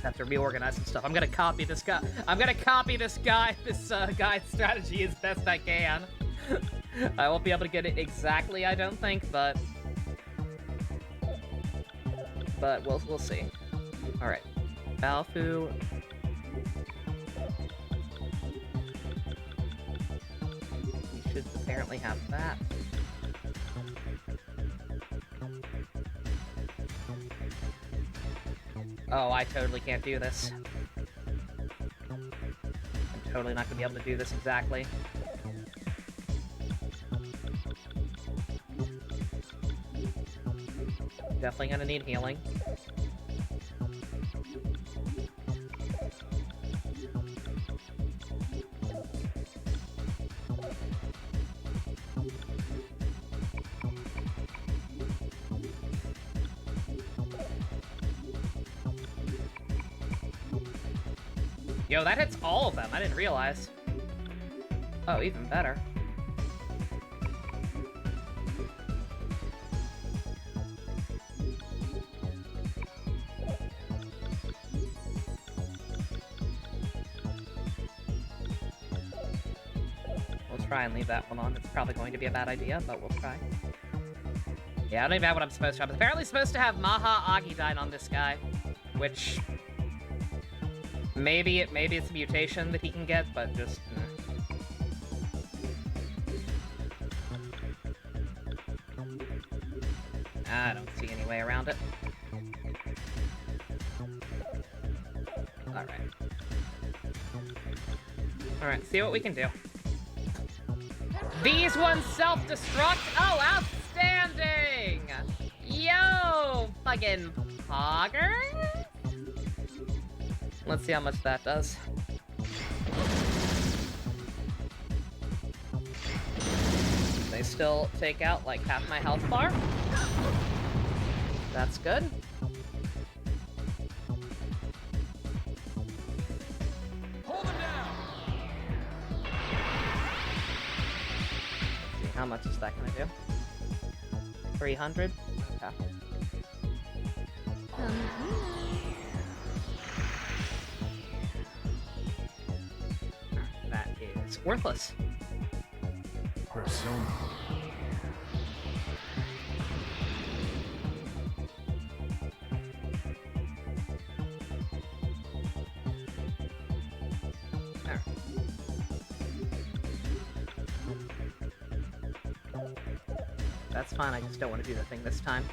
So have to reorganize some stuff. I'm gonna copy this guy. This guy's strategy as best I can. I won't be able to get it exactly, I don't think, but we'll see. All right, Balfu. We should apparently have that. Oh, I totally can't do this. I'm totally not gonna be able to do this exactly. Definitely gonna need healing. Yo, that hits all of them. I didn't realize. Oh, even better. We'll try and leave that one on. It's probably going to be a bad idea, but we'll try. Yeah, I don't even have what I'm supposed to have. I'm apparently supposed to have Maha Agidine on this guy, which... Maybe it's a mutation that he can get, but just... I don't see any way around it. Alright. Alright, see what we can do. These ones self-destruct? Oh, outstanding! Yo, fucking pogger? Let's see how much that does. They still take out like half my health bar. That's good. Hold him down. Let's see, how much is that gonna do? 300? Okay. That is worthless. Persona. There. That's fine, I just don't want to do the thing this time.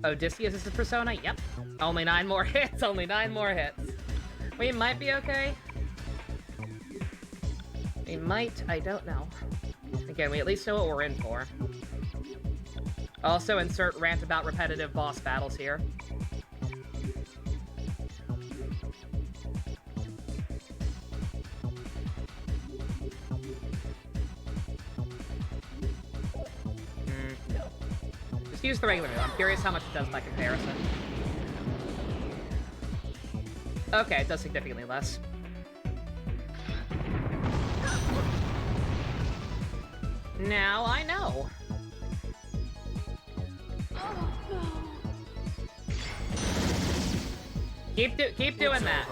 Odysseus is a persona? Yep. Only 9 more hits, only 9 more hits. We might be okay. We might, I don't know. Again, we at least know what we're in for. Also, insert rant about repetitive boss battles here. No. Just use the regular move. I'm curious how much it does by comparison. Okay, it does significantly less. Now I know. Keep doing that.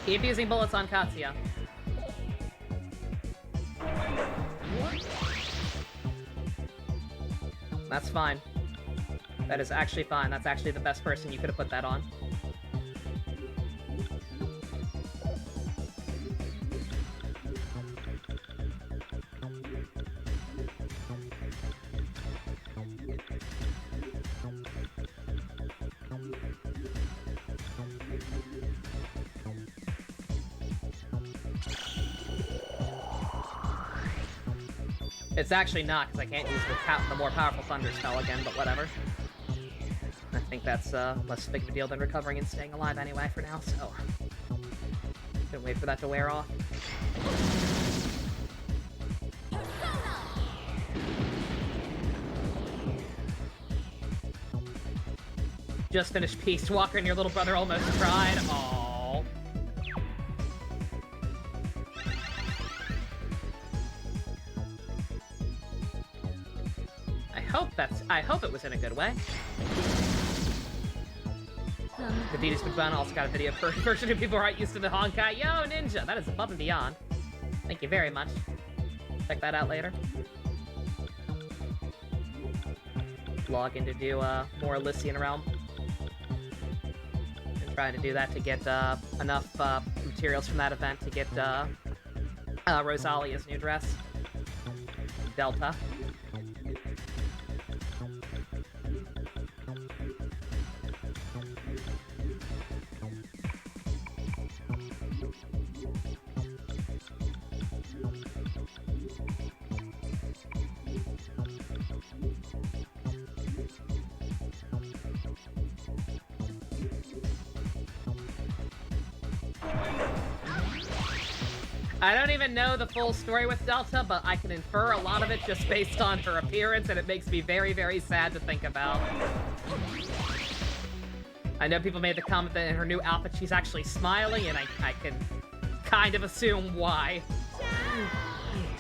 Keep using bullets on Katsuya. That's fine. That is actually fine. That's actually the best person you could have put that on. It's actually not, because I can't use the more powerful Thunder spell again, but whatever. I think that's less big of a deal than recovering and staying alive anyway for now, so... Gonna wait for that to wear off. Just finished Peace Walker and your little brother almost cried. Aww. I hope it was in a good way. The Deed's been fun. Also got a video version of people who aren't used to the Honkai. Yo, Ninja! That is above and beyond. Thank you very much. Check that out later. Log in to do more Elysian Realm. And trying to do that to get enough materials from that event to get Rosalia's new dress. Delta. I don't even know the full story with Delta, but I can infer a lot of it just based on her appearance, and it makes me very, very sad to think about. I know people made the comment that in her new outfit she's actually smiling, and I can kind of assume why.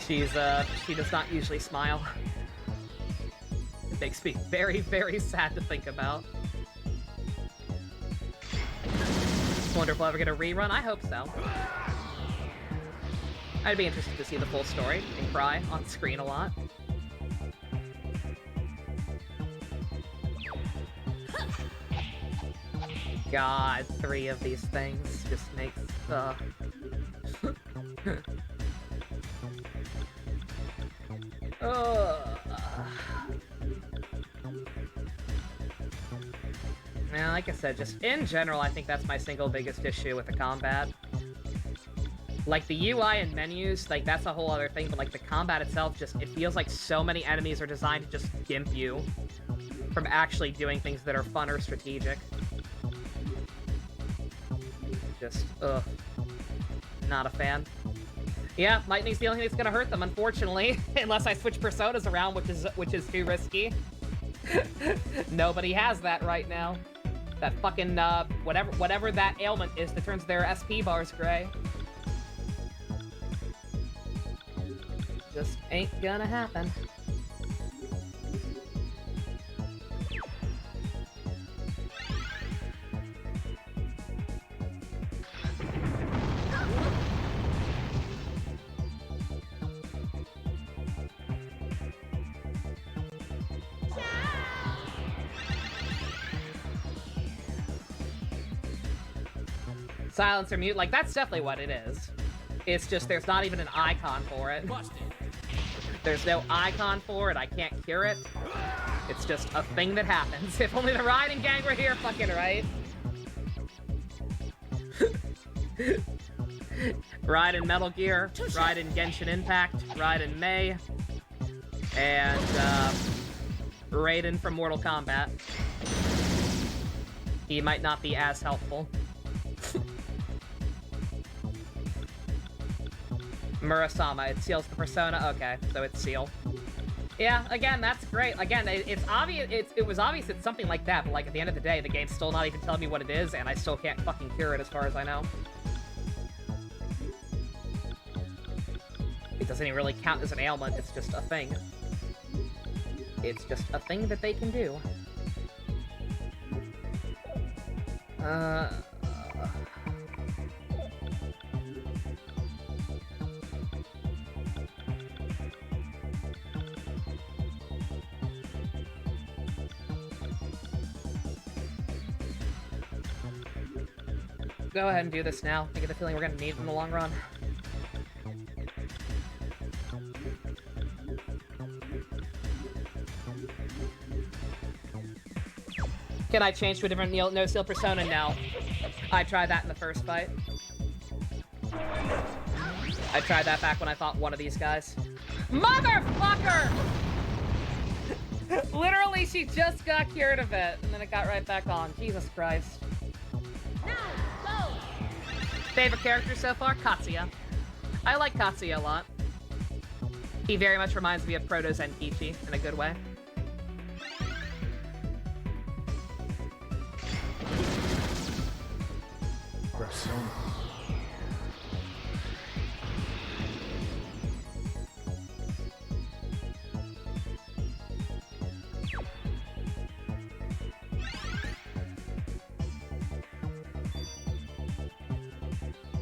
She does not usually smile. It makes me very, very sad to think about. Wonder if we'll ever get a rerun. I hope so. I'd be interested to see the full story and cry on screen a lot. God, 3 of these things just makes Now, like I said, just in general, I think that's my single biggest issue with the combat. Like, the UI and menus, like, that's a whole other thing, but, like, the combat itself just, it feels like so many enemies are designed to just gimp you from actually doing things that are fun or strategic. Just, ugh. Not a fan. Yeah, lightning's the only thing that's gonna hurt them, unfortunately. Unless I switch personas around, which is too risky. Nobody has that right now. That fucking, whatever that ailment is that turns their SP bars gray. Just ain't gonna happen. Silence or mute, like, that's definitely what it is. It's just there's not even an icon for it. There's no icon for it, I can't cure it. It's just a thing that happens. If only the Raiden gang were here, fucking right. Raiden Metal Gear, Raiden Genshin Impact, Raiden Mei, and Raiden from Mortal Kombat. He might not be as helpful. Murasama, it seals the persona. Okay, so it's seal. Yeah, again, that's great. Again, it's obvious. It was obvious it's something like that, but like at the end of the day, the game's still not even telling me what it is, and I still can't fucking cure it as far as I know. It doesn't even really count as an ailment. It's just a thing. It's just a thing that they can do. Go ahead and do this now. I get the feeling we're gonna need it in the long run. Can I change to a different no-seal persona? No. I tried that in the first fight. I tried that back when I fought one of these guys. Motherfucker! Literally, she just got cured of it, and then it got right back on. Jesus Christ. Favorite character so far? Katsuya. I like Katsuya a lot. He very much reminds me of Proto Zenkichi in a good way. Persona.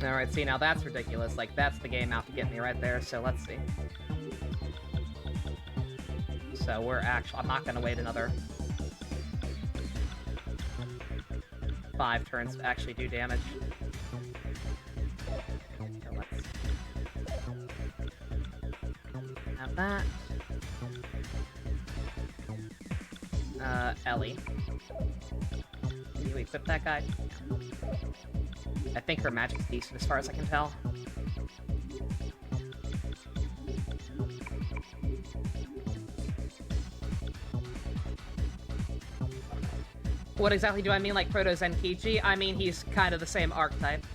Alright, see, now that's ridiculous. Like, that's the game out to get me right there, so let's see. So we're actually... I'm not gonna wait another 5 turns to actually do damage. So let's have that. Ellie. Can you equip that guy? I think her magic's decent as far as I can tell. What exactly do I mean, like Proto Zenkichi? I mean, he's kind of the same archetype.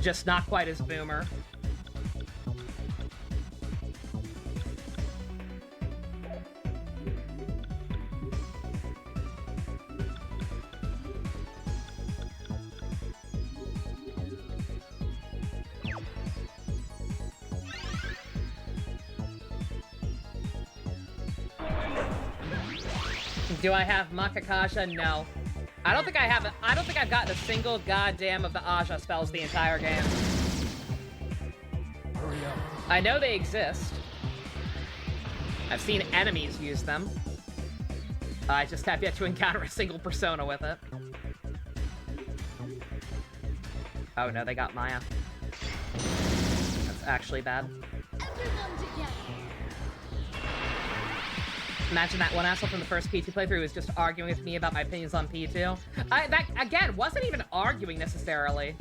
Just not quite as boomer. Do I have Makakaja? No. I don't think I have. I don't think I've gotten a single goddamn of the Aja spells the entire game. Hurry up. I know they exist. I've seen enemies use them. I just have yet to encounter a single persona with it. Oh no, they got Maya. That's actually bad. Everyone together. Imagine that one asshole from the first P2 playthrough was just arguing with me about my opinions on P2. That, again, wasn't even arguing necessarily.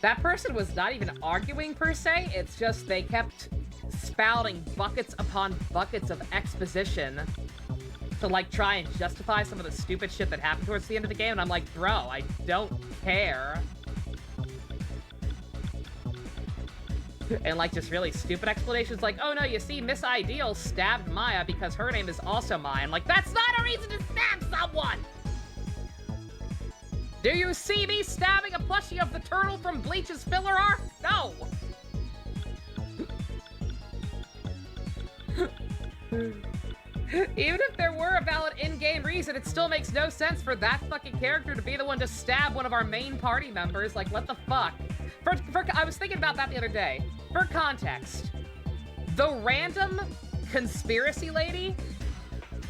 That person was not even arguing per se, it's just they kept spouting buckets upon buckets of exposition to, like, try and justify some of the stupid shit that happened towards the end of the game, and I'm like, bro, I don't care. And, like, just really stupid explanations like, oh no, you see, Miss Ideal stabbed Maya because her name is also Maya. And, like, that's not a reason to stab someone! Do you see me stabbing a plushie of the turtle from Bleach's filler arc? No! Even if there were a valid in-game reason, it still makes no sense for that fucking character to be the one to stab one of our main party members. Like, what the fuck? I was thinking about that the other day. For context, the random conspiracy lady,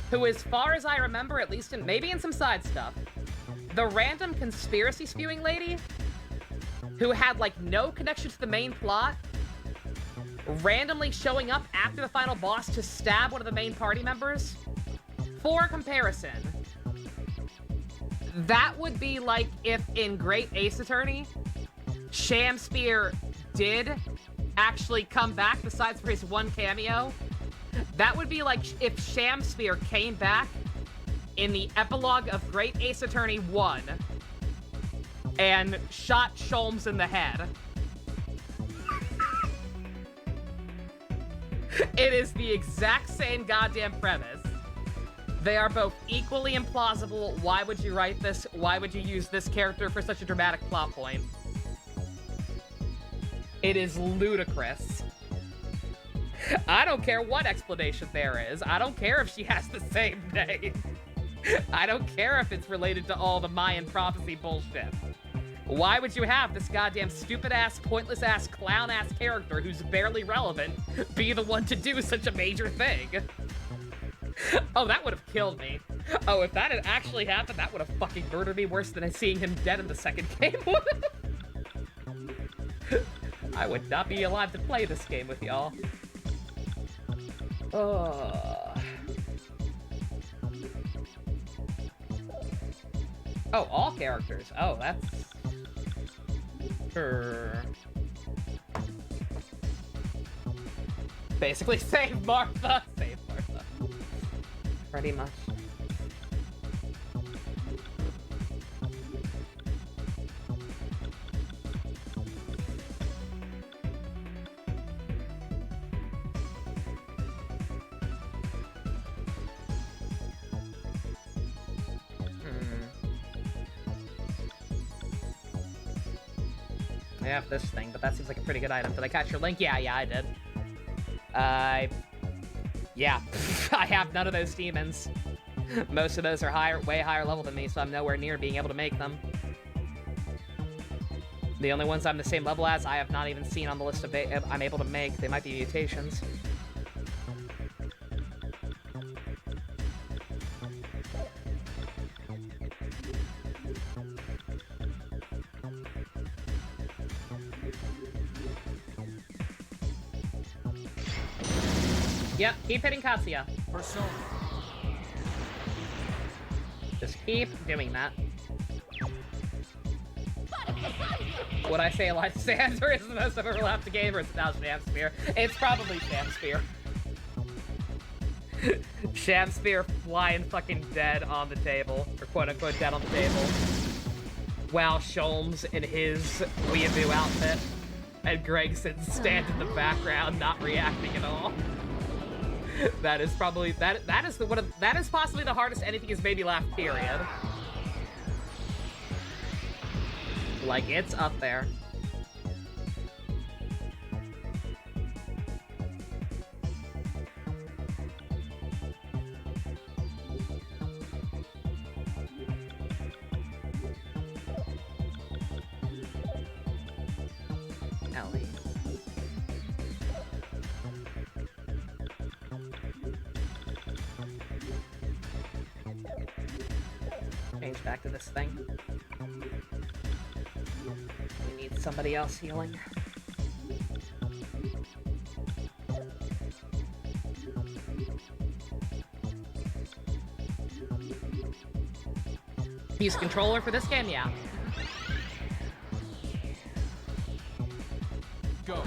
who, as far as I remember, at least maybe in some side stuff, the random conspiracy spewing lady, who had, like, no connection to the main plot, randomly showing up after the final boss to stab one of the main party members. For comparison, that would be like if in Great Ace Attorney, Shamspear did actually come back besides for his one cameo. That would be like if Shamspear came back in the epilogue of Great Ace Attorney 1 and shot Sholmes in the head. It is the exact same goddamn premise. They are both equally implausible. Why would you write this? Why would you use this character for such a dramatic plot point? It is ludicrous. I don't care what explanation there is. I don't care if she has the same name. I don't care if it's related to all the Mayan prophecy bullshit. Why would you have this goddamn stupid-ass, pointless-ass, clown-ass character who's barely relevant be the one to do such a major thing? Oh, that would have killed me. Oh, if that had actually happened, that would have fucking murdered me worse than seeing him dead in the second game. I would not be alive to play this game with y'all. Oh, all characters. Oh, that's... Basically, save Martha! Save Martha. Pretty much. I have this thing, but that seems like a pretty good item. Did I catch your link? Yeah, I did. Yeah. I have none of those demons. Most of those are way higher level than me, so I'm nowhere near being able to make them. The only ones I'm the same level as, I have not even seen on the list of I'm able to make. They might be mutations. Yep, keep hitting Katsuya. Persona. Just keep doing that. Would I say Elijah Sander is the most overlapped game, or is it now Shamsphere? It's probably Shamsphere. Shamsphere flying fucking dead on the table, or quote-unquote dead on the table. Wow, Sholmes in his weeaboo outfit, and Gregson stand in the background, not reacting at all. That is probably that is possibly the hardest anything has made me laugh, period. Like, it's up there. Ellie. Change back to this thing. We need somebody else healing. Use controller for this game, yeah. Go.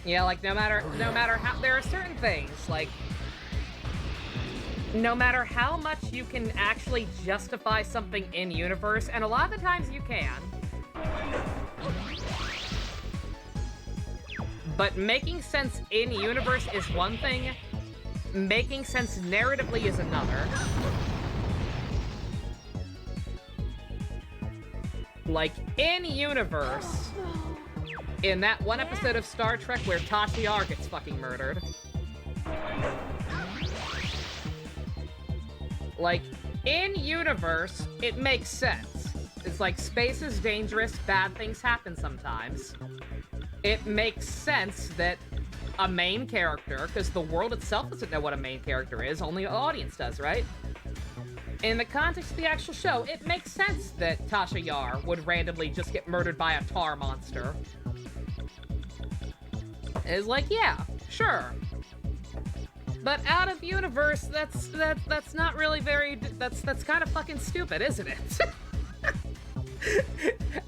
Yeah, like no matter how there are certain things, like no matter how much you can actually justify something in universe, and a lot of the times you can, but making sense in universe is one thing, making sense narratively is another. Like, in universe, in that one episode of Star Trek where Tasha Yar gets fucking murdered, like, in universe, it makes sense. It's like, space is dangerous, bad things happen sometimes. It makes sense that a main character, because the world itself doesn't know what a main character is, only the audience does, right? In the context of the actual show, it makes sense that Tasha Yar would randomly just get murdered by a tar monster. It's like, yeah, sure. But out of universe, that's not really very, that's kind of fucking stupid, isn't it?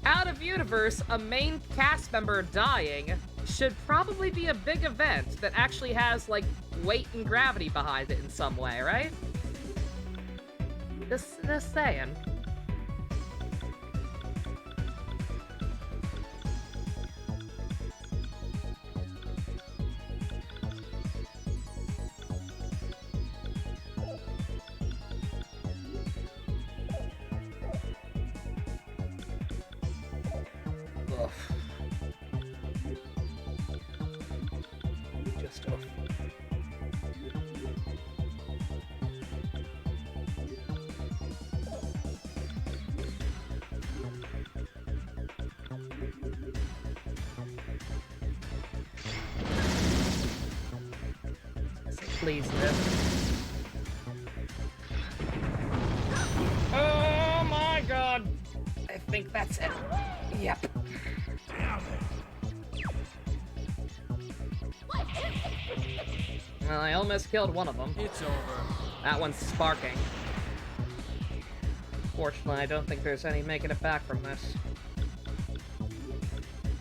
Out of universe, a main cast member dying should probably be a big event that actually has, like, weight and gravity behind it in some way, right? Just saying. Ugh. Just ugh. Please live. Oh my god! I think that's it. Yep. Well, I almost killed one of them. It's over. That one's sparking. Fortunately, I don't think there's any making it back from this.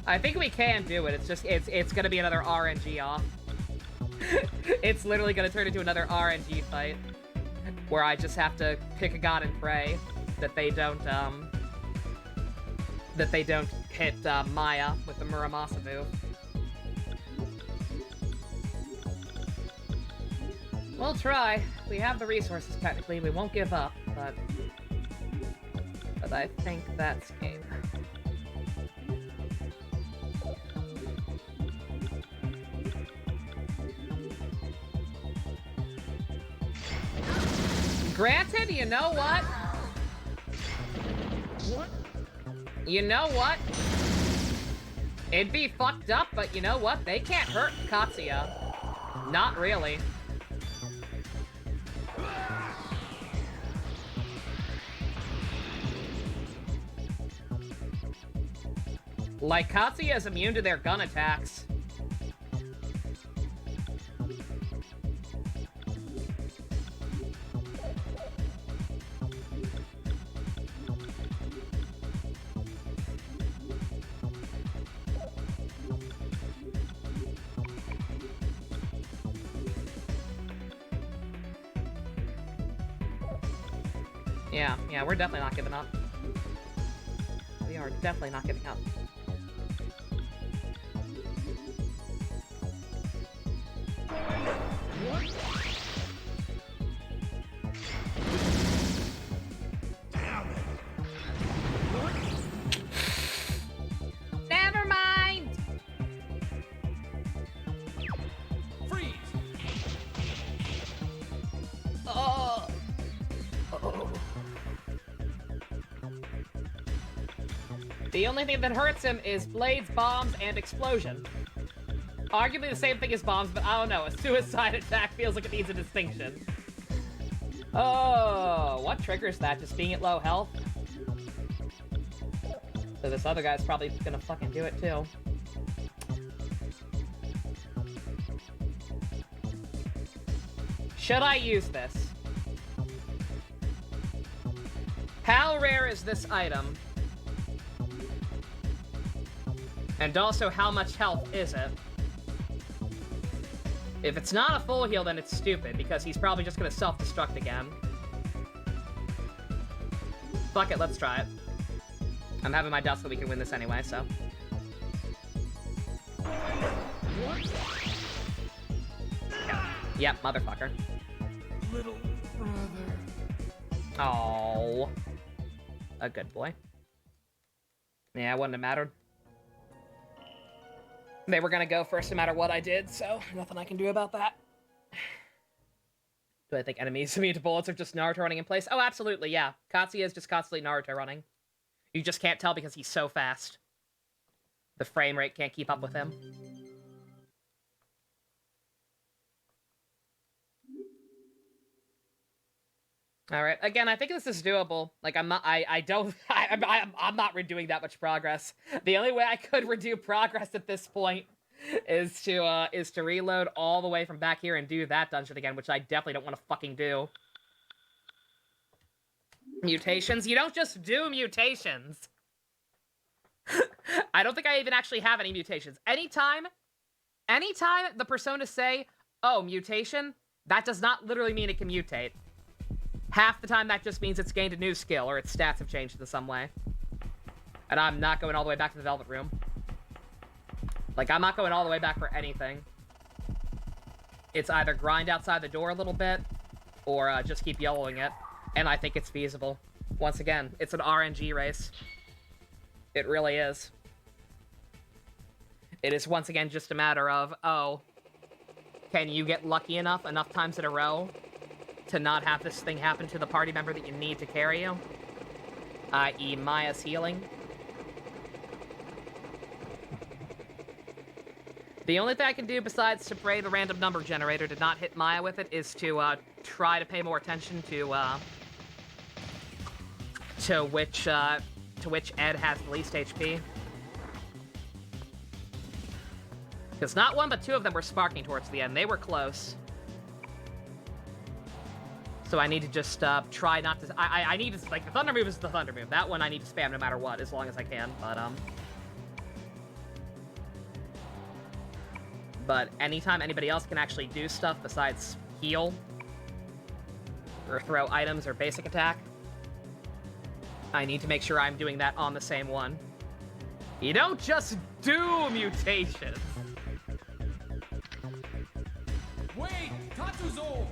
I think we can do it. It's just, it's gonna be another RNG off. It's literally gonna turn into another RNG fight, where I just have to pick a god and pray that they don't hit Maya with the Muramasa move. We'll try. We have the resources technically. We won't give up, but I think that's game. Granted, you know what? You know what? It'd be fucked up, but you know what? They can't hurt Katsuya. Not really. Like, Katsuya is immune to their gun attacks. Yeah, we're definitely not giving up. We are definitely not giving up. Never mind! Freeze! Oh. The only thing that hurts him is blades, bombs, and explosion. Arguably the same thing as bombs, but I don't know. A suicide attack feels like it needs a distinction. Oh, what triggers that? Just being at low health? So this other guy's probably gonna fucking do it too. Should I use this? How rare is this item? And also, how much health is it? If it's not a full heal, then it's stupid, because he's probably just gonna self-destruct again. Fuck it, let's try it. I'm having my doubts that we can win this anyway, so. Yep, motherfucker. Little brother. Oh, a good boy. Yeah, it wouldn't have mattered. They were gonna go first no matter what I did, so nothing I can do about that. Do I think enemies immune to bullets are just Naruto running in place? Oh, absolutely, yeah. Katsuya is just constantly Naruto running. You just can't tell because he's so fast. The frame rate can't keep up with him. All right. Again, I think this is doable. Like, I'm not. I'm not redoing that much progress. The only way I could redo progress at this point is to reload all the way from back here and do that dungeon again, which I definitely don't want to fucking do. Mutations? You don't just do mutations. I don't think I even actually have any mutations. Anytime the personas say, "Oh, mutation," that does not literally mean it can mutate. Half the time, that just means it's gained a new skill, or its stats have changed in some way. And I'm not going all the way back to the Velvet Room. Like, I'm not going all the way back for anything. It's either grind outside the door a little bit, or just keep YOLOing it. And I think it's feasible. Once again, it's an RNG race. It really is. It is, once again, just a matter of, oh, can you get lucky enough times in a row to not have this thing happen to the party member that you need to carry you? I.e. Maya's healing. The only thing I can do besides to pray the random number generator to not hit Maya with it is to try to pay more attention to which Ed has the least HP. Because not one but two of them were sparking towards the end. They were close. So I need to just try not to... I need to... Like, the Thunder move is the Thunder move. That one I need to spam no matter what, as long as I can. But anytime anybody else can actually do stuff besides heal, or throw items, or basic attack, I need to make sure I'm doing that on the same one. You don't just do mutations! Wait! Tatsuzo!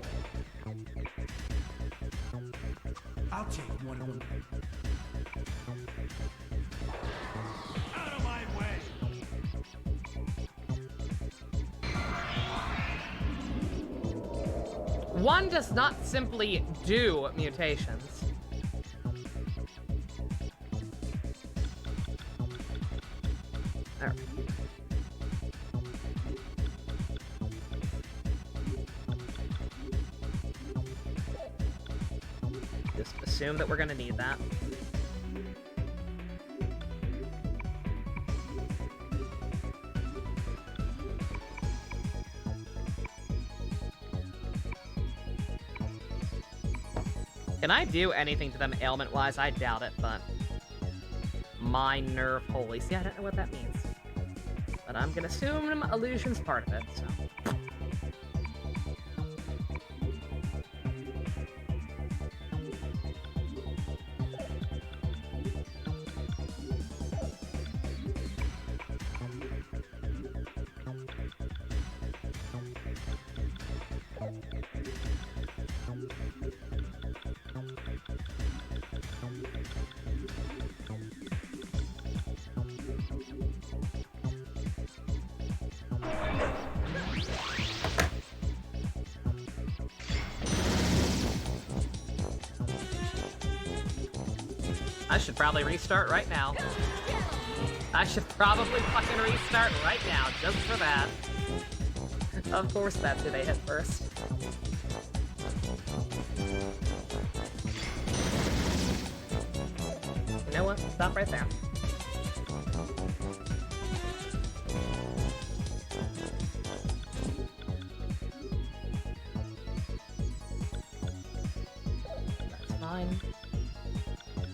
I'll take one of them. Out of my way! One does not simply do mutations. assume that we're gonna need that. Can I do anything to them ailment-wise? I doubt it, but... My nerve holy. See, I don't know what that means. But I'm gonna assume illusion's part of it, so... I should probably restart right now. I should probably fucking restart right now, just for that. Of course that's who they hit first. You know what? Stop right there. That's fine.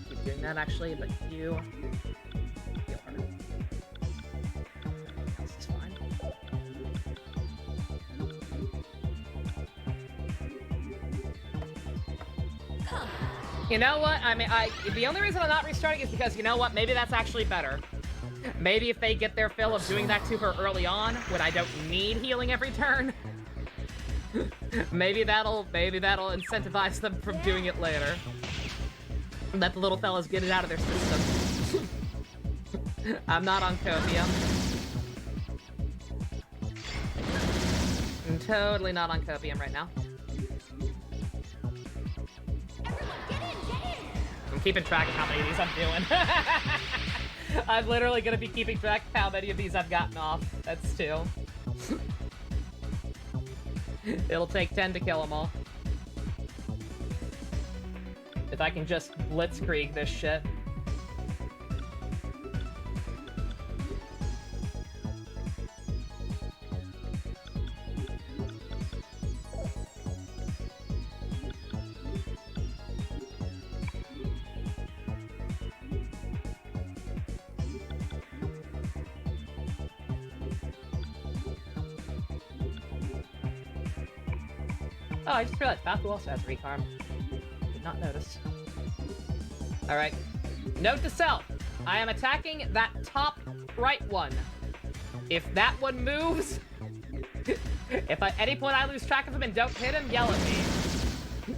Keep doing that actually, but you... heal her. Everything else is fine. You know what? I mean, the only reason I'm not restarting is because, you know what? Maybe that's actually better. Maybe if they get their fill of doing that to her early on, when I don't need healing every turn, maybe that'll incentivize them from doing it later. Let the little fellas get it out of their system. I'm not on copium. I'm totally not on copium right now. I'm keeping track of how many of these I'm doing. I'm literally gonna be keeping track of how many of these I've gotten off. That's 2. It'll take 10 to kill them all. If I can just blitzkrieg this shit. Oh, I just realized Baku also has recarm. Did not notice. Alright. Note to self. I am attacking that top right one. If that one moves... if at any point I lose track of him and don't hit him, yell at me.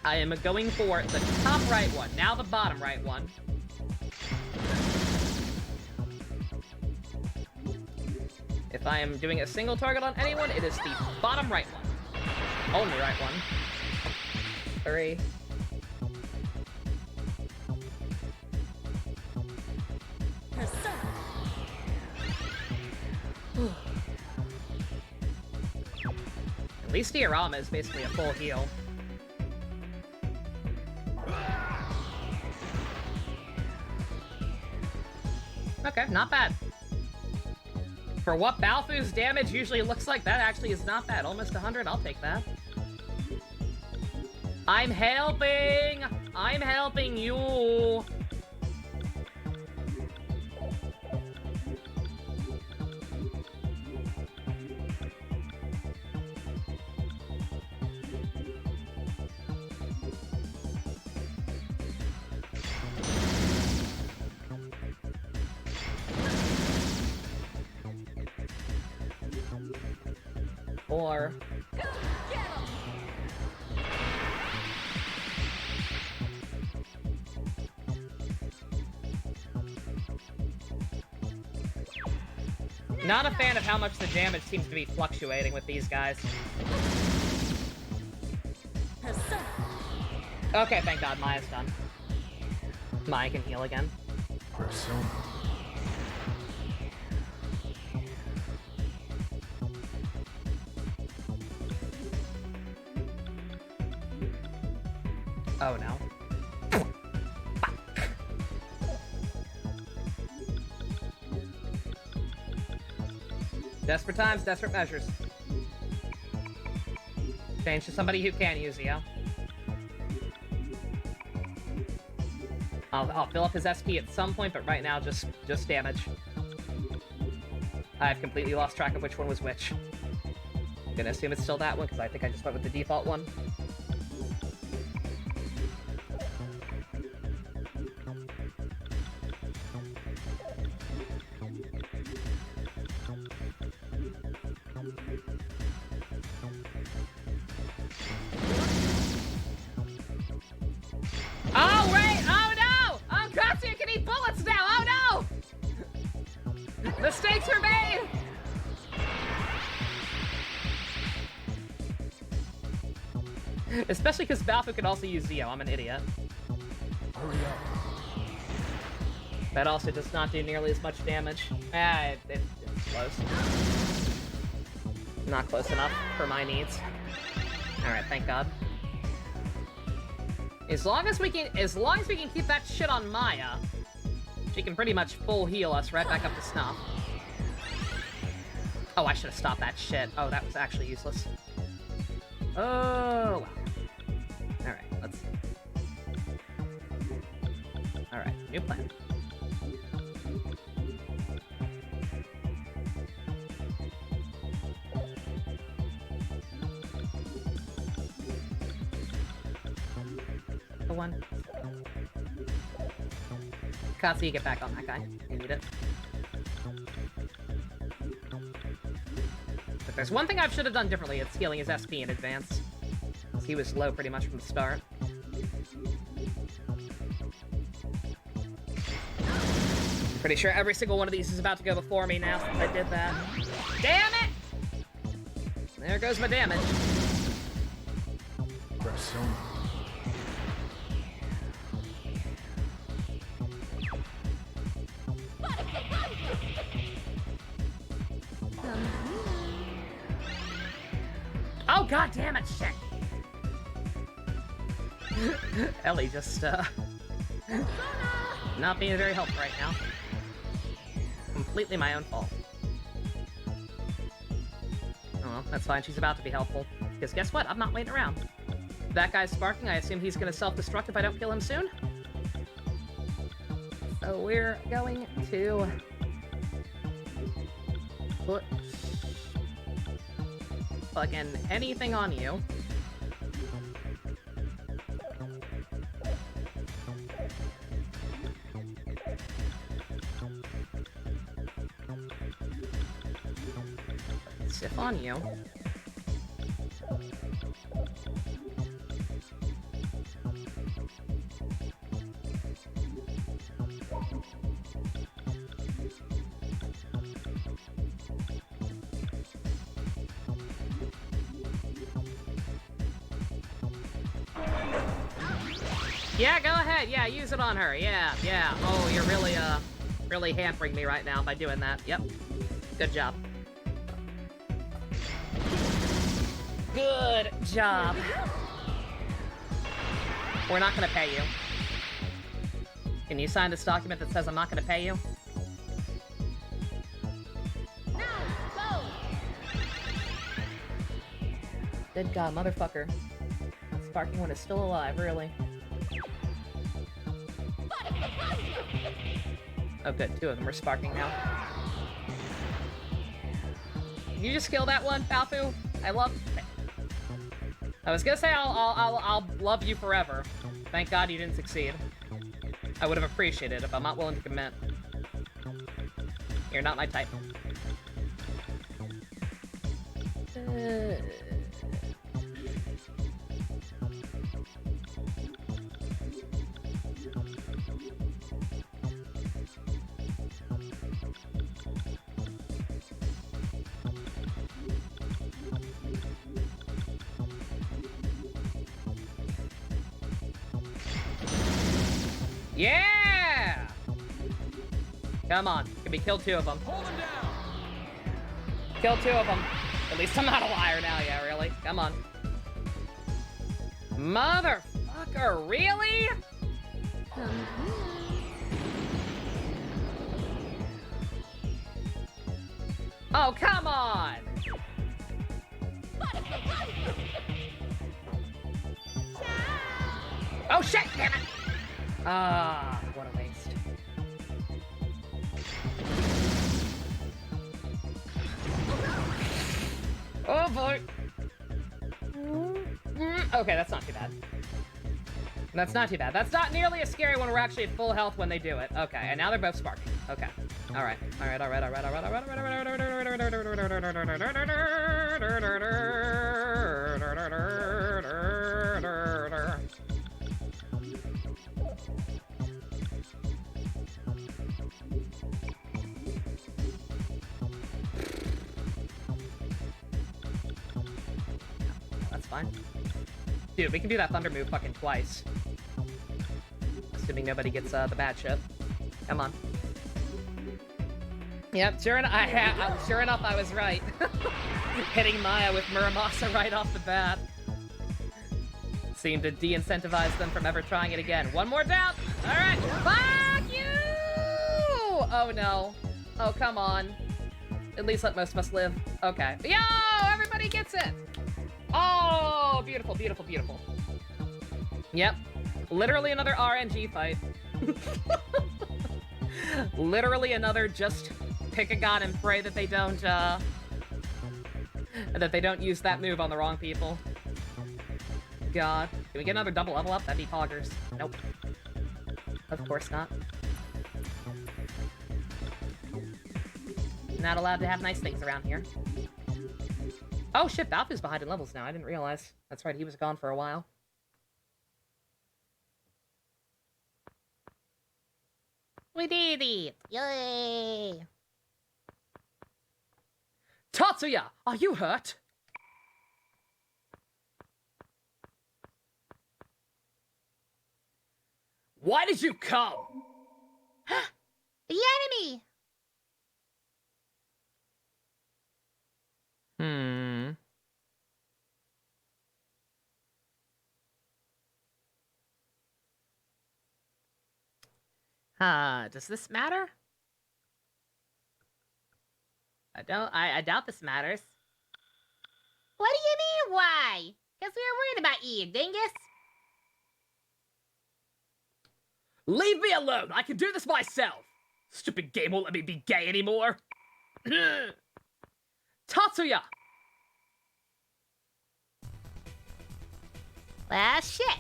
I am going for the top right one. Now the bottom right one. If I am doing a single target on anyone, it is the bottom right one. Only right one. 3. At least Diorama is basically a full heal. Okay, not bad. For what Balfu's damage usually looks like, that actually is not bad. Almost 100, I'll take that. I'm helping! I'm helping you! Or... Not a fan of how much the damage seems to be fluctuating with these guys. Okay, thank God, Maya's done. Maya can heal again. Persona. Oh no. Desperate times, desperate measures. Change to somebody who can use Zeo. I'll fill up his SP at some point, but right now, just damage. I've completely lost track of which one was which. I'm gonna assume it's still that one, because I think I just went with the default one. Oh, wait! Oh, no! Oh, Katsuya can eat bullets now! Oh, no! Mistakes were made! Especially because Balfu can also use Zeo. I'm an idiot. Hurry up. That also does not do nearly as much damage. It's close. Not close enough for my needs. Alright, thank God. As long as we can keep that shit on Maya, she can pretty much full heal us right back up to snuff. Oh, I should have stopped that shit. Oh, that was actually useless. Oh, well. Alright, let's see. Alright, new plan. The one. Katsu, you get back on that guy. You need it. If there's one thing I should have done differently, it's healing his SP in advance. Because he was low pretty much from the start. Pretty sure every single one of these is about to go before me now since I did that. Damn it! There goes my damage. Persona. Oh, god damn it, shit! Ellie just, not being very helpful right now. Completely my own fault. Oh well, that's fine, she's about to be helpful. Because guess what? I'm not waiting around. That guy's sparking, I assume he's gonna self-destruct if I don't kill him soon. So we're going to put fucking anything on you. Sip on you. Yeah, go ahead. Yeah, use it on her. Yeah. Oh, you're really hampering me right now by doing that. Yep. Good job. Good job. We're not gonna pay you. Can you sign this document that says I'm not gonna pay you? No, go. Good God, motherfucker. That sparking one is still alive, really. Oh good, two of them are sparking now. Can you just kill that one, Balfu? I love it. I was gonna say I'll love you forever. Thank God you didn't succeed. I would have appreciated it, but I'm not willing to commit. You're not my type. Yeah! Come on. Can we kill two of them? Hold him down. Kill two of them. At least I'm not a liar now, yeah, really? Come on. Motherfucker, really? Oh, come on! Oh, shit! Damn it! Ah, what a waste. Oh, boy. Okay, that's not too bad. That's not too bad. That's not nearly as scary when we're actually at full health when they do it. Okay, and now they're both sparking. Okay. Alright. That's fine. Dude, we can do that thunder move fucking twice. Assuming nobody gets the bad shit. Come on. Yep, sure enough, I was right. Hitting Maya with Muramasa right off the bat. Seemed to de-incentivize them from ever trying it again. One more down! Alright, fuck you! Oh no. Oh, come on. At least let most of us live. Okay. Yo! Everybody gets it! Oh, beautiful, beautiful, beautiful. Yep. Literally another RNG fight. Literally another just pick a god and pray that they don't use that move on the wrong people. God. Can we get another double level up? That'd be poggers. Nope. Of course not. Not allowed to have nice things around here. Oh shit, Balfu's behind in levels now. I didn't realize. That's right, he was gone for a while. We did it! Yay! Tatsuya, are you hurt? Why did you come? The enemy! Does this matter? I doubt this matters. What do you mean, why? Guess we were worried about you, dingus. Leave me alone! I can do this myself! Stupid game won't let me be gay anymore! Tatsuya! Well, shit.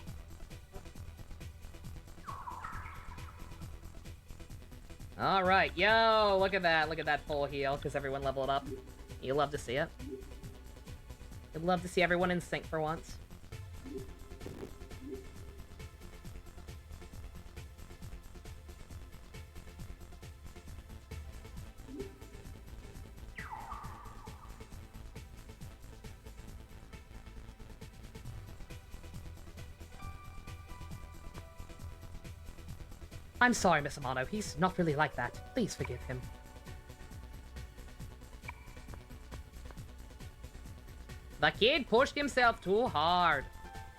Alright, yo, look at that full heal, because everyone leveled up. You love to see it. You'd love to see everyone in sync for once. I'm sorry, Miss Amano. He's not really like that. Please forgive him. The kid pushed himself too hard.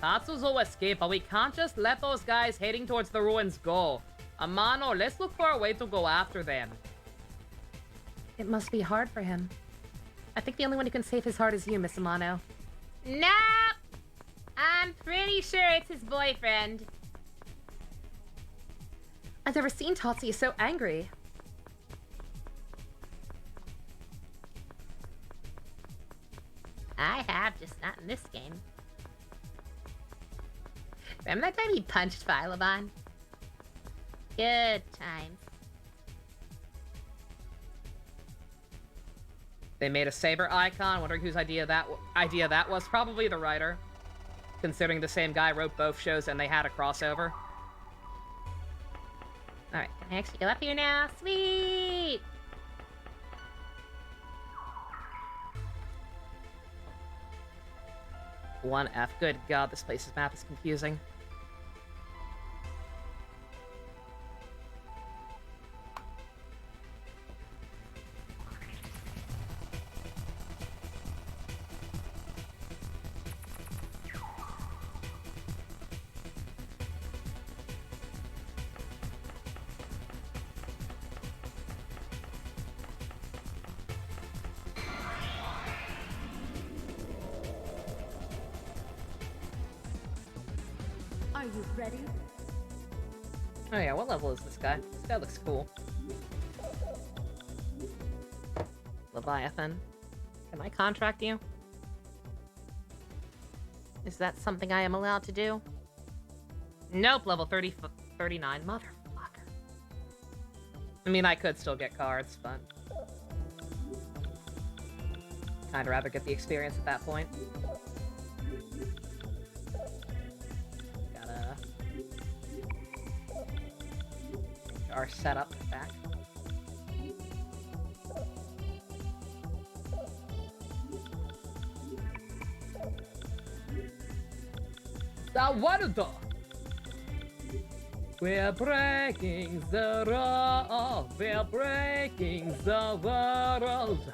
Tatsu's will escape, but we can't just let those guys heading towards the ruins go. Amano, let's look for a way to go after them. It must be hard for him. I think the only one who can save his heart is you, Miss Amano. Nope. I'm pretty sure it's his boyfriend. I've never seen Tatsuya so angry. I have, just not in this game. Remember that time he punched Philobon? Good times. They made a saber icon, wondering whose idea that was. Probably the writer, considering the same guy wrote both shows and they had a crossover. Alright, can I actually go up here now? Sweet! One F. Good God, this place's map is confusing. you ready? Oh yeah, what level is this guy? This guy looks cool. Leviathan. Can I contract you? Is that something I am allowed to do? Nope, level 39. Motherfucker. I mean, I could still get cards, but... I'd rather get the experience at that point. Gotta... change our setup back. Zawardo! We're breaking the rules. We're breaking the world.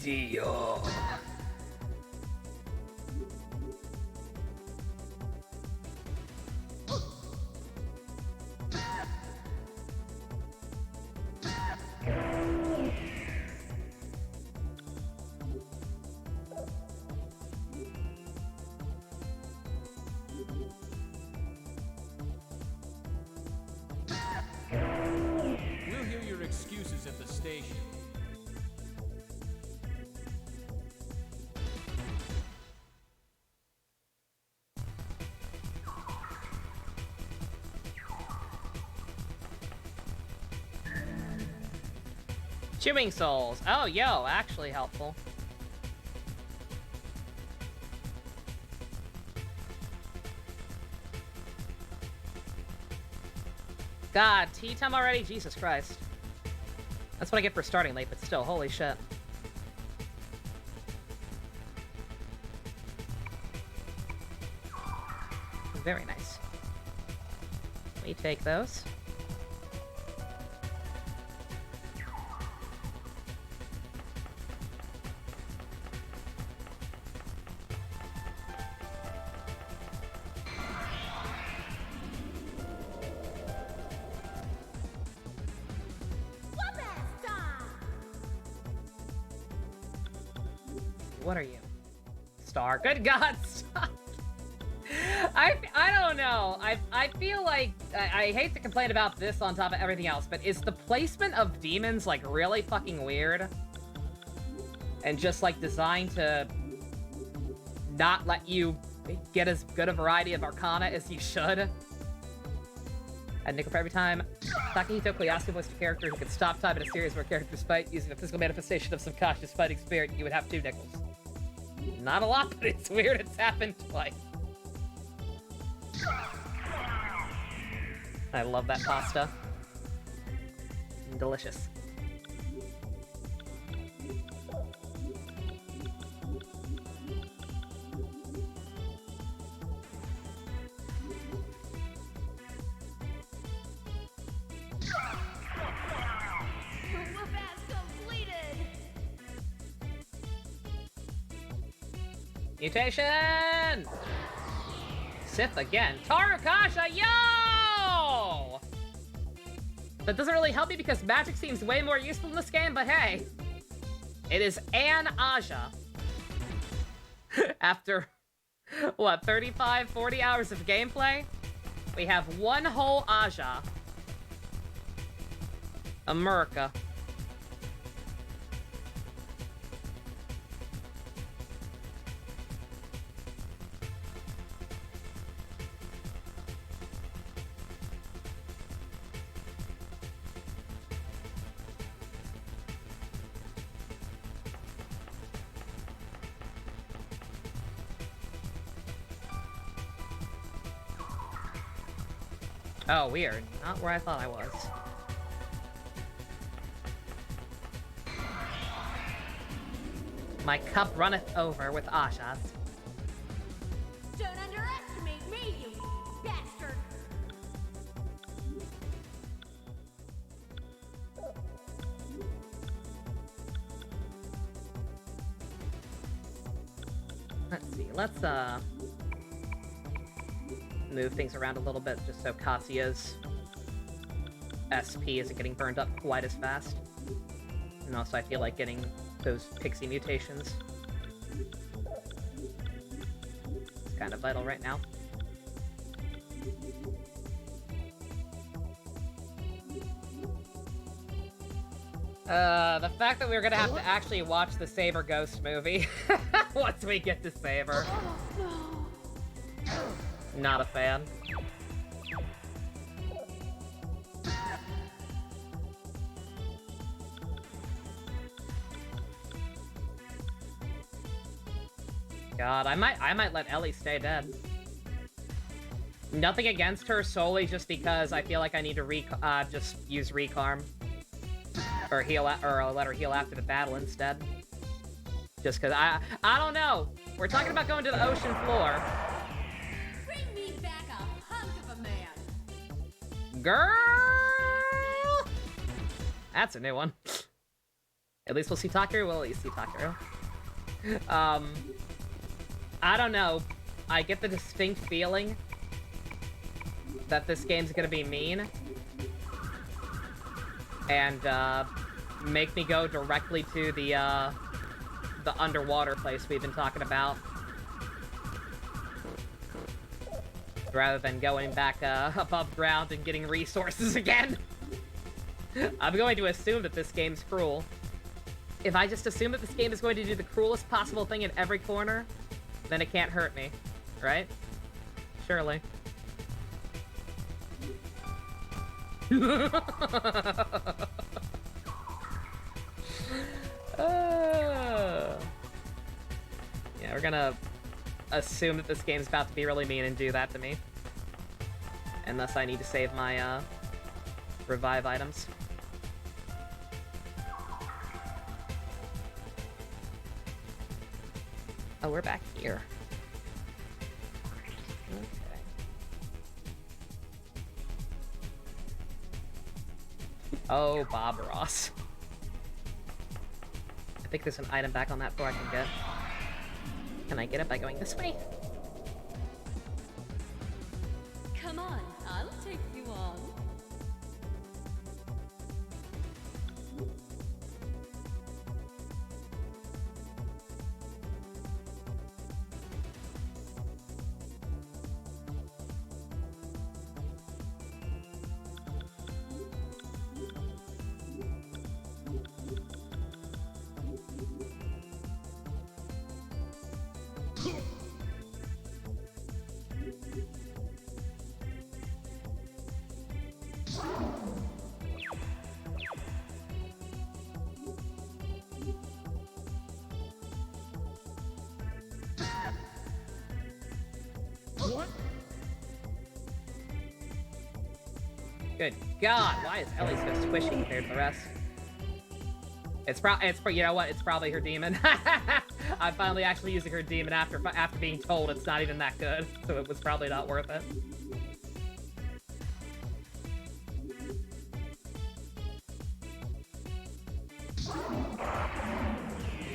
Dio. We'll hear your excuses at the station. Chewing souls. Oh, yo, actually helpful. God, tea time already? Jesus Christ. That's what I get for starting late, but still, holy shit. Very nice. We take those. Swap-ass time! What are you? Star. Good God, stop. I don't know. I feel like I hate to complain about this on top of everything else, but is the placement of demons like really fucking weird? And just like designed to not let you get as good a variety of arcana as you should? And nickel for every time. Takahito Koyasu voiced a character who could stop time in a series where characters fight using a physical manifestation of subconscious fighting spirit, you would have 2 nickels. Not a lot, but it's weird it's happened twice. I love that pasta. Delicious. Swap-ass completed! Mutation! Sith again. Tarukasha, yo! That doesn't really help me because magic seems way more useful in this game, but hey. It is an Aja. After, what, 35, 40 hours of gameplay? We have one whole Aja. America. Oh, weird. Not where I thought I was. My cup runneth over with Ajas. Don't underestimate me, you bastard! Let's see. Let's move things around a little bit just so Katsuya's SP isn't getting burned up quite as fast. And also I feel like getting those pixie mutations. It's kind of vital right now. The fact that we're gonna have to actually watch the Saber Ghost movie once we get to Saber. Not a fan. God, I might let Ellie stay dead. Nothing against her, solely just because I feel like I need to just use Recarm. Or heal, or I'll let her heal after the battle instead. Just cause I don't know. We're talking about going to the ocean floor. Bring me back a hunk of a man. Girl! That's a new one. At least we'll see Takeru. We'll at least see Takeru. I don't know. I get the distinct feeling that this game's gonna be mean. And, make me go directly to the underwater place we've been talking about. Rather than going back, above ground and getting resources again. I'm going to assume that this game's cruel. If I just assume that this game is going to do the cruelest possible thing in every corner, then it can't hurt me, right? Surely. Yeah, we're gonna assume that this game's about to be really mean and do that to me. Unless I need to save my, revive items. Oh, we're back here. Okay. Oh, Bob Ross. I think there's an item back on that floor I can get. Can I get it by going this way? Come on, I'll take you on. Good God, why is Ellie so squishy compared to the rest? It's you know what? It's probably her demon. I'm finally actually using her demon after being told it's not even that good, so it was probably not worth it.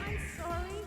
I'm sorry.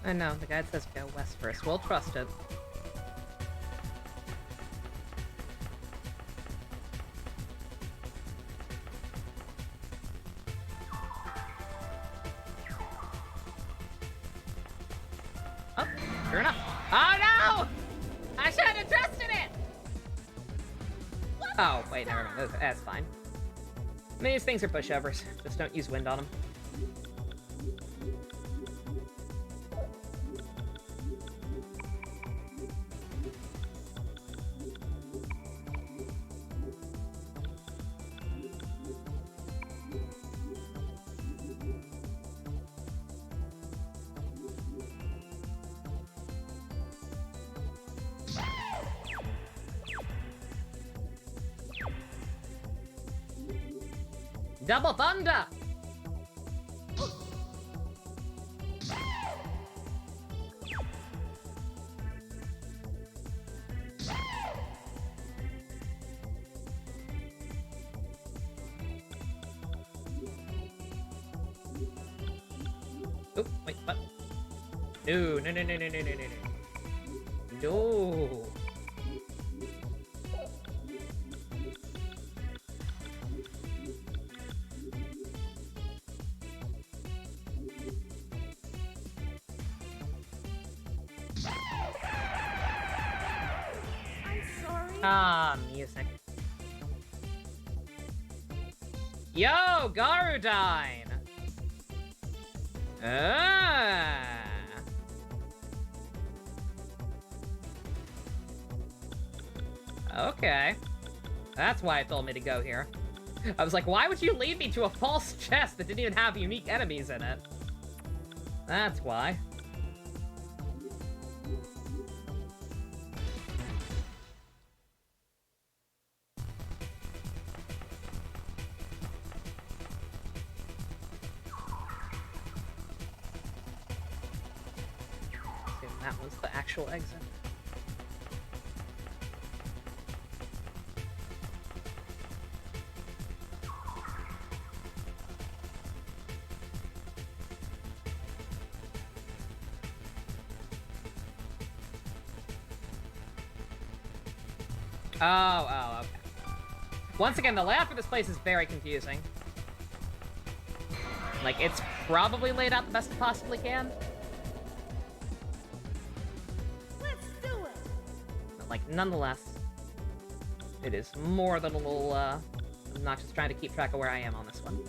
I know, the guide says go west first. We'll trust it. Oh, sure enough. Oh no! I should have trusted it! Oh, wait, never mind. That's fine. I mean, these things are pushovers. Just don't use wind on them. Double thunder! Oh, wait, what? No, no, no, no, no, no, no, no, no. No. I'm sorry. Ah, music. Yo, Garudine! Ah. Okay. That's why it told me to go here. I was like, why would you lead me to a false chest that didn't even have unique enemies in it? That's why. That was the actual exit. Oh, okay. Once again, the layout for this place is very confusing. Like, it's probably laid out the best it possibly can. Let's do it. But, like, nonetheless, it is more than a little, obnoxious trying to keep track of where I am on this one.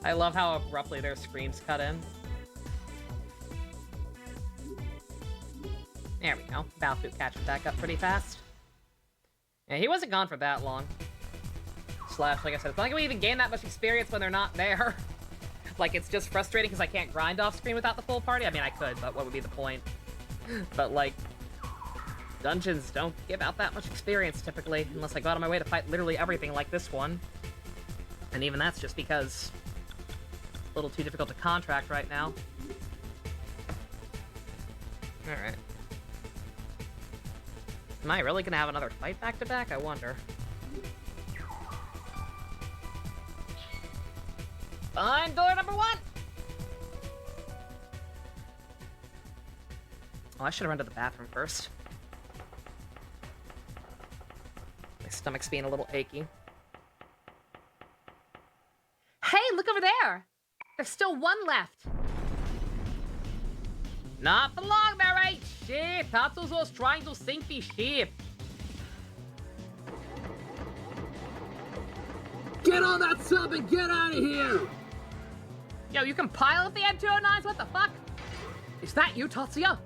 I love how abruptly their screams cut in. There we go. Battlefield catches back up pretty fast. Yeah, he wasn't gone for that long. Slash, like I said, it's not like we even gain that much experience when they're not there. Like, it's just frustrating because I can't grind off screen without the full party. I mean, I could, but what would be the point? But, like, dungeons don't give out that much experience, typically, unless I go out of my way to fight literally everything like this one. And even that's just because it's a little too difficult to contract right now. Alright. Am I really gonna have another fight back-to-back? I wonder. Fine, door number 1! Oh, I should have run to the bathroom first. My stomach's being a little achy. Hey, look over there! There's still one left. Not for long, Mary! Shit! Tatsu's was trying to sink the ship. Get on that sub and get out of here! Yo, you can pilot the ED-209s? What the fuck? Is that you, Tatsuya?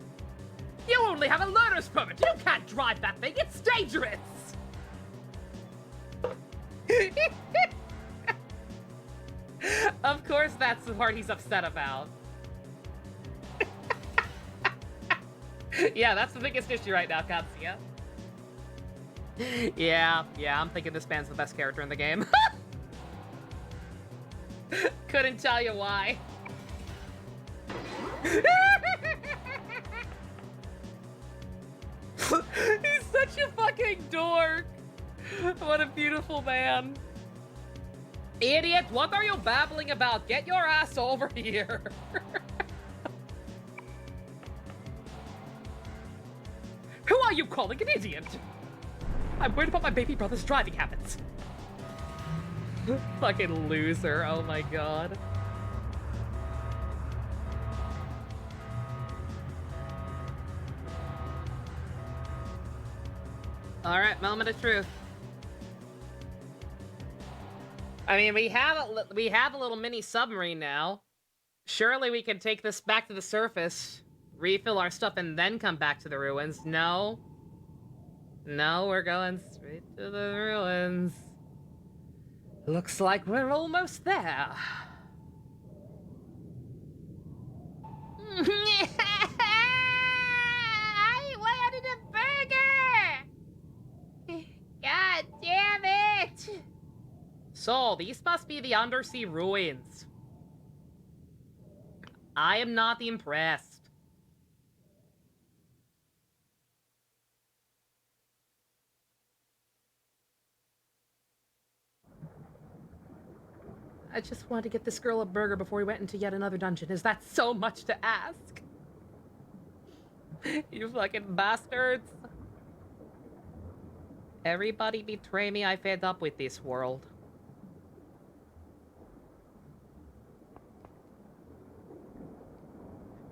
You only have a learner's permit. You can't drive that thing. It's dangerous. Of course, that's the part he's upset about. Yeah, that's the biggest issue right now, Katsuya. Yeah, I'm thinking this man's the best character in the game. Couldn't tell you why. He's such a fucking dork. What a beautiful man. Idiot, what are you babbling about? Get your ass over here. Who are you calling an idiot? I'm worried about my baby brother's driving habits. Fucking loser, oh my god. Alright, moment of truth. I mean, we have a little mini submarine now. Surely we can take this back to the surface, refill our stuff, and then come back to the ruins. No. No, we're going straight to the ruins. Looks like we're almost there. I wanted a burger! God damn it! So, these must be the undersea ruins. I am not impressed. I just wanted to get this girl a burger before we went into yet another dungeon. Is that so much to ask? You fucking bastards. Everybody betray me, I fed up with this world.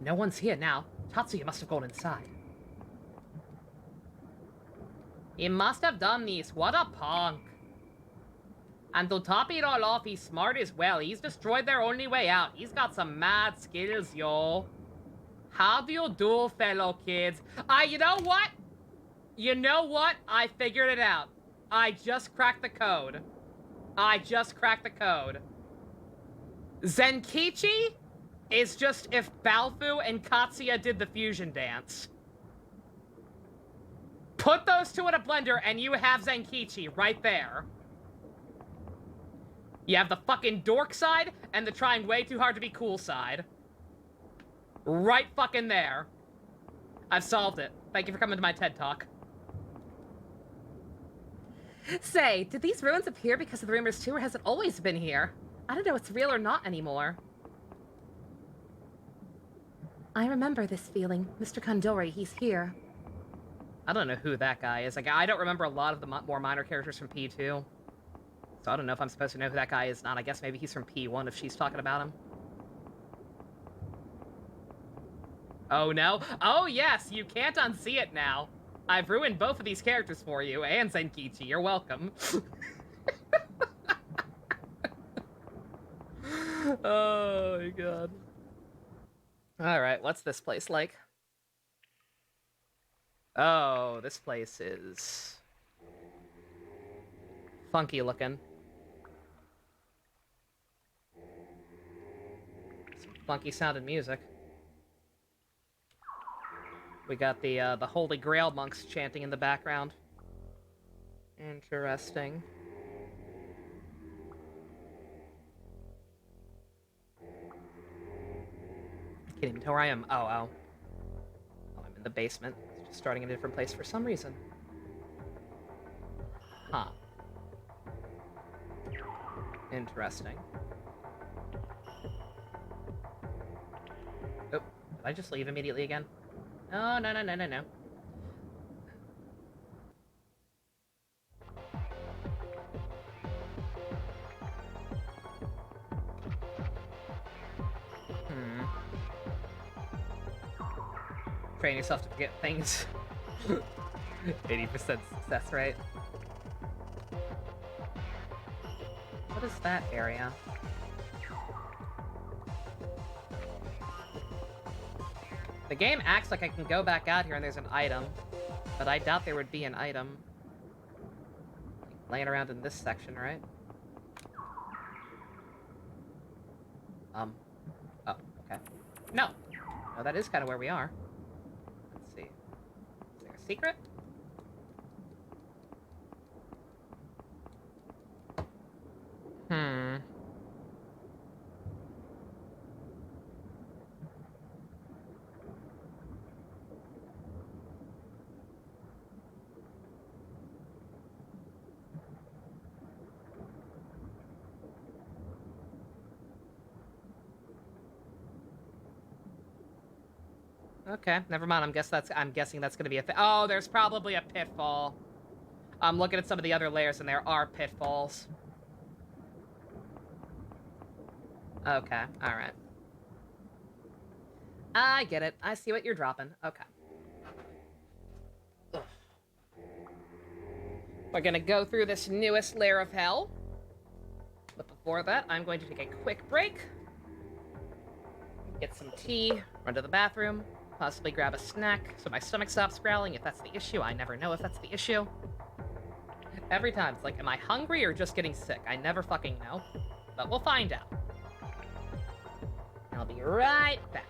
No one's here now. Tatsuya must have gone inside. He must have done this. What a punk. And to top it all off, he's smart as well. He's destroyed their only way out. He's got some mad skills, yo. How do you do, fellow kids? You know what? You know what? I figured it out. I just cracked the code. I just cracked the code. Zenkichi is just if Balfu and Katsuya did the fusion dance. Put those two in a blender and you have Zenkichi right there. You have the fucking dork side and the trying way too hard to be cool side. Right fucking there. I've solved it. Thank you for coming to my TED Talk. Say, did these ruins appear because of the rumors too, or has it always been here? I don't know if it's real or not anymore. I remember this feeling. Mr. Kandori, he's here. I don't know who that guy is. Like, I don't remember a lot of the more minor characters from P2. So I don't know if I'm supposed to know who that guy is. Not. I guess maybe he's from P1 if she's talking about him. Oh, no? Oh, yes! You can't unsee it now. I've ruined both of these characters for you, and Zenkichi. You're welcome. Oh, my God. Alright, what's this place like? Oh, this place is funky looking. Some funky sounding music. We got the Holy Grail monks chanting in the background. Interesting. Can't even tell where I am. Oh, I'm in the basement. It's just starting in a different place for some reason. Huh. Interesting. Oh, did I just leave immediately again? Oh, no. Train yourself to forget things. 80% success rate. What is that area? The game acts like I can go back out here and there's an item, but I doubt there would be an item laying around in this section, right? Oh, okay. No, that is kind of where we are. Let's see. Is there a secret? Okay, never mind. I'm guessing that's gonna be a thing. Oh, there's probably a pitfall. I'm looking at some of the other layers, and there are pitfalls. Okay, all right. I get it. I see what you're dropping. Okay. Ugh. We're gonna go through this newest layer of hell. But before that, I'm going to take a quick break. Get some tea, run to the bathroom, possibly grab a snack so my stomach stops growling if that's the issue. I never know if that's the issue. Every time, it's like, am I hungry or just getting sick? I never fucking know. But we'll find out. I'll be right back.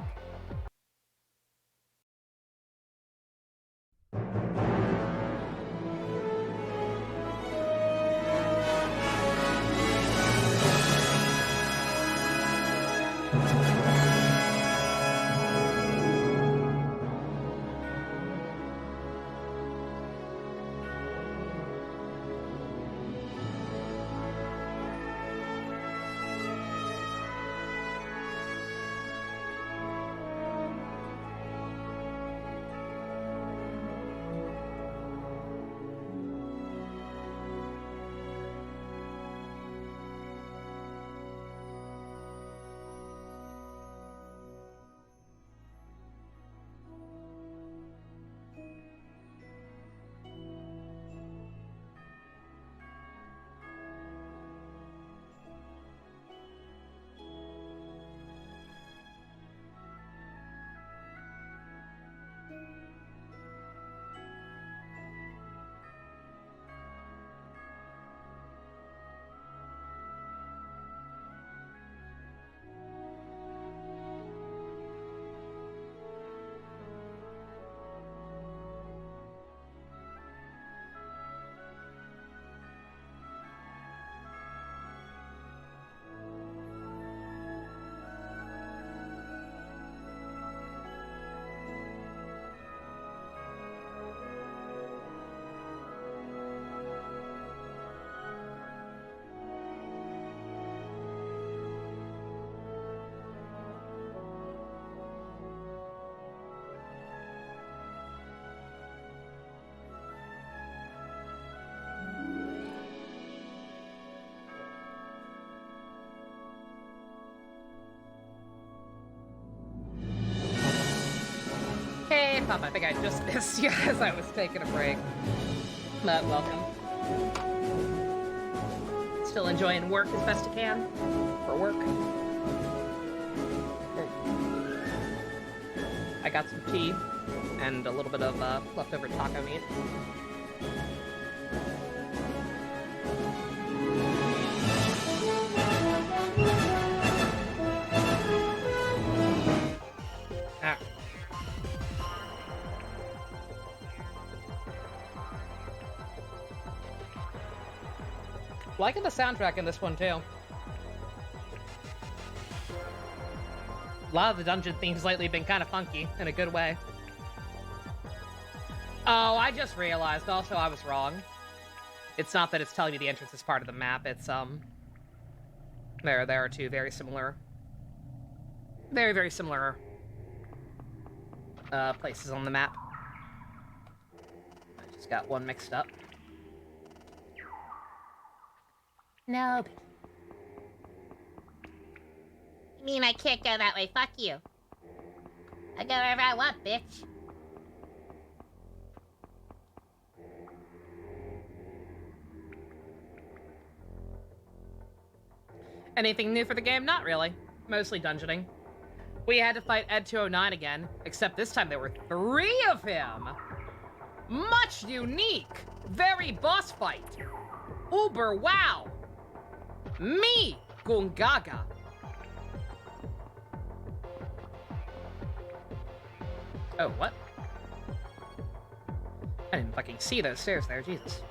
Hey, Pop, I think I just missed you as I was taking a break. But welcome. Still enjoying work as best I can? For work? I got some tea and a little bit of leftover taco meat. Ah. Liking the soundtrack in this one, too. A lot of the dungeon themes lately have been kind of funky, in a good way. Oh, I just realized, also, I was wrong. It's not that it's telling me the entrance is part of the map, it's, there are two very similar... very similar, places on the map. I just got one mixed up. No. You mean I can't go that way? Fuck you. I go wherever I want, bitch. Anything new for the game? Not really. Mostly dungeoning. We had to fight ED-209 again, except this time there were 3 of him! Much unique! Very boss fight! Uber wow! Me, Gungaga. Oh, what? I didn't fucking see those stairs there, Jesus.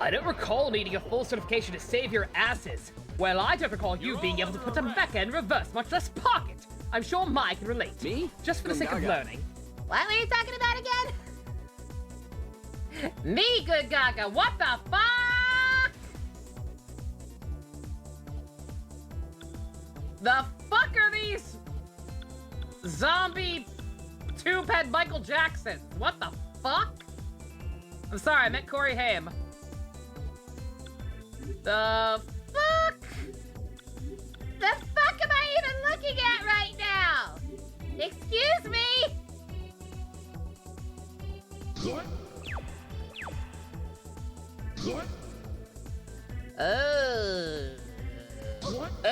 I don't recall needing a full certification to save your asses. Well, I don't recall you being able to put them back in reverse, much less park it. I'm sure Mike can relate. Me? Just for the sake of learning. What were you talking about again? Me, good Gaga, what the fuck? The fuck are these zombie tube-head Michael Jacksons? What the fuck? I'm sorry, I meant Corey Haim. The fuck? The fuck am I even looking at right now? Excuse me? What? What? Oh. What? Oh!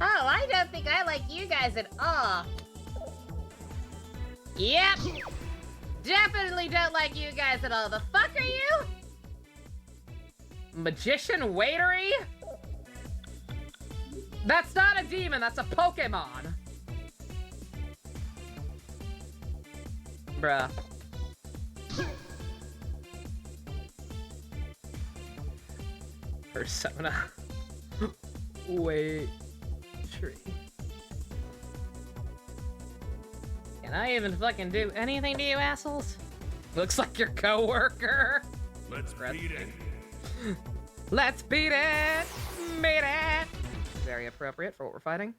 Oh, I don't think I like you guys at all. Yep. Definitely don't like you guys at all. The fuck are you? Magician waitery? That's not a demon, that's a Pokemon. Bruh. Persona. Wait. Tree. Can I even fucking do anything to you assholes? Looks like your coworker. Let's beat it. Let's beat it! Beat it! Very appropriate for what we're fighting.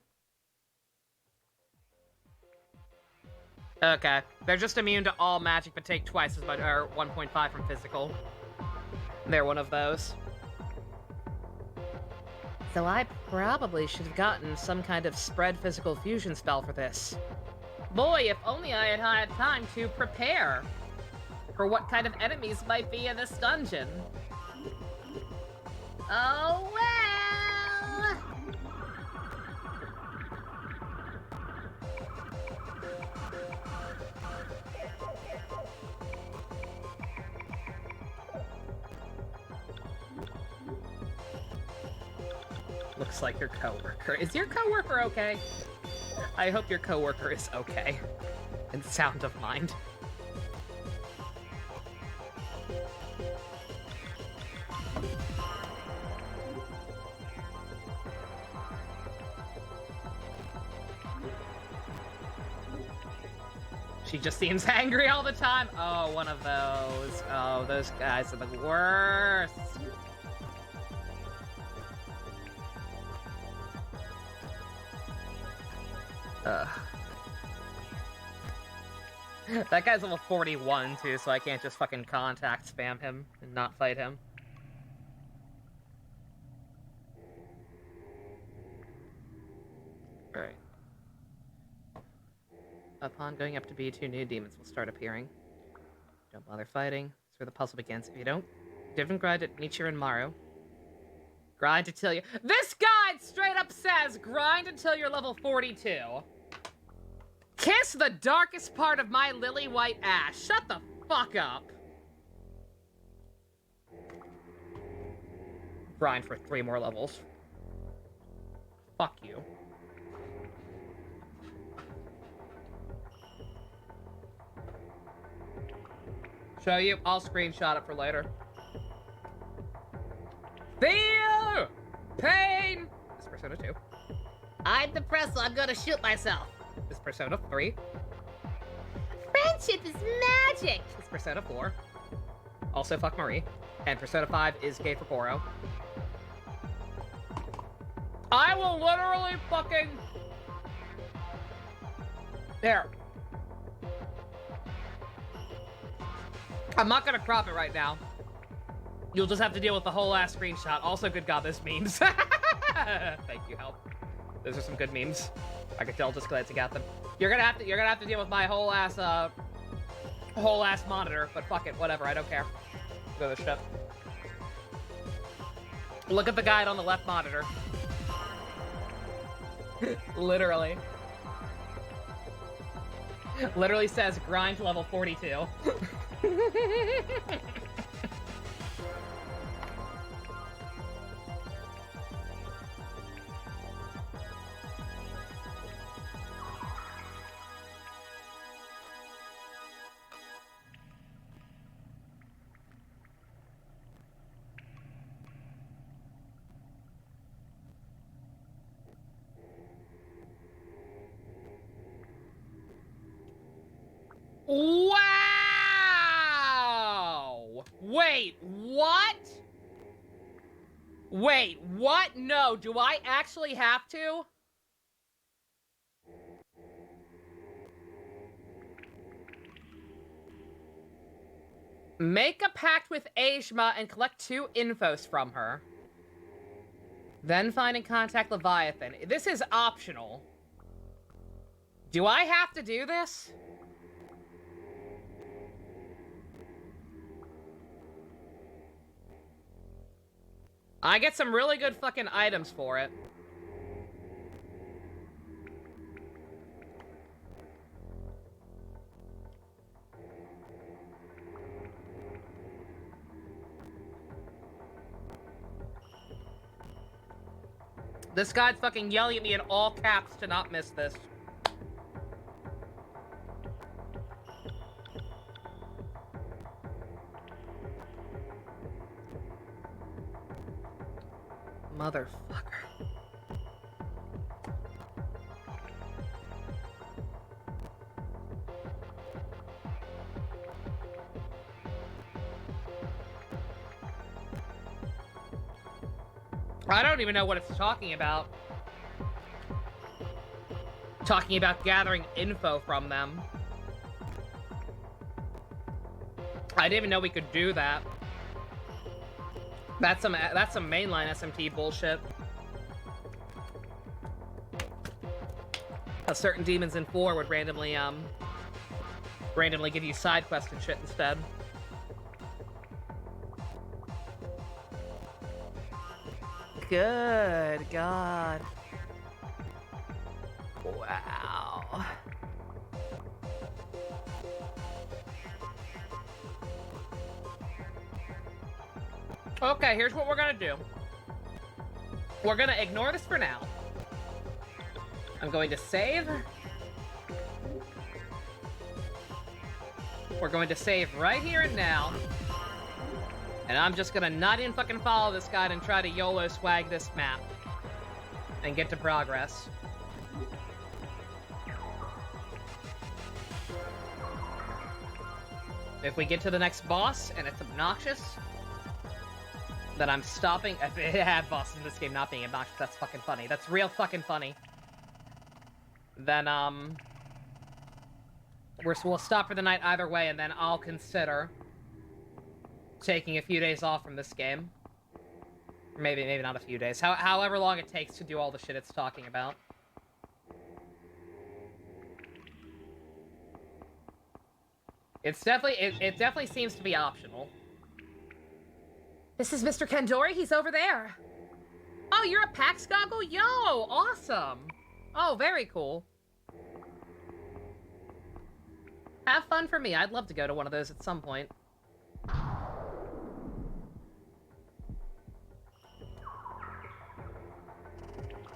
Okay. They're just immune to all magic, but take twice as much, or 1.5 from physical. They're one of those. So I probably should have gotten some kind of spread physical fusion spell for this. Boy, if only I had had time to prepare for what kind of enemies might be in this dungeon. Oh, well. Looks like your coworker. Is your coworker okay? I hope your coworker is okay. In sound of mind. She just seems angry all the time. Oh, one of those. Oh, those guys are the worst. That guy's level 41 too, so I can't just fucking contact spam him and not fight him. Alright. Upon going up to B2, new demons will start appearing. Don't bother fighting. That's where the puzzle begins. If you don't, different grind at Nichiren and Maru. Grind until you— This guide straight up says grind until you're level 42. Kiss the darkest part of my lily white ass. Shut the fuck up. Grind for 3 more levels. Fuck you. Show you? I'll screenshot it for later. Fear! Pain! This Persona 2. I'm depressed, so I'm gonna shoot myself. This Persona 3. Friendship is magic. This Persona 4. Also fuck Marie. And Persona 5 is gay for Goro. I will literally fucking... There. I'm not gonna crop it right now. You'll just have to deal with the whole ass screenshot. Also, good god, this memes. Thank you, help. Those are some good memes. I could tell just glancing at them. You're gonna have to deal with my whole ass monitor, but fuck it, whatever, I don't care. Go to the ship. Look at the guide on the left monitor. Literally. Literally says grind to level 42. Wow! Wait, what? Wait, what? No, do I actually have to? Make a pact with Aishma and collect 2 infos from her. Then find and contact Leviathan. This is optional. Do I have to do this? I get some really good fucking items for it. This guy's fucking yelling at me in all caps to not miss this. Motherfucker. I don't even know what it's talking about. Talking about gathering info from them. I didn't even know we could do that. That's some mainline SMT bullshit. How certain demons in 4 would randomly give you side quests and shit instead. Good God. Wow. Okay, here's what we're gonna do. We're gonna ignore this for now. I'm going to save. We're going to save right here and now. And I'm just gonna not even fucking follow this guide and try to YOLO swag this map. And get to progress. If we get to the next boss and it's obnoxious, then I'm stopping. I have bosses in this game not being obnoxious. That's fucking funny. That's real fucking funny. Then, we'll stop for the night either way, and then I'll consider taking a few days off from this game. Maybe not a few days. However long it takes to do all the shit it's talking about. It's definitely, it definitely seems to be optional. This is Mr. Kandori. He's over there. Oh, you're a PAX goggle? Yo, awesome. Oh, very cool. Have fun for me. I'd love to go to one of those at some point.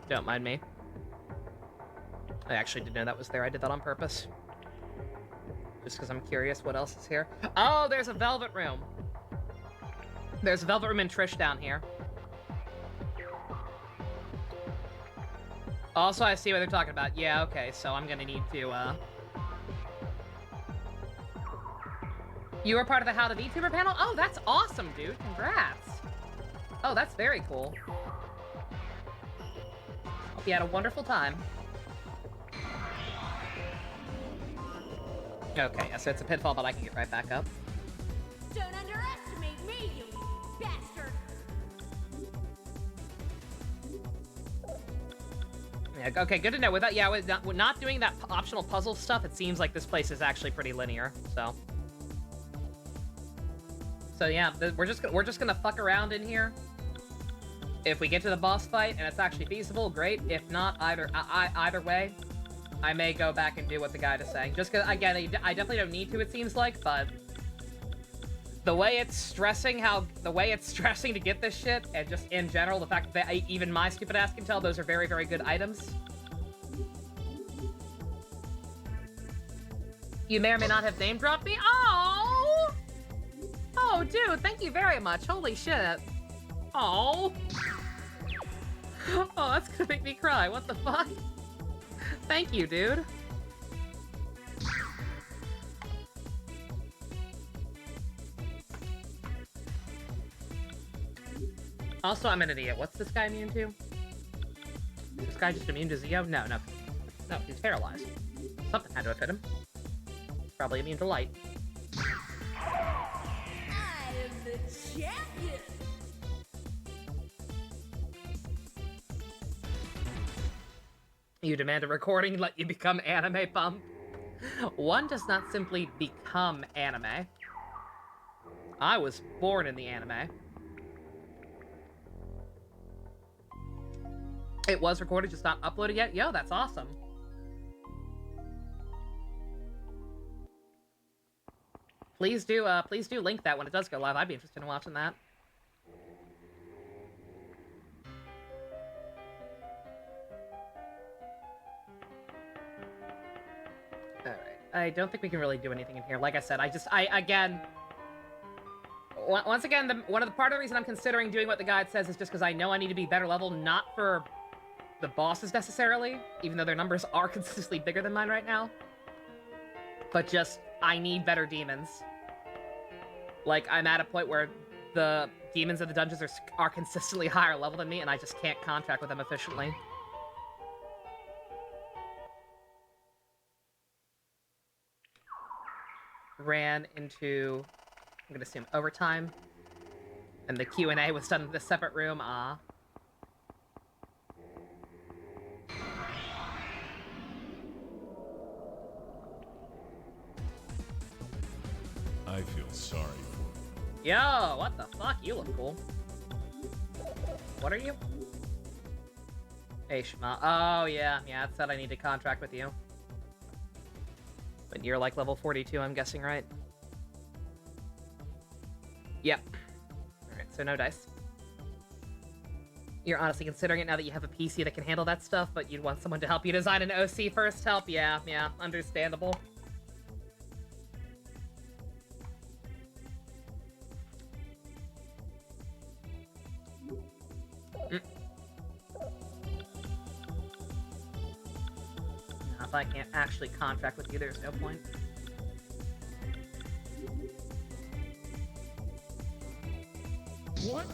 Don't mind me. I actually didn't know that was there. I did that on purpose. Just because I'm curious what else is here. Oh, there's a velvet room. There's a velvet room and Trish down here. Also, I see what they're talking about. Yeah, okay, so I'm gonna need to, You were part of the How to VTuber panel? Oh, that's awesome, dude. Congrats. Oh, that's very cool. Hope you had a wonderful time. Okay, yeah, so it's a pitfall, but I can get right back up. Don't underestimate me, you bastard! Yeah, okay, good to know. With not doing that optional puzzle stuff, it seems like this place is actually pretty linear. So yeah, we're just gonna fuck around in here. If we get to the boss fight and it's actually feasible, great. If not, either way, I may go back and do what the guide is saying. Just because, again, I definitely don't need to, it seems like, but the way it's stressing to get this shit, and just in general, the fact that even my stupid ass can tell those are very, very good items. You may or may not have name dropped me. Oh! Oh, dude, thank you very much. Holy shit. Oh. Oh, that's gonna make me cry. What the fuck? Thank you, dude. Also, I'm an idiot. What's this guy immune to? Is this guy just immune to Zeo? No, he's paralyzed. Something had to have hit him. Probably immune to light. I am the champion! You demand a recording and let you become anime pump? One does not simply become anime. I was born in the anime. It was recorded, just not uploaded yet? Yo, that's awesome. Please do link that when it does go live. I'd be interested in watching that. Alright. I don't think we can really do anything in here. Like I said, again... Once again, part of the reason I'm considering doing what the guide says is just because I know I need to be better level, not for the bosses necessarily, even though their numbers are consistently bigger than mine right now. But just, I need better demons. Like, I'm at a point where the demons of the dungeons are consistently higher level than me, and I just can't contract with them efficiently. Ran into, I'm gonna assume, overtime. And the Q&A was done in this separate room, ah. I feel sorry for you. Yo, what the fuck? You look cool. What are you? Hey, Shema. Oh, yeah. Yeah, it said I need to contract with you. But you're like level 42, I'm guessing, right? Yep. Alright, so no dice. You're honestly considering it now that you have a PC that can handle that stuff, but you'd want someone to help you design an OC first help? Yeah, understandable. If I can't actually contract with you, there's no point. What?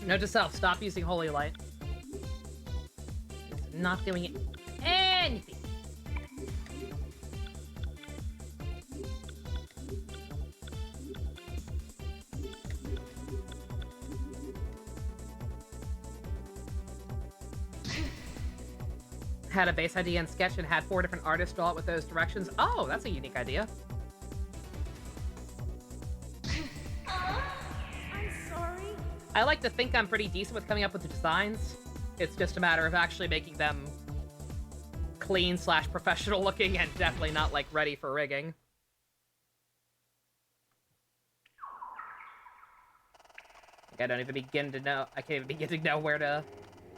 Note to self, stop using Holy Light. It's not doing anything. Had a base idea and sketch and had 4 different artists draw it with those directions. Oh, that's a unique idea. I like to think I'm pretty decent with coming up with the designs. It's just a matter of actually making them clean / professional looking and definitely not like ready for rigging. I don't even begin to know. I can't even begin to know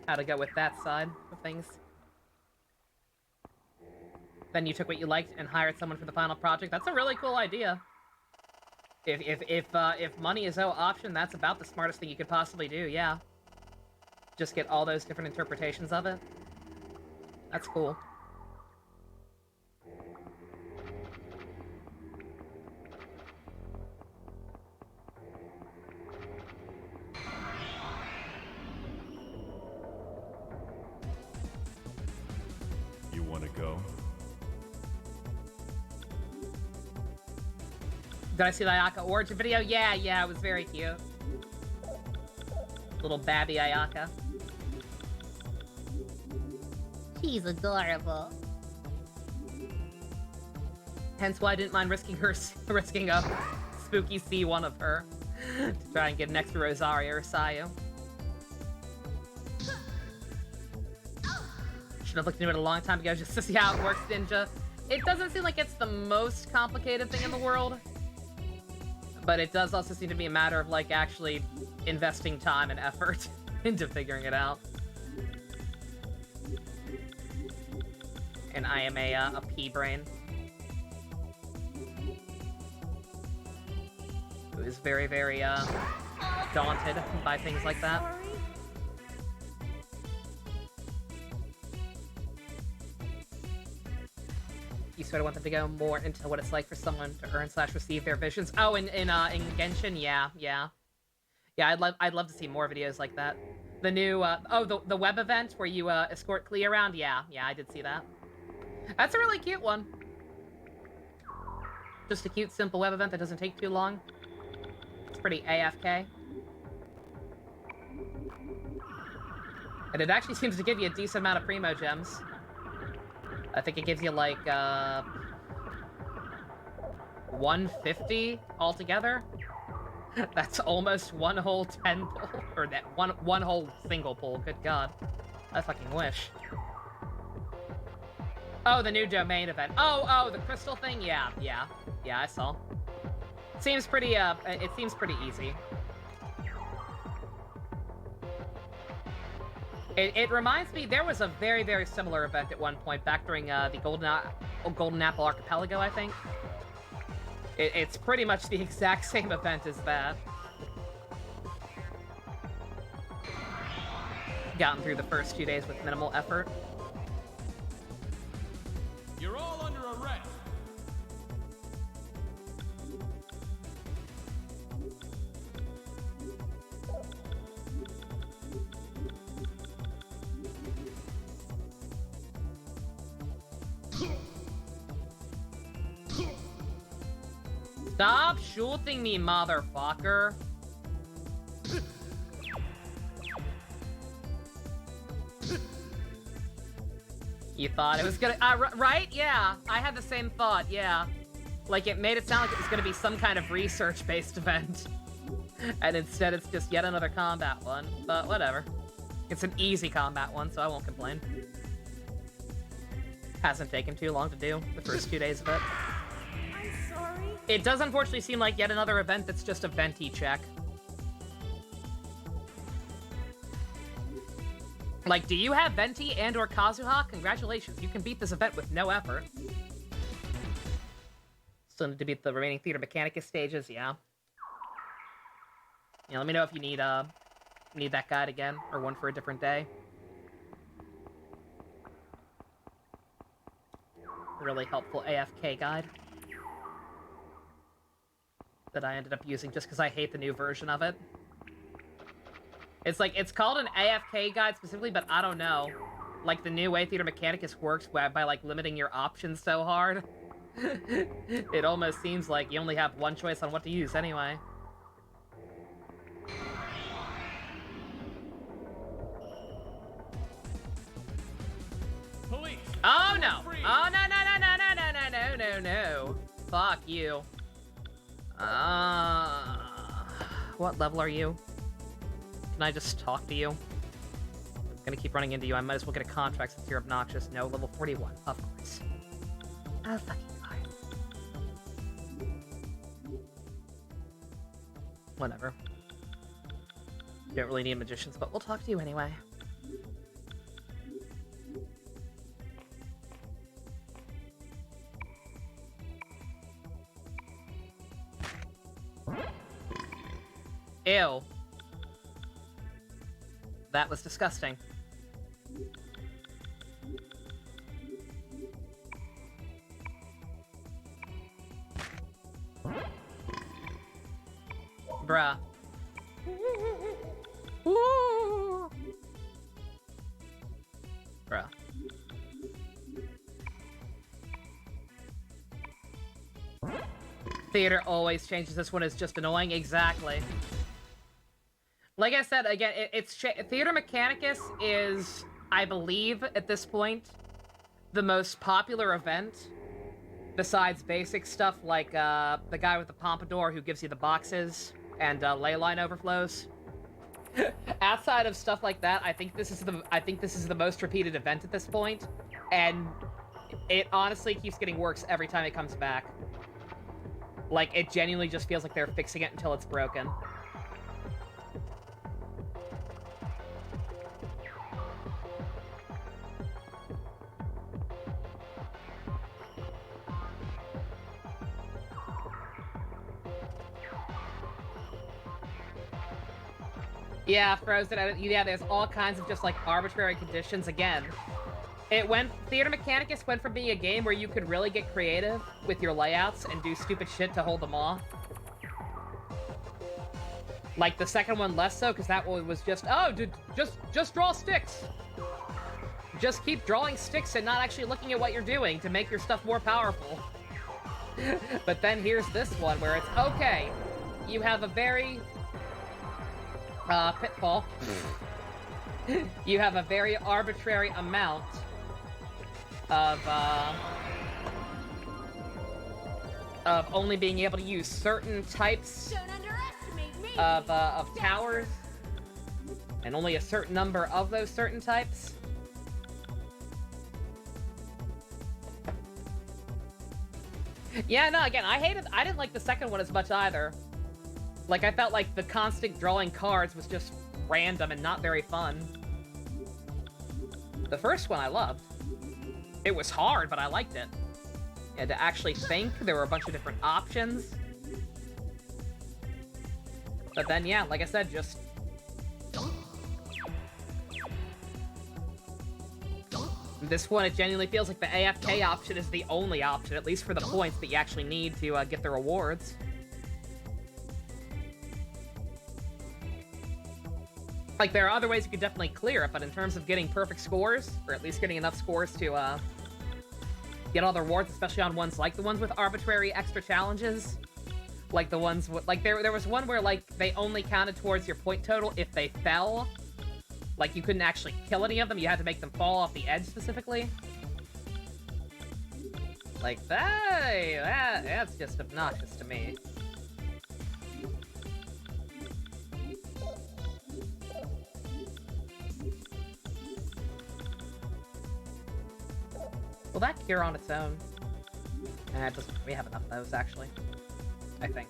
how to go with that side of things. Then you took what you liked and hired someone for the final project. That's a really cool idea. If money is no option, that's about the smartest thing you could possibly do, yeah. Just get all those different interpretations of it. That's cool. You want to go? Did I see the Ayaka origin video? Yeah, it was very cute. Little babby Ayaka. She's adorable. Hence why I didn't mind risking a spooky C1 of her to try and get an extra Rosario or Sayu. Should have looked into it a long time ago just to see how it works, Ninja. It doesn't seem like it's the most complicated thing in the world. But it does also seem to be a matter of, like, actually investing time and effort into figuring it out. And I am a pea-brain. Who is very, very, daunted by things like that. You sort of want them to go more into what it's like for someone to earn / receive their visions. Oh, in Genshin, yeah. I'd love to see more videos like that. The new, the web event where you, escort Clea around? Yeah, I did see that. That's a really cute one. Just a cute, simple web event that doesn't take too long. It's pretty AFK. And it actually seems to give you a decent amount of Primo Gems. I think it gives you, like, 150 altogether. That's almost one whole 10 pull, or that one whole single pull. Good God, I fucking wish. Oh, the new domain event. Oh, the crystal thing. Yeah, I saw. Seems pretty. It seems pretty easy. It reminds me, there was a very, very similar event at one point back during the Golden Apple Archipelago, I think. It's pretty much the exact same event as that. Gotten through the first few days with minimal effort. You're all under arrest. Stop shooting me, motherfucker. You thought it was gonna... right? Yeah. I had the same thought, yeah. Like, it made it sound like it was gonna be some kind of research-based event. And instead it's just yet another combat one. But whatever. It's an easy combat one, so I won't complain. Hasn't taken too long to do, the first 2 days of it. It does unfortunately seem like yet another event that's just a venti check. Like, do you have Venti and or Kazuha? Congratulations, you can beat this event with no effort. Still need to beat the remaining Theater Mechanicus stages, yeah. Yeah, let me know if you need that guide again, or one for a different day. Really helpful AFK guide that I ended up using just because I hate the new version of it. It's like, it's called an AFK guide specifically, but I don't know. Like, the new way Theater Mechanicus works by, like, limiting your options so hard. It almost seems like you only have one choice on what to use anyway. Police. Oh, no! Oh, no. Fuck you. What level are you? Can I just talk to you? I'm gonna keep running into you. I might as well get a contract since you're obnoxious. No, level 41. Of course. Oh, fucking course. Whatever. You don't really need magicians, but we'll talk to you anyway. Ew. That was disgusting. Bruh. Bruh. Theater always changes. This one is just annoying. Exactly. Like I said, again, Theater Mechanicus is, I believe, at this point, the most popular event, besides basic stuff like the guy with the pompadour who gives you the boxes and ley line overflows. Outside of stuff like that, I think this is the most repeated event at this point, and it honestly keeps getting worse every time it comes back. Like, it genuinely just feels like they're fixing it until it's broken. Yeah, Frozen. Yeah, there's all kinds of just, like, arbitrary conditions. Again, Theater Mechanicus went from being a game where you could really get creative with your layouts and do stupid shit to hold them off, Like, the second one less so, because that one was just, oh, dude, just draw sticks. Just keep drawing sticks and not actually looking at what you're doing to make your stuff more powerful. But then here's this one where it's, okay, you have a very, pitfall. You have a very arbitrary amount of only being able to use certain types of towers, and only a certain number of those certain types. Yeah, no, again, I didn't like the second one as much either. Like, I felt like the constant drawing cards was just random and not very fun. The first one I loved. It was hard, but I liked it. You had to actually think. There were a bunch of different options. But then, yeah, like I said, just... This one, it genuinely feels like the AFK option is the only option, at least for the points that you actually need to get the rewards. Like, there are other ways you could definitely clear it, but in terms of getting perfect scores, or at least getting enough scores to get all the rewards, especially on ones like the ones with arbitrary extra challenges, like the ones with, like, there was one where, like, they only counted towards your point total if they fell. Like, you couldn't actually kill any of them, you had to make them fall off the edge specifically. Like, that's just obnoxious to me. Will that cure on its own? We have enough of those, actually. I think.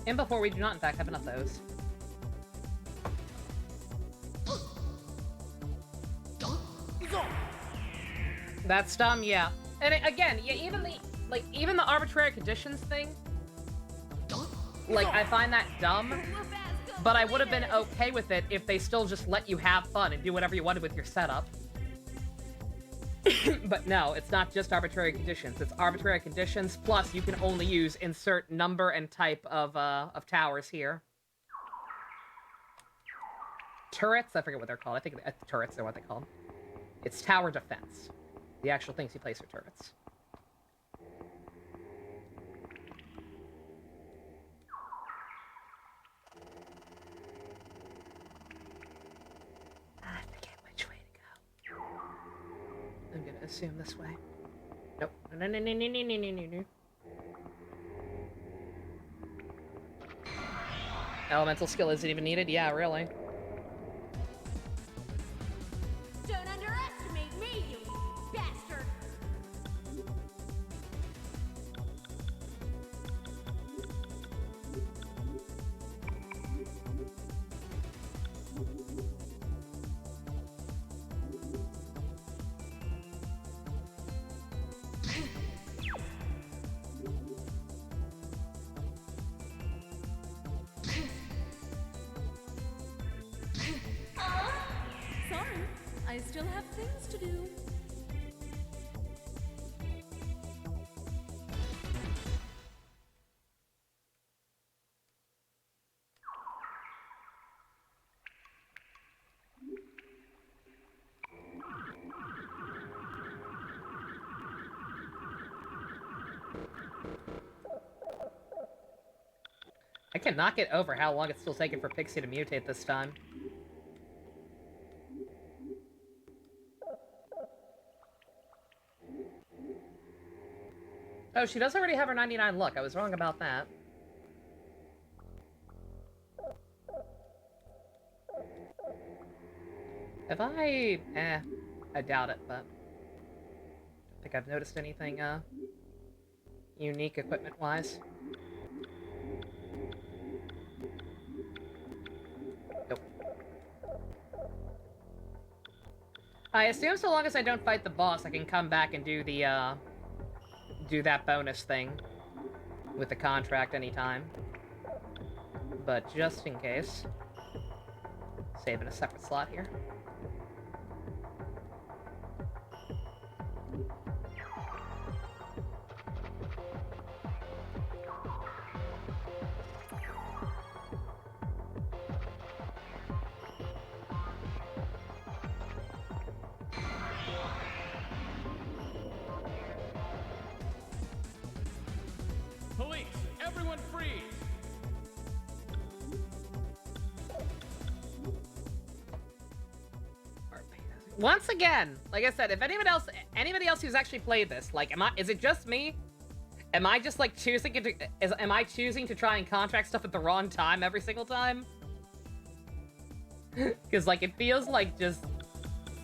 And before we do not, in fact, have enough of those. That's dumb, yeah. And again, yeah, even the arbitrary conditions thing, like, I find that dumb, but I would have been okay with it if they still just let you have fun and do whatever you wanted with your setup. But no, it's not just arbitrary conditions. It's arbitrary conditions, plus you can only use insert number and type of towers here. Turrets? I forget what they're called. I think turrets are what they're called. It's tower defense. The actual things you place are turrets. I forget which way to go. I'm gonna assume this way. Nope. No. Elemental skill isn't even needed? Yeah, really. Don't underestimate me, you bastard! Sorry, I still have things to do. I cannot get over how long it's still taking for Pixie to mutate this time. Oh, she does already have her 99 luck. I was wrong about that. Have I... I doubt it, but... I don't think I've noticed anything, unique equipment-wise. Nope. I assume so long as I don't fight the boss, I can come back and do the, do that bonus thing with the contract anytime. But just in case, save in a separate slot here. Once again, like I said, if anybody else who's actually played this, like, is it just me? Am I just, like, am I choosing to try and contract stuff at the wrong time every single time? Because, like, it feels like just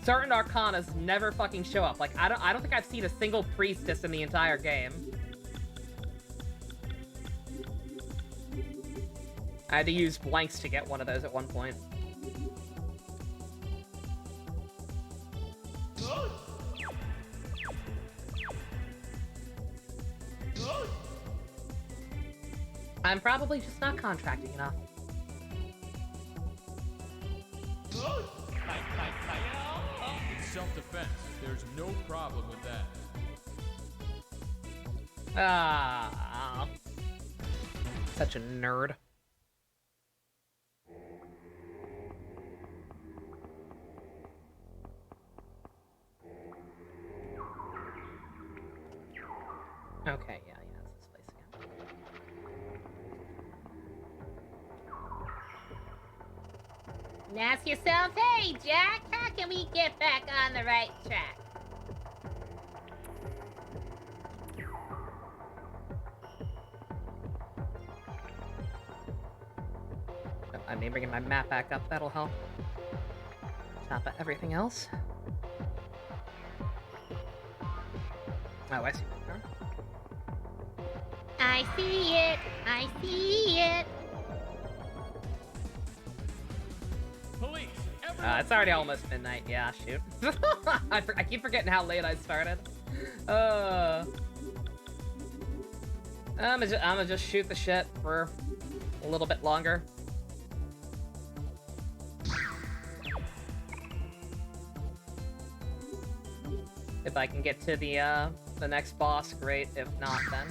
certain arcanas never fucking show up. Like, I don't think I've seen a single priestess in the entire game. I had to use blanks to get one of those at one point. I'm probably just not contracting enough. It's self-defense. There's no problem with that. Ah, such a nerd. Okay, yeah, it's this place again. And ask yourself, hey, Jack, how can we get back on the right track? I may bring my map back up, that'll help. Top of everything else. Oh, I see. I see it. I see it. Police, It's already almost midnight. Yeah, shoot. I keep forgetting how late I started. I'm gonna just shoot the shit for a little bit longer. If I can get to the next boss, great. If not, then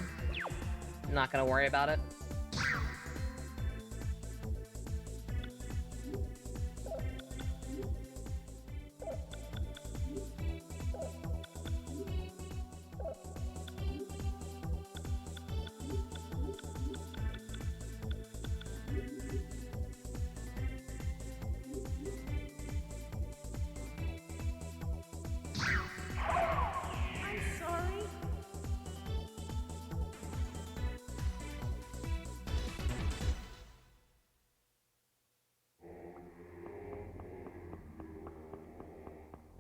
I'm not gonna worry about it. I'm sorry.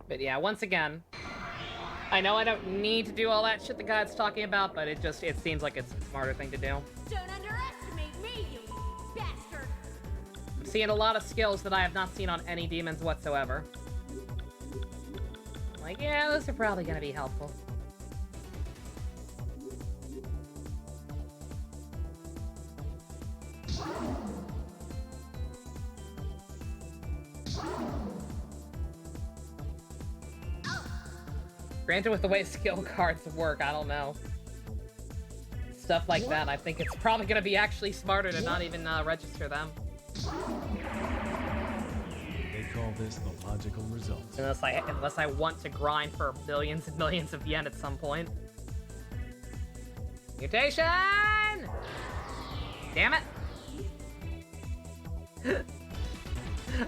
But yeah, once again, I know I don't need to do all that shit the guy's talking about, but it seems like it's a smarter thing to do. Don't underestimate me, you bastard. I'm seeing a lot of skills that I have not seen on any demons whatsoever. Like, yeah, those are probably gonna be helpful. Granted, with the way skill cards work, I don't know. Stuff like that, I think it's probably gonna be actually smarter to not even register them. They call this the logical result. Unless I want to grind for millions and millions of yen at some point. Mutation! Damn it!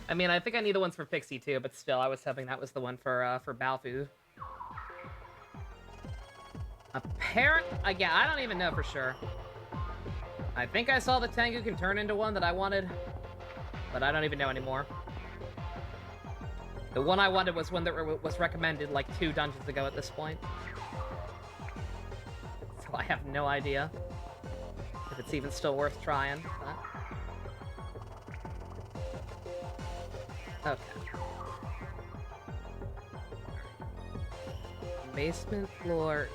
I mean, I think I need the ones for Pixie too, but still, I was hoping that was the one for Balfu. Again, I don't even know for sure. I think I saw the Tengu can turn into one that I wanted, but I don't even know anymore. The one I wanted was one that was recommended like 2 dungeons ago at this point. So I have no idea if it's even still worth trying. But... okay. Basement floor.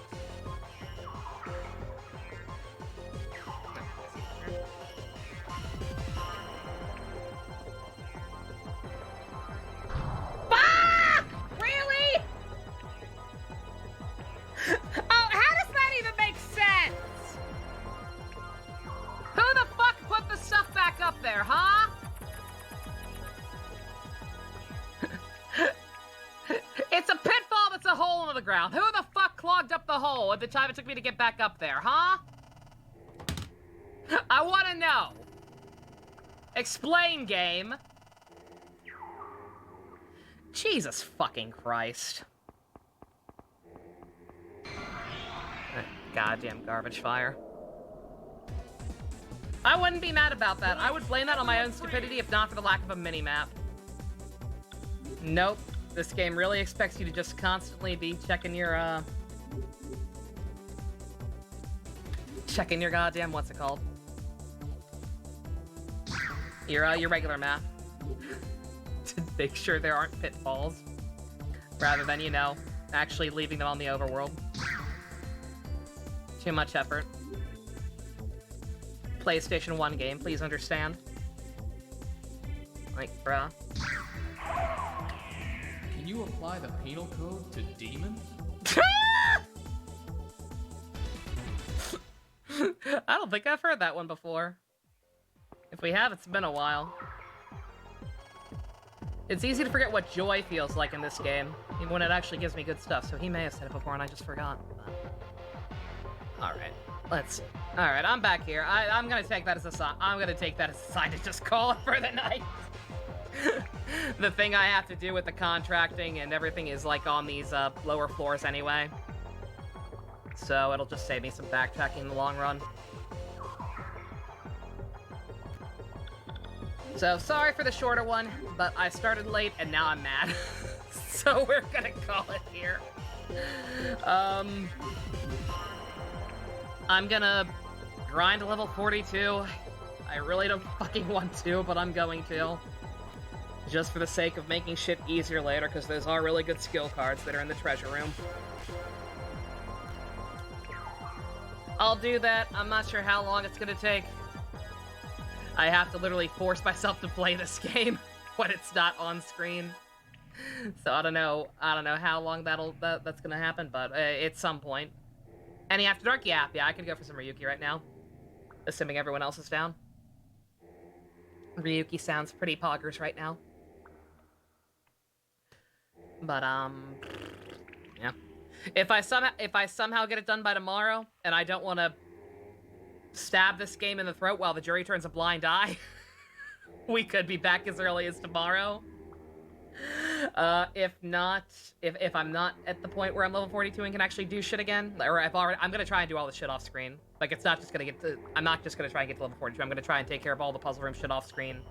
At the time it took me to get back up there, huh? I want to know. Explain, game. Jesus fucking Christ. Goddamn garbage fire. I wouldn't be mad about that. I would blame that on my own stupidity if not for the lack of a mini-map. Nope. This game really expects you to just constantly be checking your, checking your goddamn, what's it called? Your regular map. To make sure there aren't pitfalls. Rather than, you know, actually leaving them on the overworld. Too much effort. PlayStation 1 game, please understand. Like, bruh. Can you apply the penal code to demons? I don't think I've heard that one before. If we have, it's been a while. It's easy to forget what joy feels like in this game, even when it actually gives me good stuff, so he may have said it before and I just forgot. Alright, let's see. Alright, I'm back here. I'm gonna take that as a sign. I'm gonna take that as a sign to just call it for the night. The thing I have to do with the contracting and everything is like on these lower floors anyway. So it'll just save me some backtracking in the long run. So sorry for the shorter one, but I started late and now I'm mad. So we're gonna call it here. I'm gonna grind to level 42. I really don't fucking want to, but I'm going to. Just for the sake of making shit easier later, because those are really good skill cards that are in the treasure room. I'll do that. I'm not sure how long it's gonna take. I have to literally force myself to play this game when it's not on screen. So I don't know how long that's gonna happen, but at some point. Any After Dark? Yeah, I could go for some Ryuki right now. Assuming everyone else is down. Ryuki sounds pretty poggers right now. But, yeah. If I somehow get it done by tomorrow, and I don't want to stab this game in the throat while the jury turns a blind eye, we could be back as early as tomorrow. If not, if I'm not at the point where I'm level 42 and can actually do shit again, or I'm gonna try and do all the shit off screen. Like, it's not just gonna I'm not just gonna try and get to level 42, I'm gonna try and take care of all the puzzle room shit off screen.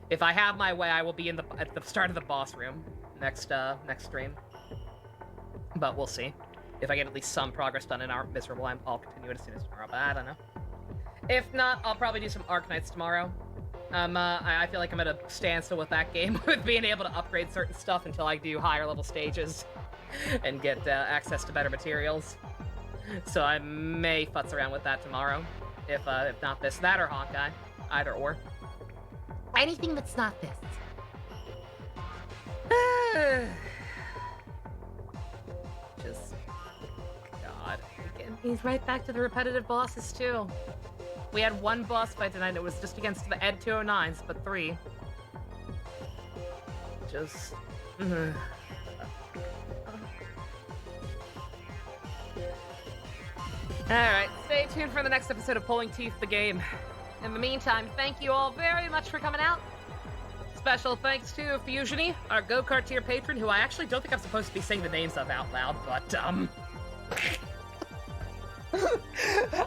If I have my way, I will be at the start of the boss room next stream. But we'll see. If I get at least some progress done in our miserable, I'll continue it as soon as tomorrow, but I don't know. If not, I'll probably do some Arknights tomorrow. I feel like I'm at a standstill with that game, with being able to upgrade certain stuff until I do higher level stages and get access to better materials. So I may futz around with that tomorrow, if not this, that or Honkai, either or. Anything that's not this. Just, God. Again, he's right back to the repetitive bosses too. We had one boss fight tonight, and it was just against the ED-209s, but 3. Just... Alright, stay tuned for the next episode of Pulling Teeth the Game. In the meantime, thank you all very much for coming out. Special thanks to Fusiony, our go-kart tier patron, who I actually don't think I'm supposed to be saying the names of out loud, but,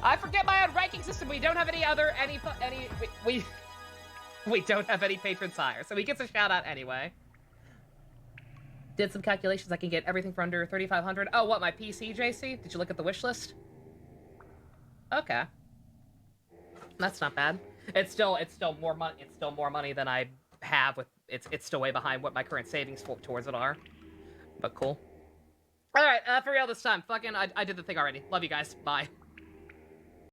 I forget my own ranking system. We don't have we don't have any patrons higher, so he gets a shout out anyway. Did some calculations. I can get everything for under 3,500. Oh, what, my PC, JC? Did you look at the wish list? Okay, that's not bad. It's still more money. It's still more money than I have with. It's still way behind what my current savings towards it are. But cool. All right, for real this time. Fucking, I did the thing already. Love you guys. Bye.